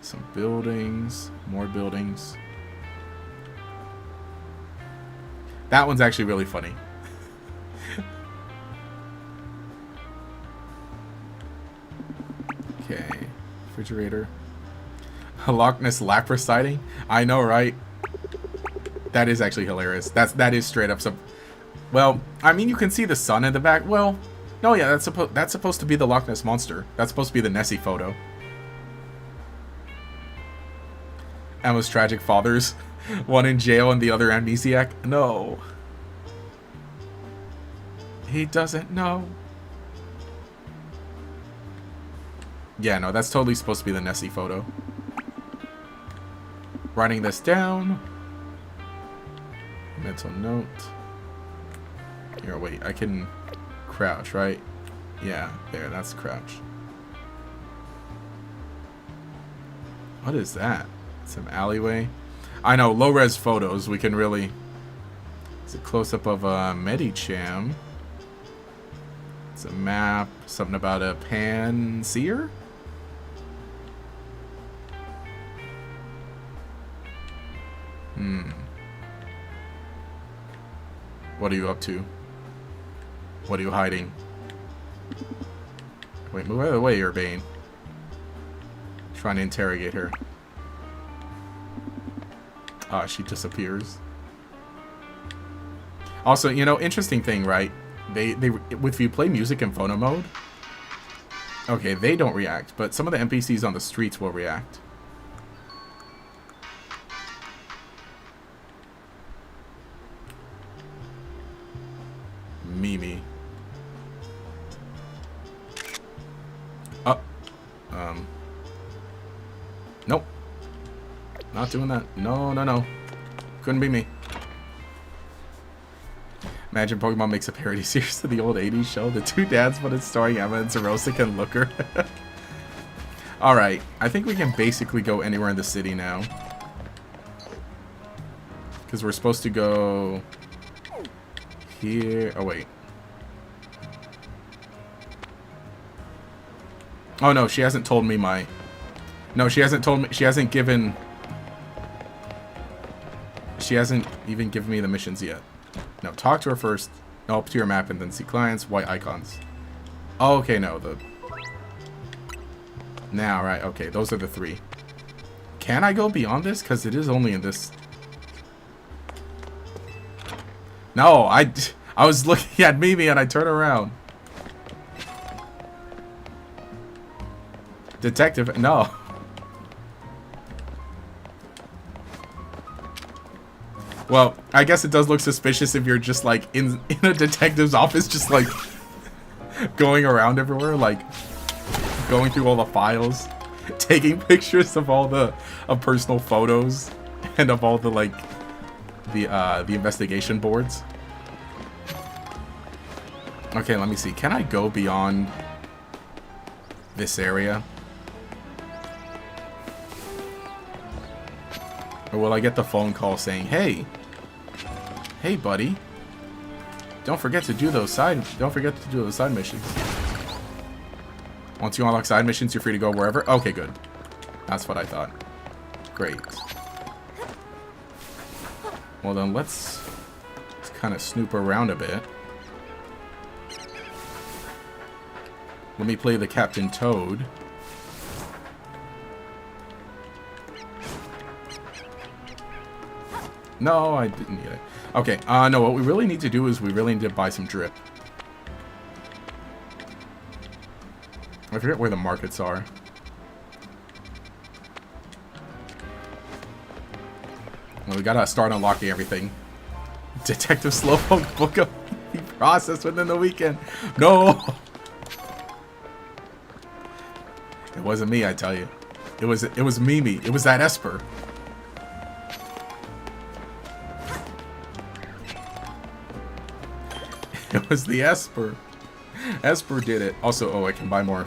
Some buildings. More buildings. That one's actually really funny. refrigerator. A Loch Ness lapra sighting? I know, right? That is actually hilarious. That is straight up some... Well, I mean, you can see the sun in the back. Well, no, yeah, that's supposed to be the Loch Ness Monster. That's supposed to be the Nessie photo. Emma's tragic fathers. One in jail and the other amnesiac. No. He doesn't know. Yeah, no, that's totally supposed to be the Nessie photo. Writing this down. Mental note. Here, wait, I can crouch, right? Yeah, there, that's crouch. What is that? Some alleyway? I know, low-res photos, we can really... It's a close-up of a Medicham. It's a map, something about a Panseer? What are you up to? What are you hiding? Wait, move out of the way, Urbane. Trying to interrogate her. Ah, she disappears. Also, you know, interesting thing, right? They if you play music in phono mode, okay, they don't react, but some of the NPCs on the streets will react. Mimi. Nope. Not doing that. No, no, no. Couldn't be me. Imagine Pokemon makes a parody series of the old 80s show, The Two Dads, but it's starring Emma and Zerosic and Looker. Alright, I think we can basically go anywhere in the city now. Because we're supposed to go... here... oh, wait. Oh, no, she hasn't told me my... No, she hasn't told me... She hasn't given... She hasn't even given me the missions yet. No, talk to her first. No, up to your map and then see clients, white icons. Oh, okay, no, the... Now, right, okay, those are the three. Can I go beyond this? Because it is only in this... No, I was looking at Mimi and I turned around. Detective, no. Well, I guess it does look suspicious if you're just like in a detective's office, just like going around everywhere, like going through all the files, taking pictures of all the personal photos and of all the like the investigation boards. Okay, let me see. Can I go beyond this area? Or will I get the phone call saying, "Hey, hey, buddy, don't forget to do those side missions." Once you unlock side missions, you're free to go wherever. Okay, good. That's what I thought. Great. Well then, let's kind of snoop around a bit. Let me play the Captain Toad. No, I didn't need it. Okay, no, what we really need to do is we really need to buy some drip. I forget where the markets are. Well, we gotta start unlocking everything. Detective Slowpoke book up process within the weekend. No! It wasn't me, I tell you. It was Mimi. It was that Esper. It was the Esper. Esper did it. Also, oh, I can buy more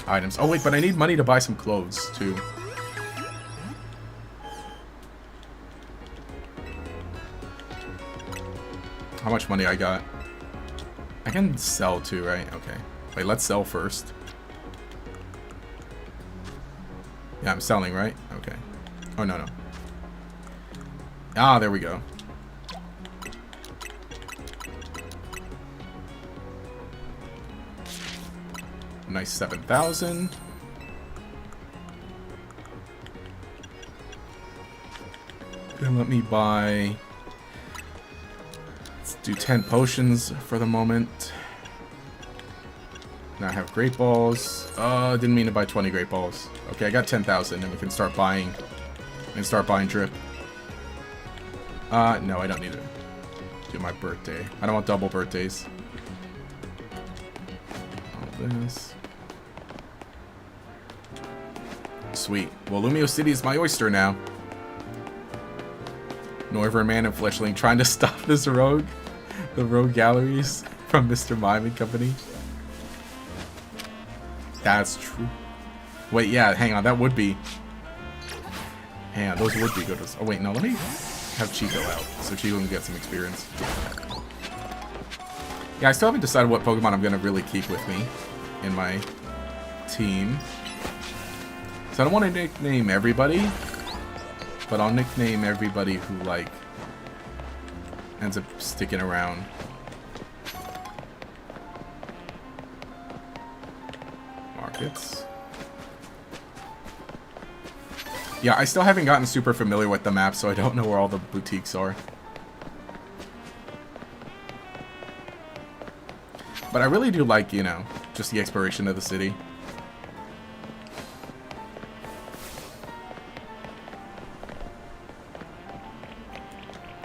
items. Oh, wait, but I need money to buy some clothes, too. How much money I got? I can sell, too, right? Okay. Wait, let's sell first. Yeah, I'm selling, right? Okay. Oh, no, no. Ah, there we go. Nice 7,000. Then let me buy... Let's do 10 potions for the moment. Now I have great balls. Didn't mean to buy 20 great balls. Okay, I got 10,000 and we can start buying. Drip. No, I don't need to do my birthday. I don't want double birthdays. All this. Sweet. Well, Lumio City is my oyster now. Noivern Man and Fleshling trying to stop this rogue. The rogue galleries from Mr. Mime and Company. That's true. Wait, yeah, hang on. That would be... Hang on, those would be good. Oh, wait, no. Let me have Chico out so Chico can get some experience. Yeah, I still haven't decided what Pokemon I'm going to really keep with me in my team. So I don't want to nickname everybody, but I'll nickname everybody who, like, ends up sticking around. Markets. Yeah, I still haven't gotten super familiar with the map, so I don't know where all the boutiques are. But I really do like, you know, just the exploration of the city.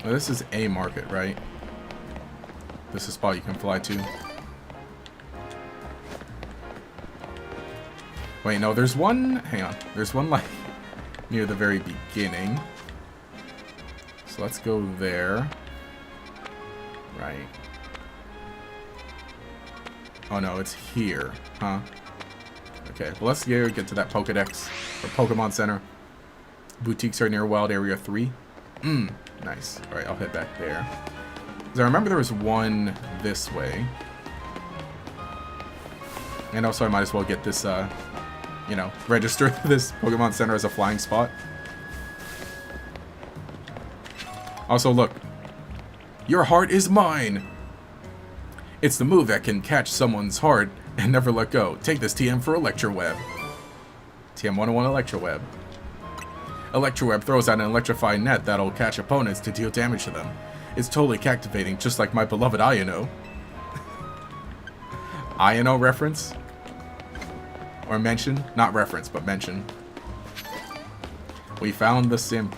Well, this is a market, right? This is a spot you can fly to. Wait, no, there's one... Hang on. There's one, like, near the very beginning. So let's go there. Right. Oh, no, it's here. Huh? Okay, well, let's get to that Pokedex, or Pokemon Center. Boutiques are near Wild Area 3. Nice. Alright, I'll head back there. Because I remember there was one this way. And also I might as well get this, you know, register this Pokemon Center as a flying spot. Also, look. Your heart is mine! It's the move that can catch someone's heart and never let go. Take this TM for Electroweb. TM 101 Electroweb. Electroweb throws out an electrifying net that'll catch opponents to deal damage to them. It's totally captivating, just like my beloved Iono. Iono reference? Or mention? Not reference, but mention. We found the simp.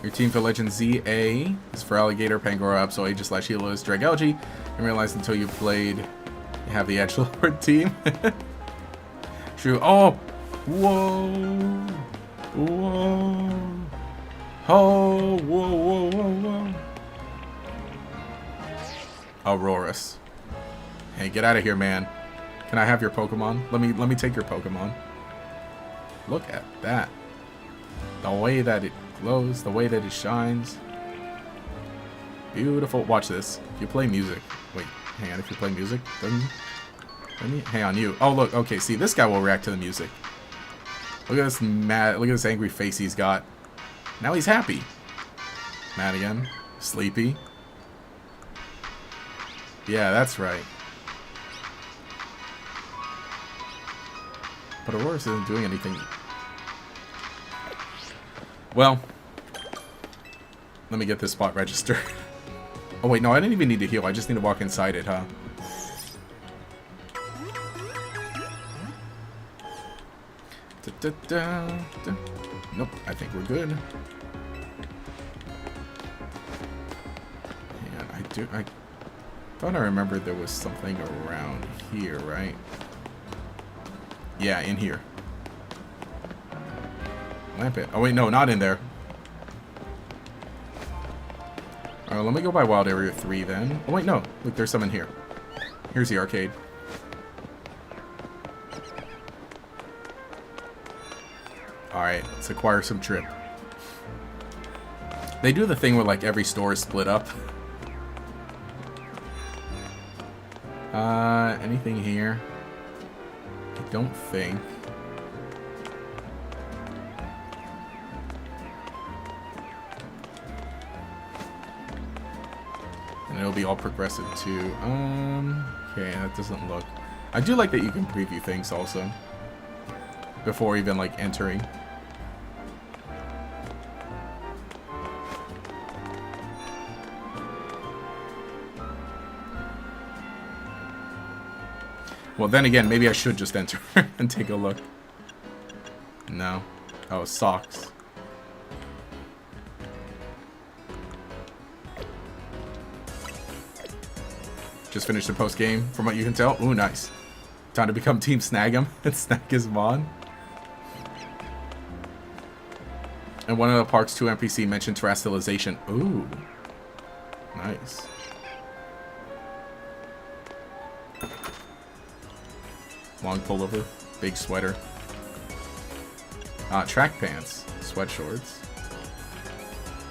Your team for Legend ZA is for Alligator, Pangoro, Absol, Aegis/Helos, Dragalge, and realize until you played, you have the Edgelord team. True. Oh! Whoa! Whoa! Oh! Whoa! Whoa! Whoa! Whoa! Aurorus. Hey, get out of here, man. Can I have your Pokemon? Let me take your Pokemon. Look at that. The way that it glows, the way that it shines. Beautiful. Watch this. If you play music. Wait, hang on. If you play music, doesn't he? Hang on, you. Oh, look. Okay, see, this guy will react to the music. Look at this mad. Look at this angry face he's got. Now he's happy. Mad again. Sleepy. Yeah, that's right. But Aurorus isn't doing anything. Well, let me get this spot registered. Oh wait, no, I didn't even need to heal. I just need to walk inside it, huh? Nope, I think we're good. And I thought I remembered there was something around here, right? Yeah, in here. Lampet. Oh wait, no, not in there. Alright, let me go by Wild Area 3 then. Oh wait, no. Look, there's some in here. Here's the arcade. Alright, let's acquire some trip. They do the thing where like every store is split up. Anything here? I don't think. And it'll be all progressive too. Okay, that doesn't look. I do like that you can preview things also before even like entering. Well, then again, maybe I should just enter and take a look. No. Oh, socks. Just finished the post game, from what you can tell. Ooh, nice. Time to become Team Snag'em and snag his Mon. And one of the Parks 2 NPC mentioned terrestrialization. Ooh. Nice. Long pullover. Big sweater. Track pants. Sweat shorts.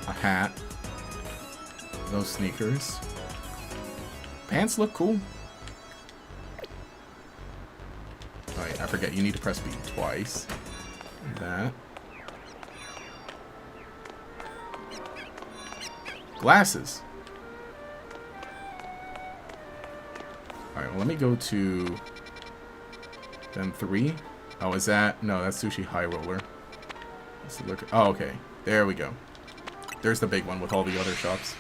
A hat. Those sneakers. Pants look cool. Alright, I forget. You need to press B twice. That. Glasses. Alright, well, let me go to... Then 3. Oh, is that... No, that's Sushi High Roller. Let's look... Oh, okay. There we go. There's the big one with all the other shops.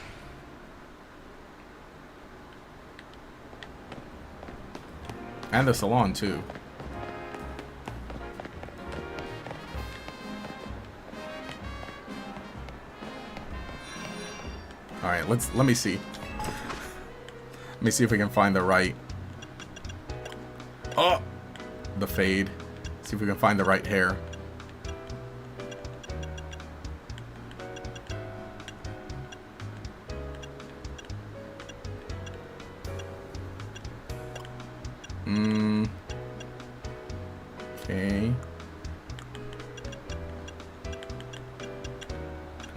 And the salon, too. Alright, let me see. Let me see if we can find the right... Oh! The fade. See if we can find the right hair. Okay.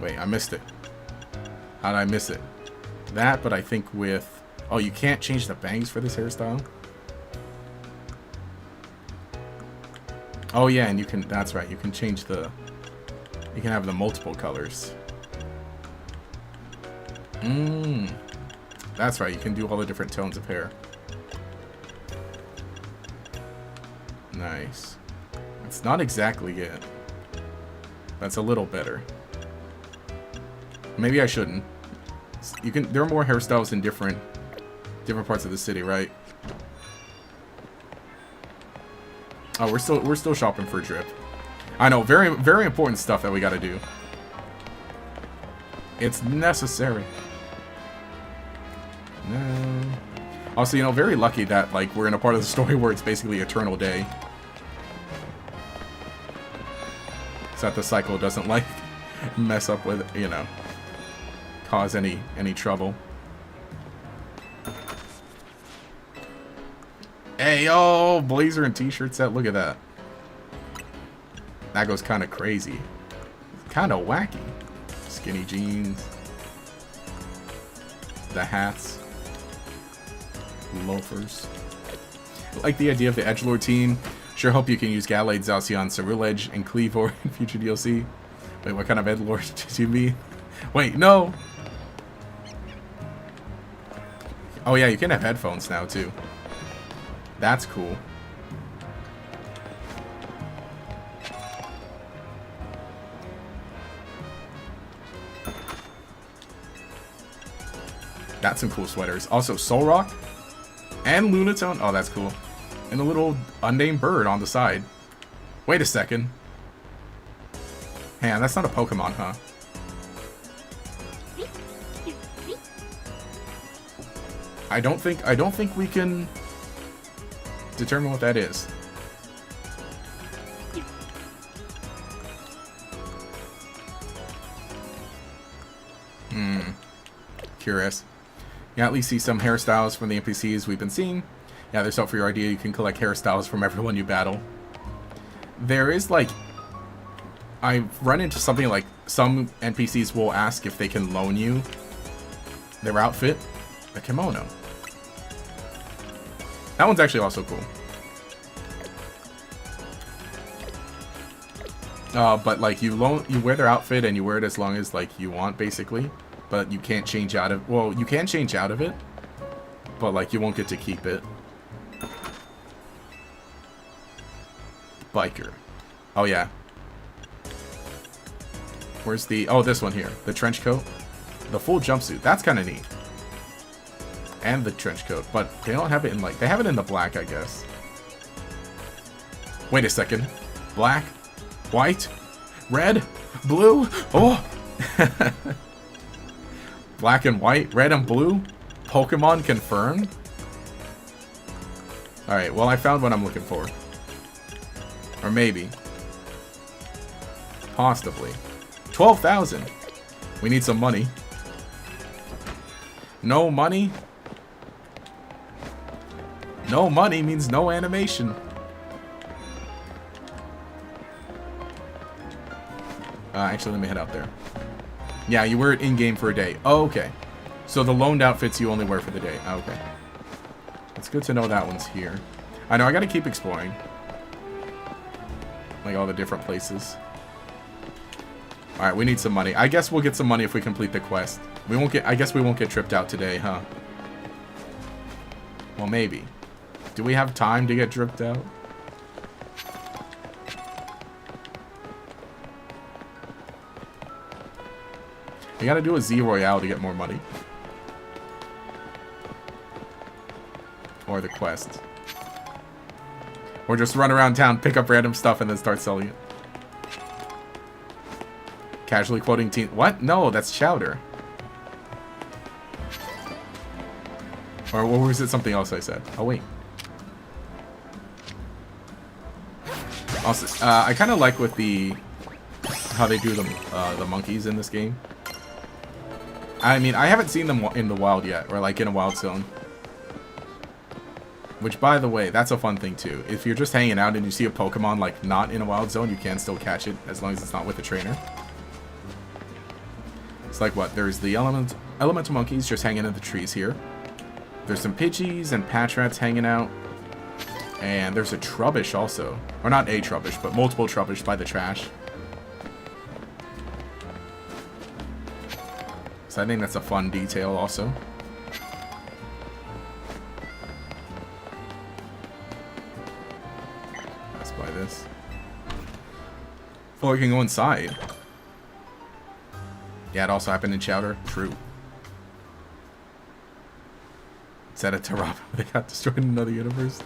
Wait, I missed it. How did I miss it? That, but I think with... Oh, you can't change the bangs for this hairstyle? Oh, yeah, and you can... That's right, you can change the... You can have the multiple colors. That's right, you can do all the different tones of hair. Nice. It's not exactly it. That's a little better. Maybe I shouldn't. You can. There are more hairstyles in different parts of the city, right? Oh, we're still shopping for drip. I know, very very important stuff that we got to do. It's necessary. No. Also, you know, very lucky that like we're in a part of the story where it's basically eternal day. So that the cycle doesn't like mess up with, you know, cause any trouble. Hey, yo, blazer and t-shirt set. Look at that. That goes kind of crazy. Kind of wacky. Skinny jeans. The hats. Loafers. I like the idea of the edgelord team. Sure hope you can use Gallade, Zacian, Ceruledge, and Cleavor in future DLC. Wait, what kind of edgelord did you mean? Wait, no! Oh yeah, you can have headphones now too. That's cool. That's some cool sweaters. Also, Solrock and Lunatone. Oh, that's cool. And a little unnamed bird on the side. Wait a second. Man, that's not a Pokemon, huh? I don't think we can determine what that is. Curious. Yeah, at least see some hairstyles from the NPCs we've been seeing. Yeah, there's hope for your idea. You can collect hairstyles from everyone you battle. There is, like... I've run into something like some NPCs will ask if they can loan you their outfit, a kimono. That one's actually also cool. But like you wear their outfit and you wear it as long as like you want, basically. But you can't change out of... Well, you can change out of it, but like you won't get to keep it. biker. Oh, yeah. Where's the... Oh, this one here. The trench coat. The full jumpsuit. That's kind of neat. And the trench coat. But they don't have it in, like... They have it in the black, I guess. Wait a second. Black. White. Red. Blue. Oh! Black and white. Red and blue. Pokemon confirmed. Alright, well, I found what I'm looking for. Or maybe. Possibly. 12,000. We need some money. No money? No money means no animation. Actually, let me head out there. Yeah, you wear it in-game for a day. Oh, okay. So the loaned outfits you only wear for the day. Oh, okay. It's good to know that one's here. I know, I gotta keep exploring. Like all the different places. Alright, we need some money. I guess we'll get some money if we complete the quest. We won't get... I guess we won't get tripped out today, huh? Well, maybe. Do we have time to get tripped out? You gotta do a Z Royale to get more money. Or the quest. Or just run around town, pick up random stuff, and then start selling it. Casually quoting teen... What? No, that's Chowder. Or was it something else I said? Oh, wait. Also, I kind of like with the... how they do the monkeys in this game. I mean, I haven't seen them in the wild yet, or like in a wild zone. Which, by the way, that's a fun thing too. If you're just hanging out and you see a Pokemon like not in a wild zone, you can still catch it as long as it's not with a trainer. It's like what? There's the elemental monkeys just hanging in the trees here. There's some Pidgeys and Patchrats hanging out. And there's a Trubbish also. Or not a Trubbish, but multiple Trubbish by the trash. So I think that's a fun detail also. Let's buy this. Oh, we can go inside. Yeah, it also happened in Chowder. True. Is that a Tarapa? They got destroyed in another universe.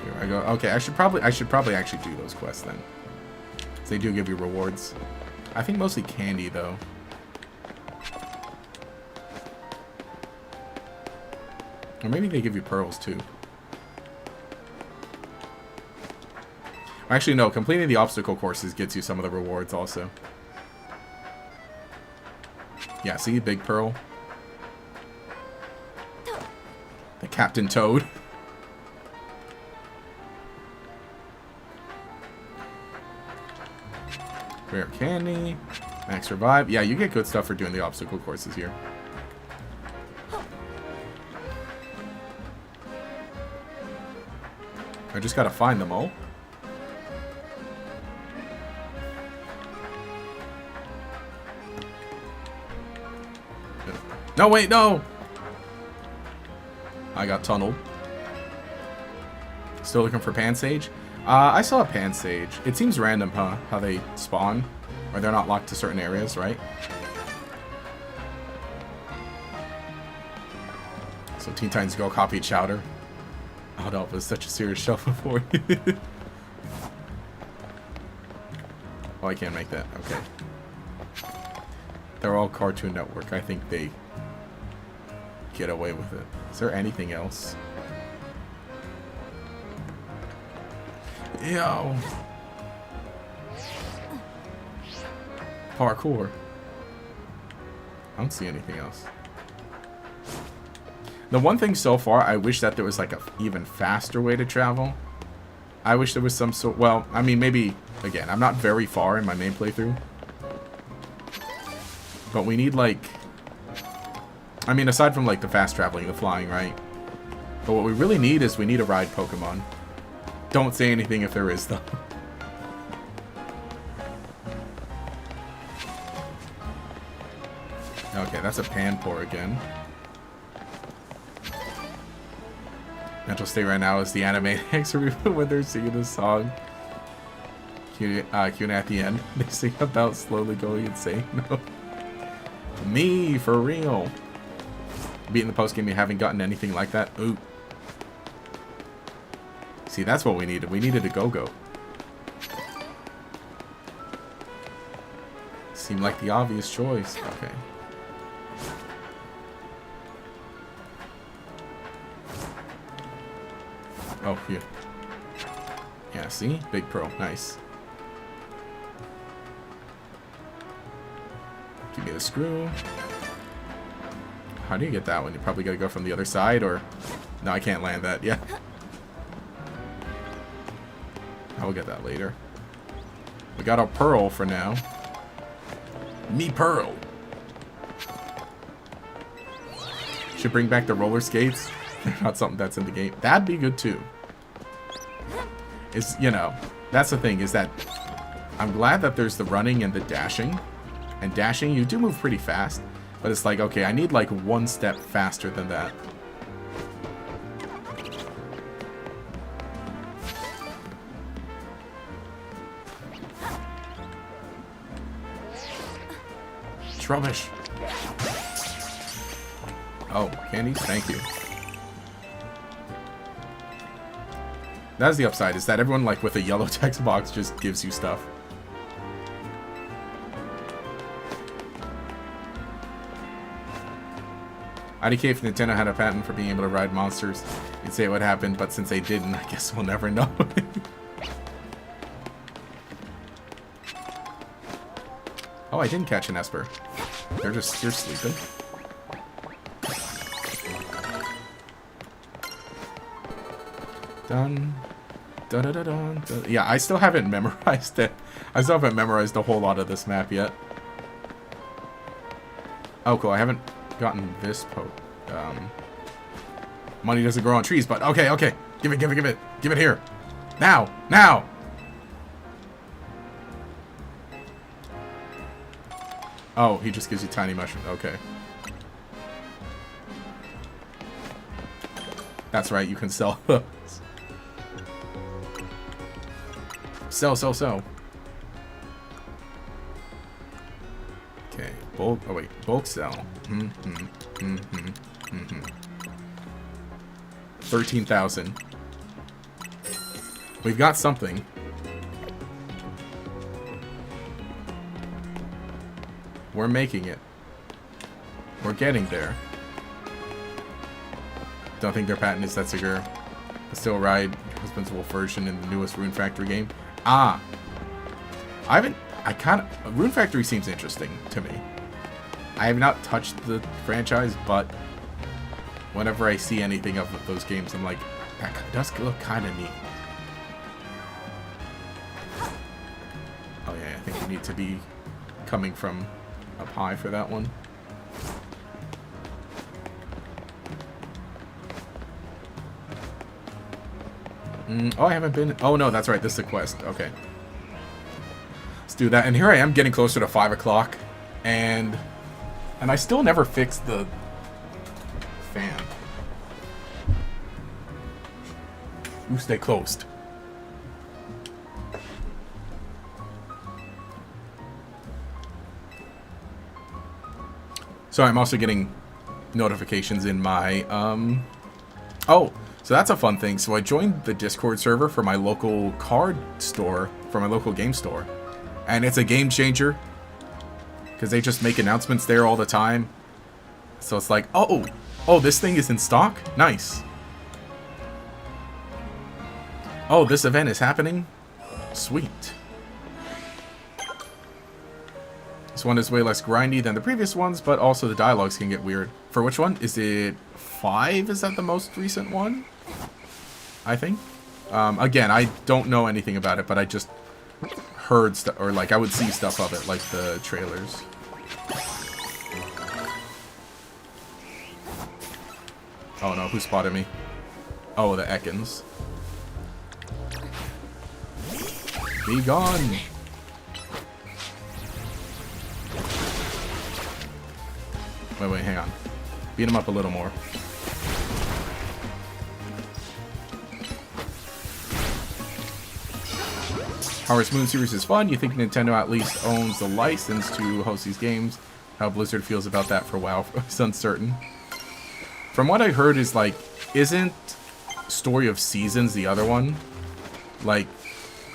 Here I go. Okay, I should probably actually do those quests then. 'Cause they do give you rewards. I think mostly candy though. Or maybe they give you pearls too. Actually, no. Completing the obstacle courses gets you some of the rewards also. Yeah, see? Big Pearl. The Captain Toad. Rare candy. Max revive. Yeah, you get good stuff for doing the obstacle courses here. I just gotta find them all. No, wait, no! I got tunneled. Still looking for Pansage? I saw a Pansage. It seems random, huh? How they spawn. Or they're not locked to certain areas, right? So Teen Titans Go copied Chowder. Oh no, it was such a serious show before. Oh, I can't make that. Okay. They're all Cartoon Network. I think they get away with it. Is there anything else? Yo. Parkour. I don't see anything else. The one thing so far, I wish that there was like a even faster way to travel. I wish there was some sort... Well, I mean, maybe... Again, I'm not very far in my main playthrough. But we need like... I mean, aside from like the fast traveling, the flying, right? But what we really need is we need a ride Pokemon. Don't say anything if there is, though. Okay, that's a Panpour again. mental state right now is the animatics when they're singing this song. Q and at the end, they sing about slowly going insane. No. Me, for real. Beating the post game, you haven't gotten anything like that. Ooh. See, that's what we needed. We needed a go-go. Seemed like the obvious choice. Okay. Oh, yeah. Yeah, see? Big pro. Nice. Give me the screw. How do you get that one? You probably gotta go from the other side, or... No, I can't land that. Yeah. I will get that later. We got our pearl for now. Me pearl. Should bring back the roller skates. Not something that's in the game. That'd be good too. Is, you know, that's the thing, is that I'm glad that there's the running and the dashing. And dashing, you do move pretty fast. But it's like, okay, I need like one step faster than that. It's rubbish. Oh, candies? Thank you. That's the upside, is that everyone like with a yellow text box just gives you stuff. IDK, if Nintendo had a patent for being able to ride monsters, you'd say what happened, but since they didn't, I guess we'll never know. Oh, I didn't catch an Esper. They're sleeping. Dun. Dun, dun, dun, dun, dun. Yeah, I still haven't memorized it. I still haven't memorized a whole lot of this map yet. Oh, cool. I haven't gotten this money doesn't grow on trees, but okay, okay. Give it, give it, give it. Give it here. Now! Now! Oh, he just gives you tiny mushrooms. Okay. That's right, you can sell those. Sell, sell, sell. Okay, bulk. Oh wait, bulk sell. 13,000. We've got something. We're making it. We're getting there. Don't think their patent is that Sigurd. Still ride your husband's wolf version in the newest Rune Factory game. Ah. Rune Factory seems interesting to me. I have not touched the franchise, but whenever I see anything of those games, I'm like, that does look kind of neat. Oh yeah, I think we need to be coming from up high for that one. Oh, I haven't been... Oh, no, that's right. This is a quest. Okay. Let's do that. And here I am getting closer to 5 o'clock. And I still never fixed the fan. You stay closed. So I'm also getting notifications in my... Oh... So that's a fun thing. So I joined the Discord server for my local card store, for my local game store. And it's a game changer. Because they just make announcements there all the time. So it's like, oh, this thing is in stock? Nice. Oh, this event is happening? Sweet. This one is way less grindy than the previous ones, but also the dialogues can get weird. For which one? Is it 5? Is that the most recent one? I think. Again, I don't know anything about it, but I just heard stuff, or like I would see stuff of it, like the trailers. Oh no, who spotted me? Oh, the Ekans. Be gone! Wait, hang on. Beat him up a little more. Harvest Moon series is fun. You think Nintendo at least owns the license to host these games? How Blizzard feels about that for WoW is uncertain. From what I heard is like, isn't Story of Seasons the other one? Like,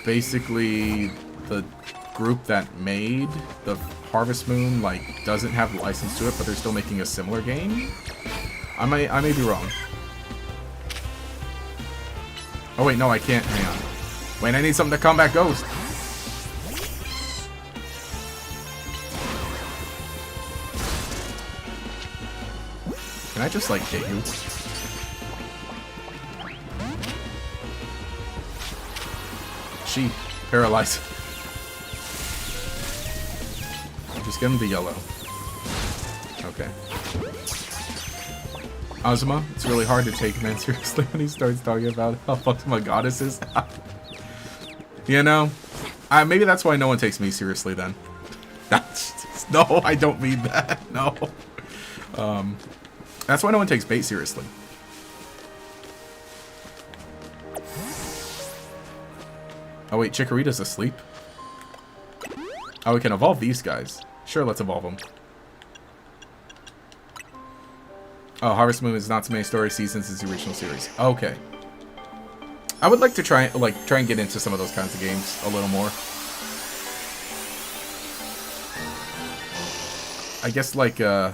basically the group that made the Harvest Moon like doesn't have the license to it, but they're still making a similar game. I may be wrong. Oh wait, no, I can't. Hang on. Wait, I need something to combat Ghost. Can I just like hit you? She paralyzed. Just get him the yellow. Okay. Ozma, it's really hard to take man seriously when he starts talking about how fucked my goddess is. You know? Maybe that's why no one takes me seriously then. No, I don't mean that. No. That's why no one takes bait seriously. Oh wait, Chikorita's asleep? Oh, we can evolve these guys. Sure, let's evolve them. Oh, Harvest Moon is not so many story seasons as the original series. Okay. I would like to try and get into some of those kinds of games a little more. I guess like well,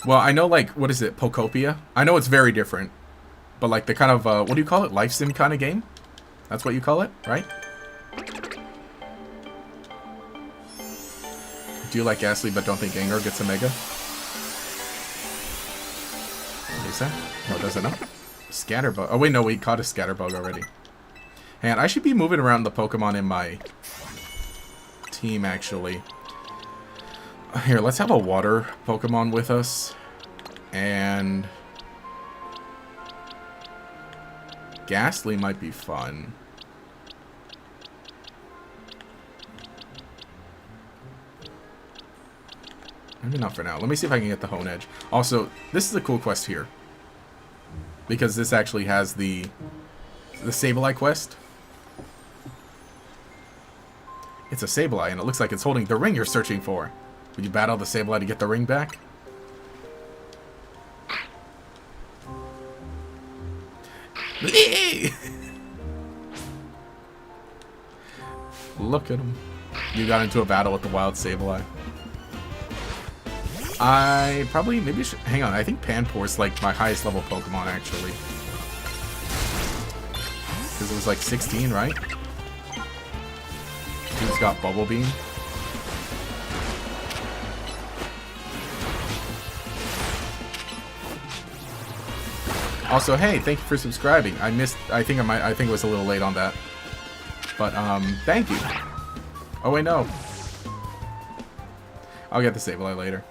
I know like what is it, Pokopia? I know it's very different. But like the kind of what do you call it? Life sim kind of game? That's what you call it, right? Do you like Ghastly but don't think Gengar gets a Mega? Lisa? No, does it not? Scatterbug. Oh wait, no, we caught a Scatterbug already. And I should be moving around the Pokemon in my team, actually. Here, let's have a water Pokemon with us. And Ghastly might be fun. Maybe not for now. Let me see if I can get the Hone Edge. Also, this is a cool quest here. Because this actually has the Sableye quest. It's a Sableye, and it looks like it's holding the ring you're searching for. Would you battle the Sableye to get the ring back? Look at him. You got into a battle with the wild Sableye. I probably, maybe should, hang on, I think Panpour's like my highest level Pokemon, actually. Because it was like 16, right? Dude's got Bubble Beam. Also, hey, thank you for subscribing. I think it was a little late on that. But, thank you. Oh, wait, no. I'll get the Sableye later.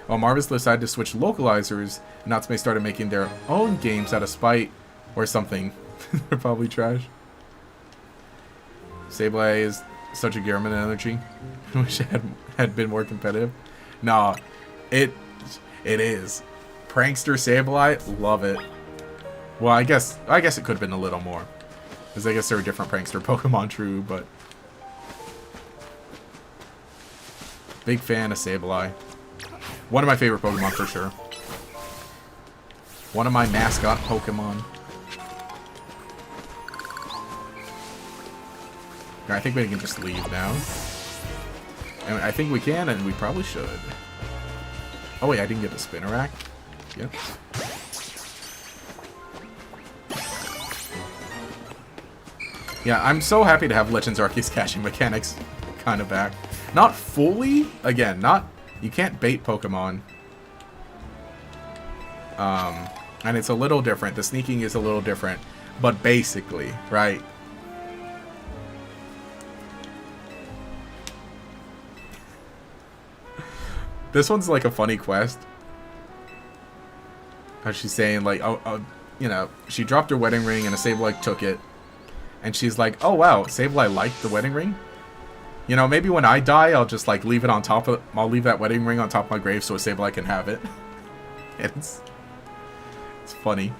Well, Marvis decided to switch localizers, and Natsume started making their own games out of spite or something. They're probably trash. Sableye is such a Gearman energy. I wish it had been more competitive. Nah, it is. Prankster Sableye, love it. Well, I guess it could have been a little more, because I guess there are different Prankster Pokemon, true, but big fan of Sableye. One of my favorite Pokemon for sure. One of my mascot Pokemon. I think we can just leave now. And I think we can, and we probably should. Oh wait, I didn't get the Spinnerack. Yep. Yeah, I'm so happy to have Legends Arceus catching mechanics kind of back. Not fully, again, not... You can't bait Pokemon. And it's a little different. The sneaking is a little different. But basically, right? This one's like a funny quest. How she's saying like, you know, she dropped her wedding ring and a Sableye took it. And she's like, oh wow, Sableye liked the wedding ring? You know, maybe when I die, I'll just like leave it on top of, I'll leave that wedding ring on top of my grave so a Sableye can have it. It's funny.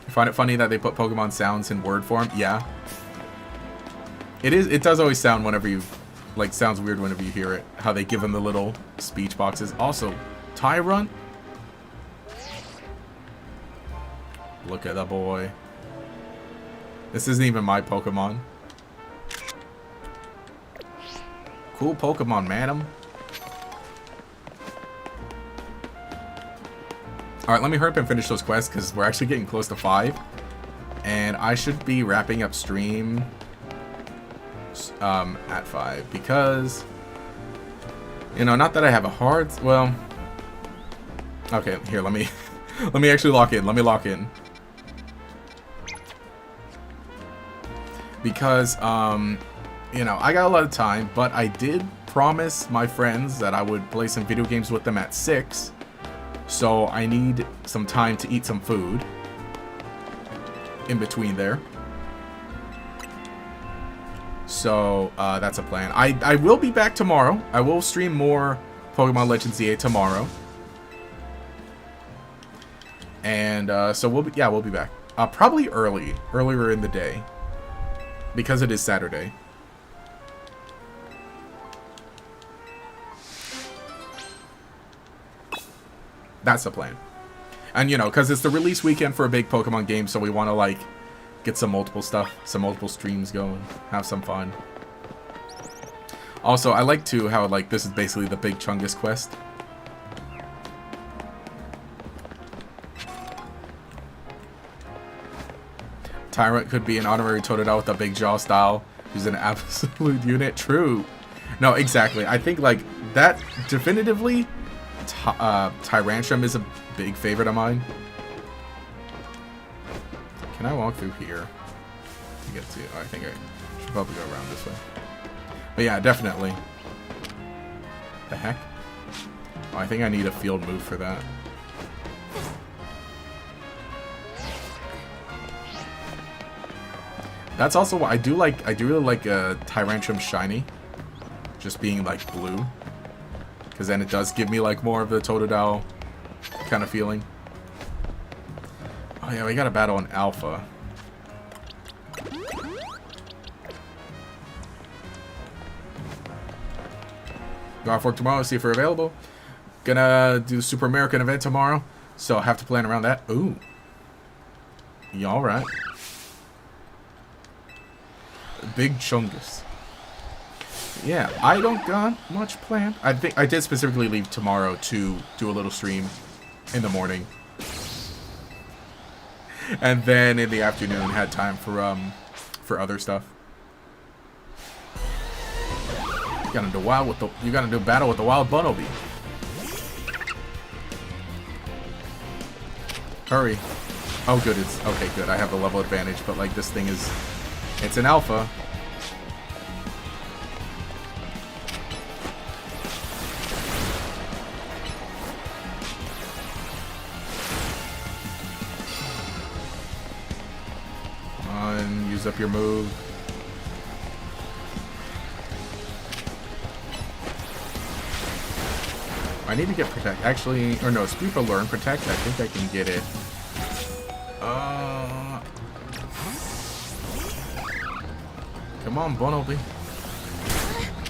I find it funny that they put Pokemon sounds in word form. Yeah. It does always sound whenever you... Like, sounds weird whenever you hear it. How they give them the little speech boxes. Also, Tyrant. Look at that boy. This isn't even my Pokemon. Cool Pokemon, madam. Alright, let me hurry up and finish those quests, because we're actually getting close to 5. And I should be wrapping up stream at 5, because, you know, not that I have a hard... Well... Okay, here, let me... let me actually lock in. Let me lock in. Because, you know, I got a lot of time, but I did promise my friends that I would play some video games with them at 6. So I need some time to eat some food in between there. So that's a plan. I will be back tomorrow. I will stream more Pokemon Legends EA tomorrow. And so we'll be back. Probably earlier in the day, because it is Saturday. That's the plan. And, you know, because it's the release weekend for a big Pokemon game, so we want to, like, get some multiple streams going, have some fun. Also, I like, too, how, like, this is basically the Big Chungus quest. Tyrant could be an honorary Totodile with a big jaw style. He's an absolute unit. True. No, exactly. I think, like, that definitively... Tyrantrum is a big favorite of mine. Can I walk through here to get to... Oh, I think I should probably go around this way. But yeah, definitely. The heck? Oh, I think I need a field move for that. That's also what I do like. I do really like Tyrantrum Shiny, just being like blue. Because then it does give me, like, more of the Totodile kind of feeling. Oh, yeah, we got to battle an Alpha. Go off work tomorrow, see if we're available. Gonna do the Super American event tomorrow, so I'll have to plan around that. Ooh. You alright? Big Chungus. Yeah, I don't got much planned. I think I did specifically leave tomorrow to do a little stream in the morning. And then in the afternoon had time for other stuff. You gotta do battle with the wild Bunnelby. Hurry. Oh good, it's okay, good. I have the level advantage, but like this thing is it's an alpha. Use up your move. I need to get protect. Actually, or no, speed for learn protect. I think I can get it. Come on, Bunnelby.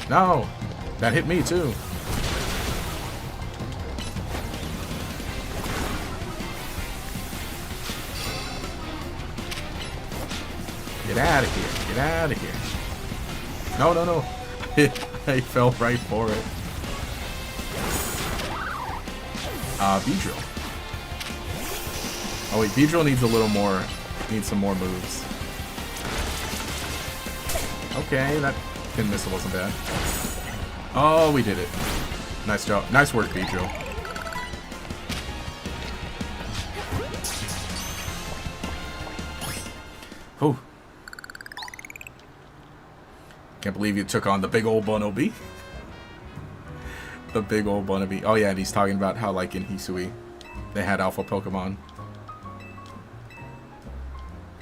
No, that hit me too. Get out of here. Get out of here. No, no, no. I fell right for it. Beedrill. Oh wait, Beedrill needs a little more, needs some more moves. Okay, that pin missile wasn't bad. Oh, we did it. Nice job. Nice work, Beedrill. Oh. Can't believe you took on the big old Bunnelby. The big old Bunnelby. Oh yeah, and he's talking about how like in Hisui they had alpha Pokemon.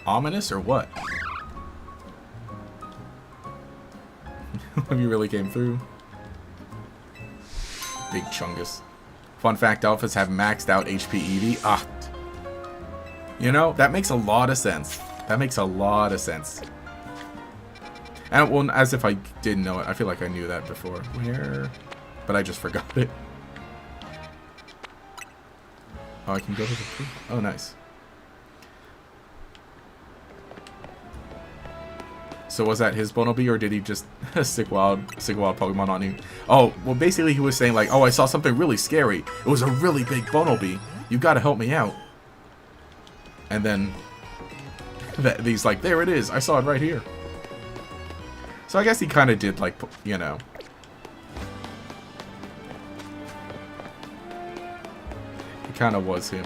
Ominous or what? Have you really came through? Big Chungus. Fun fact, alphas have maxed out HP EV. Ah. You know, that makes a lot of sense. That makes a lot of sense. And, well, as if I didn't know it. I feel like I knew that before. Where? But I just forgot it. Oh, I can go to the pool. Oh, nice. So was that his Bunnelby, or did he just sick wild Pokemon on you? Oh, well, basically he was saying like, oh, I saw something really scary. It was a really big Bunnelby. You gotta help me out. And then he's like, there it is. I saw it right here. So I guess he kind of did, like, you know. It kind of was him.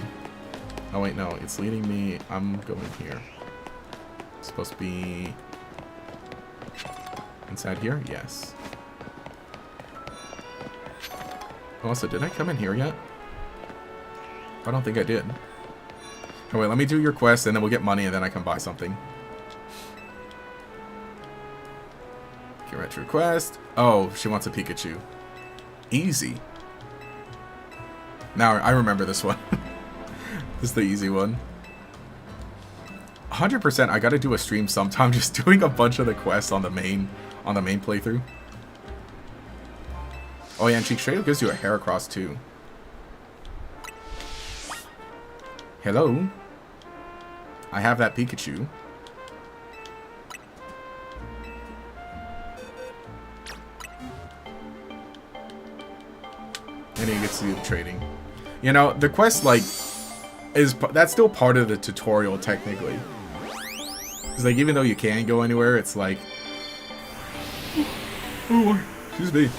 Oh, wait, no. It's leading me. I'm going here. It's supposed to be inside here? Yes. Also, did I come in here yet? I don't think I did. Oh, wait, let me do your quest, and then we'll get money, and then I can buy something. Get right to request. Oh, she wants a Pikachu. Easy. Now, I remember this one. This is the easy one. 100%, I gotta do a stream sometime, just doing a bunch of the quests on the main playthrough. Oh yeah, and Cheek straight up gives you a Heracross too. Hello? I have that Pikachu. And he gets to do the trading. You know, the quest, like, that's still part of the tutorial, technically. It's like, even though you can't go anywhere, it's like... Oh, excuse me.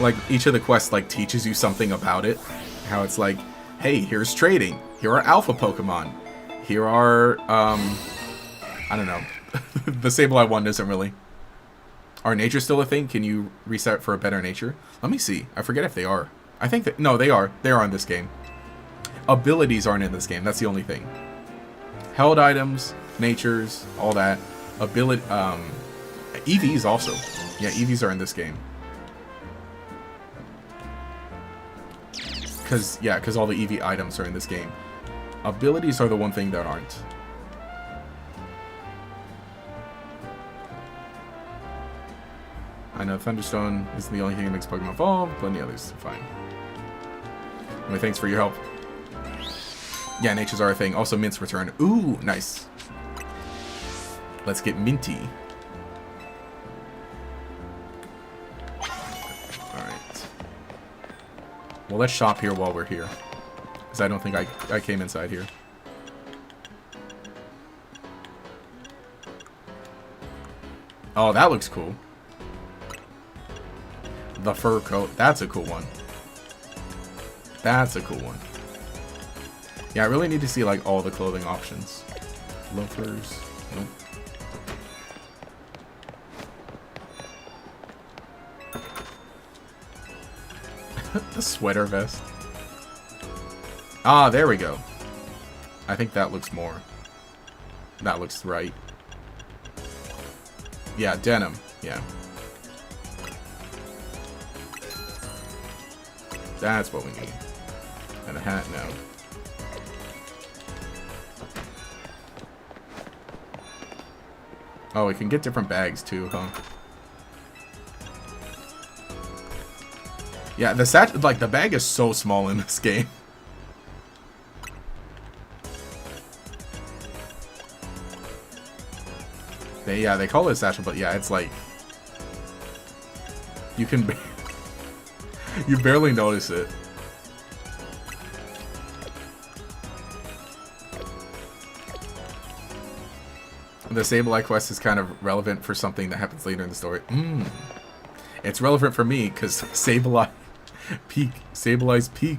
Like, each of the quests, like, teaches you something about it. How it's like, hey, here's trading. Here are alpha Pokemon. Here are, I don't know. The Sableye one isn't really. Are nature still a thing? Can you reset for a better nature? Let me see. I forget if they are. I think that... No, they are. They are in this game. Abilities aren't in this game. That's the only thing. Held items, natures, all that. Ability... EVs also. Yeah, EVs are in this game. Because all the EV items are in this game. Abilities are the one thing that aren't. I know Thunderstone isn't the only thing that makes Pokemon evolve. Plenty others. Fine. Anyway, thanks for your help. Yeah, natures are a thing. Also, Mint's return. Ooh, nice. Let's get Minty. Alright. Well, let's shop here while we're here. Because I don't think I came inside here. Oh, that looks cool. The fur coat. That's a cool one. That's a cool one. Yeah, I really need to see, like, all the clothing options. Loafers. Nope. The sweater vest. Ah, there we go. I think that looks more. That looks right. Yeah, denim. Yeah. That's what we need. And a hat now. Oh, we can get different bags too, huh? Yeah, the bag is so small in this game. They call it a satchel, but yeah, it's like you can you barely notice it. The Sableye quest is kind of relevant for something that happens later in the story. It's relevant for me because Sableye peak. Sableye's peak.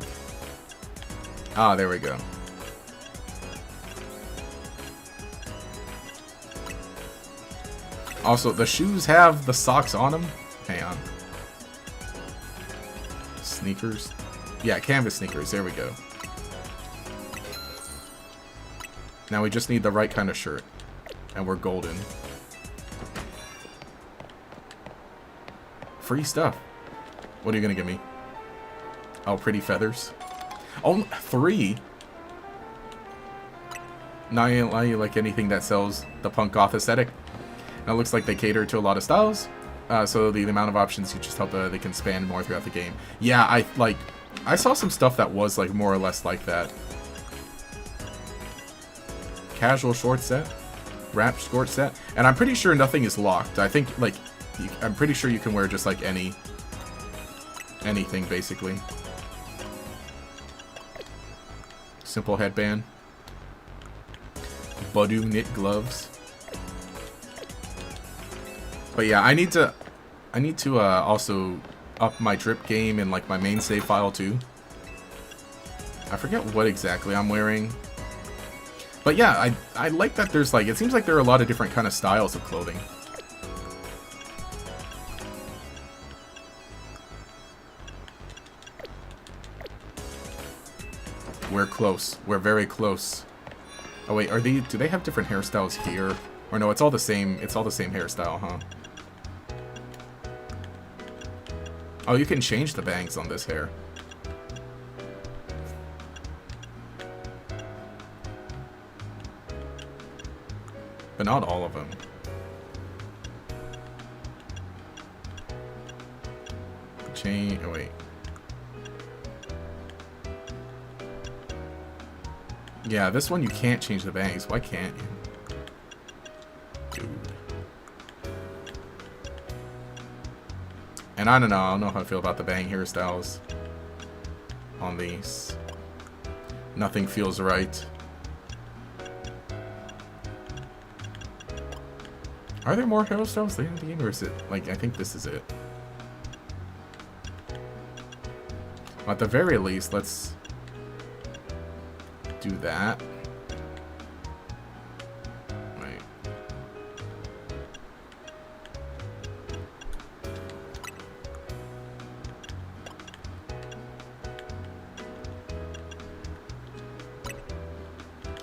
Ah, there we go. Also, the shoes have the socks on them. Hang on. Sneakers. Yeah, canvas sneakers. There we go. Now we just need the right kind of shirt. And we're golden. Free stuff. What are you gonna give me? Oh, pretty feathers. Oh, 3. Not like anything that sells the punk goth aesthetic. And it looks like they cater to a lot of styles. So the amount of options you just hope they can span more throughout the game. Yeah, I saw some stuff that was like more or less like that. Casual short set, wrap short set, and I'm pretty sure nothing is locked. I think like I'm pretty sure you can wear just like anything basically. Simple headband. Budu knit gloves. But yeah, I need to also up my drip game in like my main save file too. I forget what exactly I'm wearing. But yeah, I like that there's like, it seems like there are a lot of different kind of styles of clothing. We're close. We're very close. Oh wait, do they have different hairstyles here? Or no, it's all the same hairstyle, huh? Oh, you can change the bangs on this hair. But not all of them. Oh wait. Yeah, this one you can't change the bangs. Why can't you? Dude. And I don't know how I feel about the bang hairstyles on these. Nothing feels right. Are there more hairstyles later in the game, or is it like, I think this is it. At the very least, let's do that. Right.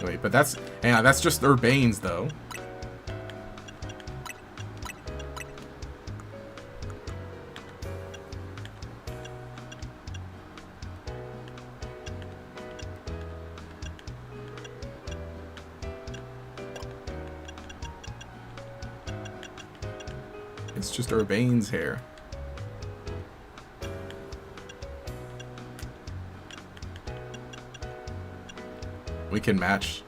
Wait, but that's just Urbane's though. It's just Urbane's hair. We can match.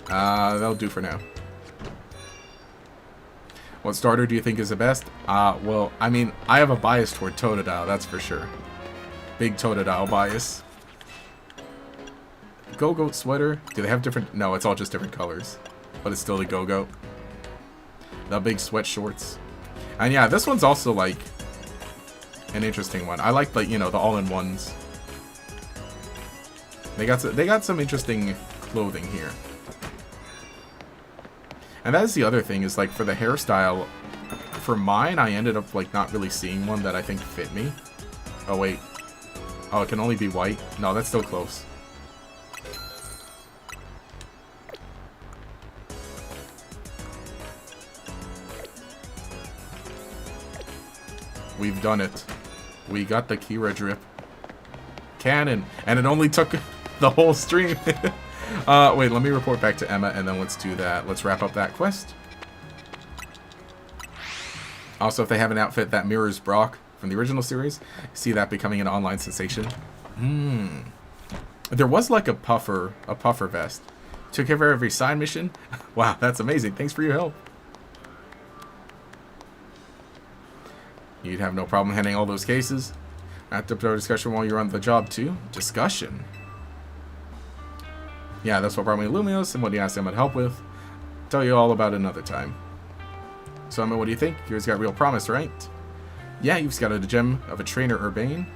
That'll do for now. What starter do you think is the best? Well, I mean, I have a bias toward Totodile, that's for sure. Big Totodile bias. Go-Goat sweater? Do they have different? No, it's all just different colors. But it's still the Go-Goat. The big sweat shorts. And yeah, this one's also like an interesting one. I like the, you know, the all-in-ones. They got some interesting clothing here. And that is the other thing, is like for the hairstyle, for mine, I ended up like not really seeing one that I think fit me. Oh wait. Oh, it can only be white? No, that's still close. We've done it. We got the Kira drip. Cannon. And it only took the whole stream. Wait, let me report back to Emma and then let's do that. Let's wrap up that quest. Also, if they have an outfit that mirrors Brock from the original series, see that becoming an online sensation. There was like a puffer vest. Took care of every side mission. Wow, that's amazing. Thanks for your help. You'd have no problem handling all those cases. After a discussion while you're on the job too. Discussion. Yeah, that's what brought me to Lumios and what he asked him to help with. Tell you all about it another time. So, Emma, what do you think? Yours got real promise, right? Yeah, you've scouted a gem of a trainer, Urbane.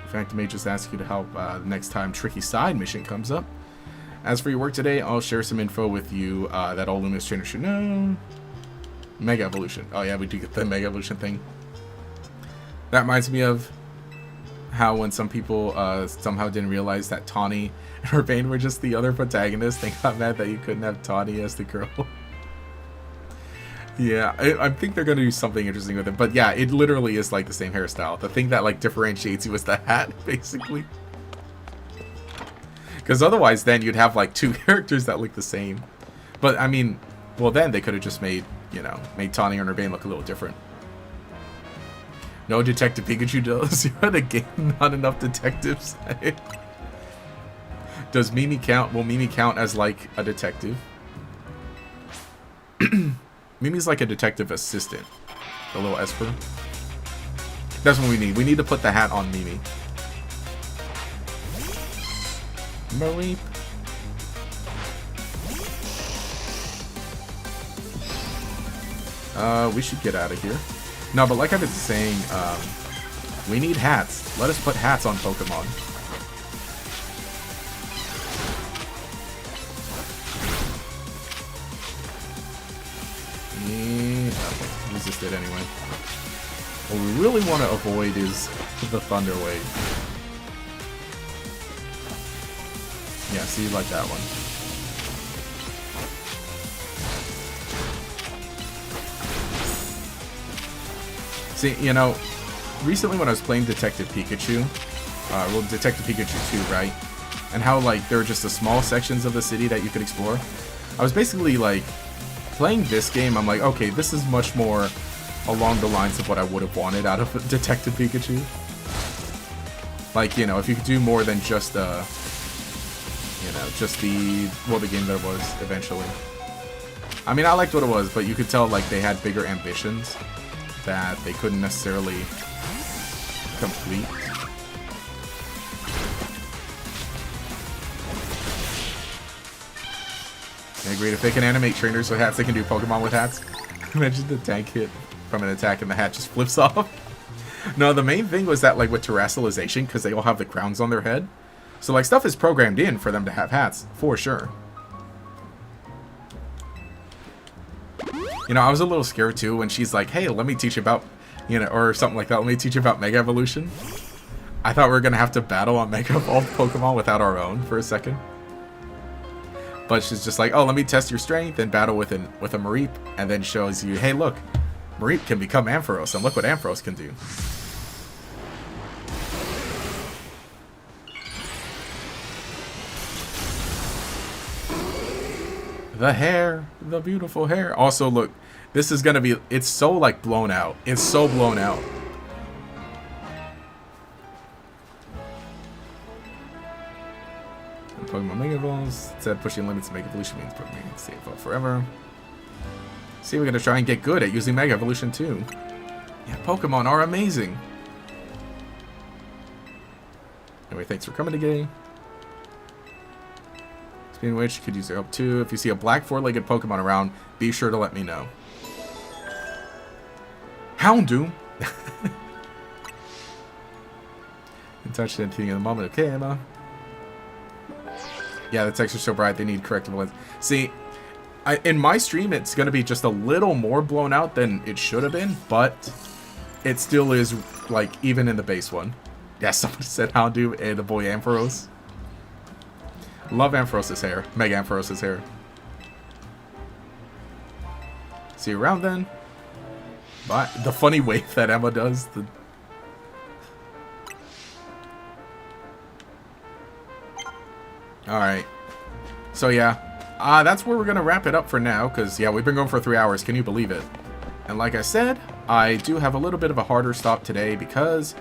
In fact, I may just ask you to help the next time tricky side mission comes up. As for your work today, I'll share some info with you that all Lumios trainers should know. Mega Evolution. Oh yeah, we do get the Mega Evolution thing. That reminds me of how when some people somehow didn't realize that Tawny and Urbane were just the other protagonists, they got mad that you couldn't have Tawny as the girl. Yeah, I think they're gonna do something interesting with it. But yeah, it literally is like the same hairstyle. The thing that like differentiates you is the hat, basically. Because otherwise, then you'd have like two characters that look the same. But I mean, well, then they could have just made, you know, made Tawny and Urbane look a little different. No Detective Pikachu does. You're in the game, not enough detectives. Does Mimi count? Will Mimi count as like a detective? Mimi's like a detective assistant. The little Esper. That's what we need. We need to put the hat on Mimi. Mareep. We should get out of here. No, but like I've been saying, we need hats. Let us put hats on Pokemon. Okay, resisted anyway. What we really want to avoid is the Thunder Wave. Yeah, see, like that one. See, you know, recently when I was playing Detective Pikachu, well, Detective Pikachu 2, right? And how, like, there were just the small sections of the city that you could explore. I was basically, like, playing this game, I'm like, okay, this is much more along the lines of what I would have wanted out of Detective Pikachu. Like, you know, if you could do more than just, you know, just the, well, the game that it was, eventually. I mean, I liked what it was, but you could tell, like, they had bigger ambitions that they couldn't necessarily complete. I agree. If they can animate trainers with hats, they can do Pokemon with hats. Imagine the tank hit from an attack and the hat just flips off. No, the main thing was that, like, with terrestrialization, because they all have the crowns on their head. So, like, stuff is programmed in for them to have hats, for sure. You know, I was a little scared, too, when she's like, hey, let me teach you about, you know, or something like that. Let me teach you about Mega Evolution. I thought we were going to have to battle on Mega Evolved Pokemon without our own for a second. But she's just like, oh, let me test your strength and battle with a Mareep, and then shows you, hey, look, Mareep can become Ampharos, and look what Ampharos can do. The hair, the beautiful hair. Also, look, this is gonna be, it's so, like, blown out. It's so blown out. Pokemon Mega Evolves said pushing limits to Mega Evolution means Pokemon can stay evolved forever. See, we're gonna try and get good at using Mega Evolution too. Yeah, Pokemon are amazing. Anyway, thanks for coming today. Speaking of which, you could use your help too. If you see a black four-legged Pokemon around, be sure to let me know. Houndoom! Can touch anything in the moment. Okay, Emma. Yeah, the texture's so bright, they need corrective lens. See, in my stream, it's going to be just a little more blown out than it should have been, but it still is, like, even in the base one. Yeah, someone said Houndoom and the boy Ampharos. Love Ampharos' hair. Mega Ampharos' hair. See you around then. Bye. The funny wave that Emma does. Alright. So yeah. That's where we're going to wrap it up for now. Because, yeah, we've been going for 3 hours. Can you believe it? And like I said, I do have a little bit of a harder stop today. Because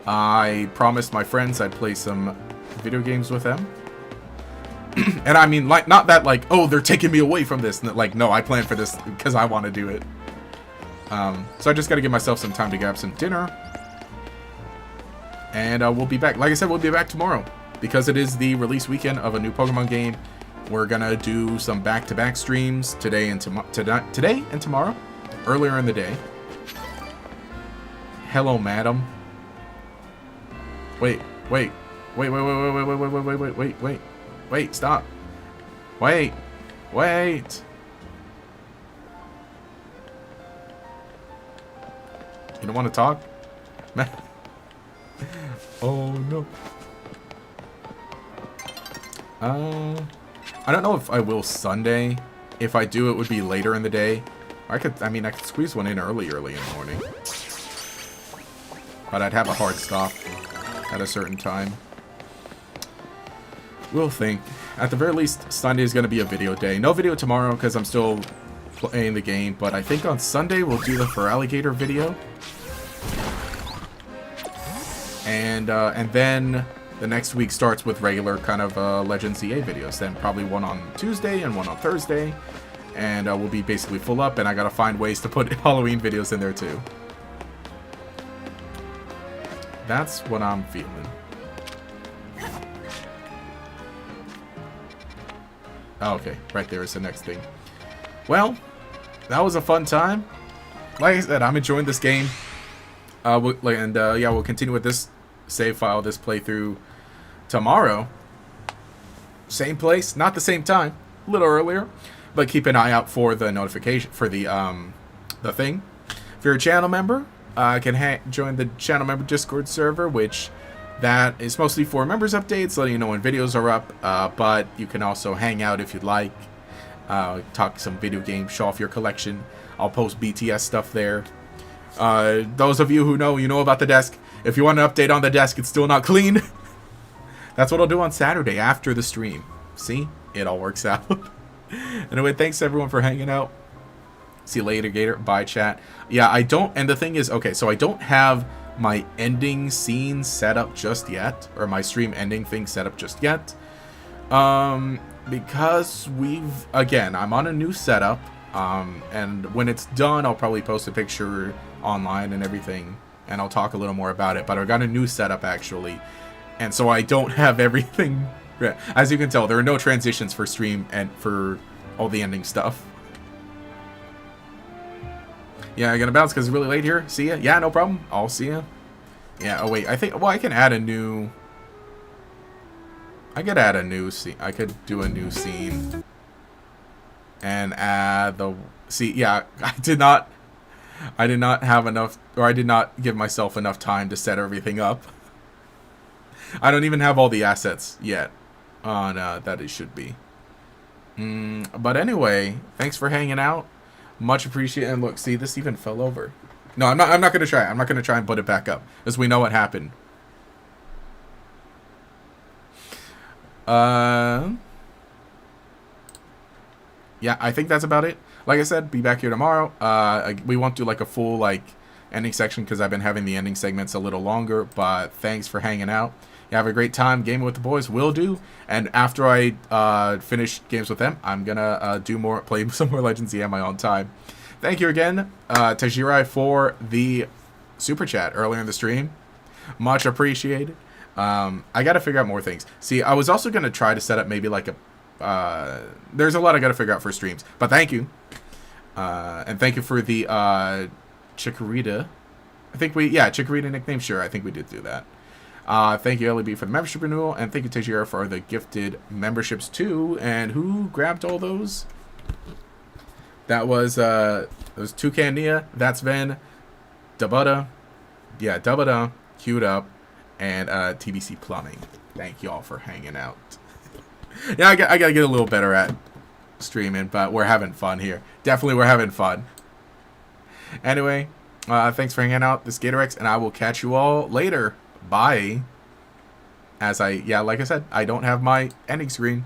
I promised my friends I'd play some video games with them. And I mean, like, not that, like, oh, they're taking me away from this. Like, no, I planned for this because I want to do it. So I just got to give myself some time to grab some dinner. And we'll be back. Like I said, we'll be back tomorrow. Because it is the release weekend of a new Pokemon game. We're going to do some back-to-back streams today and tomorrow. Earlier in the day. Hello, madam. Wait, stop. Wait. You don't want to talk? Oh, no. I don't know if I will Sunday. If I do, it would be later in the day. I mean, I could squeeze one in early in the morning. But I'd have a hard stop at a certain time. We'll think. At the very least, Sunday is going to be a video day. No video tomorrow because I'm still playing the game. But I think on Sunday we'll do the For Alligator video. And then the next week starts with regular kind of Legends EA videos. Then probably one on Tuesday and one on Thursday. And we'll be basically full up. And I got to find ways to put Halloween videos in there too. That's what I'm feeling. Oh, okay, right there is the next thing. Well, that was a fun time. Like I said, I'm enjoying this game. Yeah, we'll continue with this save file, this playthrough tomorrow. Same place, not the same time, a little earlier, but keep an eye out for the notification for the thing. If you're a channel member, can join the channel member Discord server, which that is mostly for members updates, letting you know when videos are up, but you can also hang out if you'd like, talk some video games, show off your collection. I'll post BTS stuff there. Those of you who know, you know about the desk. If you want an update on the desk, it's still not clean. That's what I'll do on Saturday after the stream. See? It all works out. Anyway, thanks everyone for hanging out. See you later, Gator. Bye, chat. Yeah, I don't... And the thing is, okay, so I don't have my ending scene set up just yet. Or my stream ending thing set up just yet. Because we've... Again, I'm on a new setup. And when it's done, I'll probably post a picture online and everything. And I'll talk a little more about it. But I've got a new setup, actually. And so I don't have everything... As you can tell, there are no transitions for stream and for all the ending stuff. Yeah, I'm gonna bounce because it's really late here. See ya. Yeah, no problem. I'll see ya. Yeah, oh wait, I think, well, I can add a new... I could add a new scene. I could do a new scene. And add the... See, yeah, I did not have enough, or I did not give myself enough time to set everything up. I don't even have all the assets yet on that it should be. But anyway, thanks for hanging out. Much appreciated. And look, see, this even fell over. No, I'm not gonna try. I'm not gonna try and put it back up, as we know what happened. Yeah, I think that's about it. Like I said, be back here tomorrow. We won't do like a full like ending section because I've been having the ending segments a little longer. But thanks for hanging out. You have a great time gaming with the boys. Will do. And after I finish games with them, I'm gonna play some more Legends EA on my own time. Thank you again, Tajirai, for the super chat earlier in the stream. Much appreciated. I gotta figure out more things. See, I was also gonna try to set up maybe like a... there's a lot I gotta figure out for streams. But thank you. And thank you for the Chikorita. I think Chikorita nickname. Sure, I think we did do that. Thank you, LEB, for the membership renewal, and thank you, Tejira, for the gifted memberships too. And who grabbed all those? That was Toucan Nia, that's Ven, Dabutta, yeah, Dabutta, Queued Up, and TBC Plumbing. Thank you all for hanging out. Yeah, I gotta get a little better at streaming, but we're having fun here. Definitely, we're having fun. Anyway, thanks for hanging out. This is GatorX, and I will catch you all later. Bye. Like I said, I don't have my ending screen.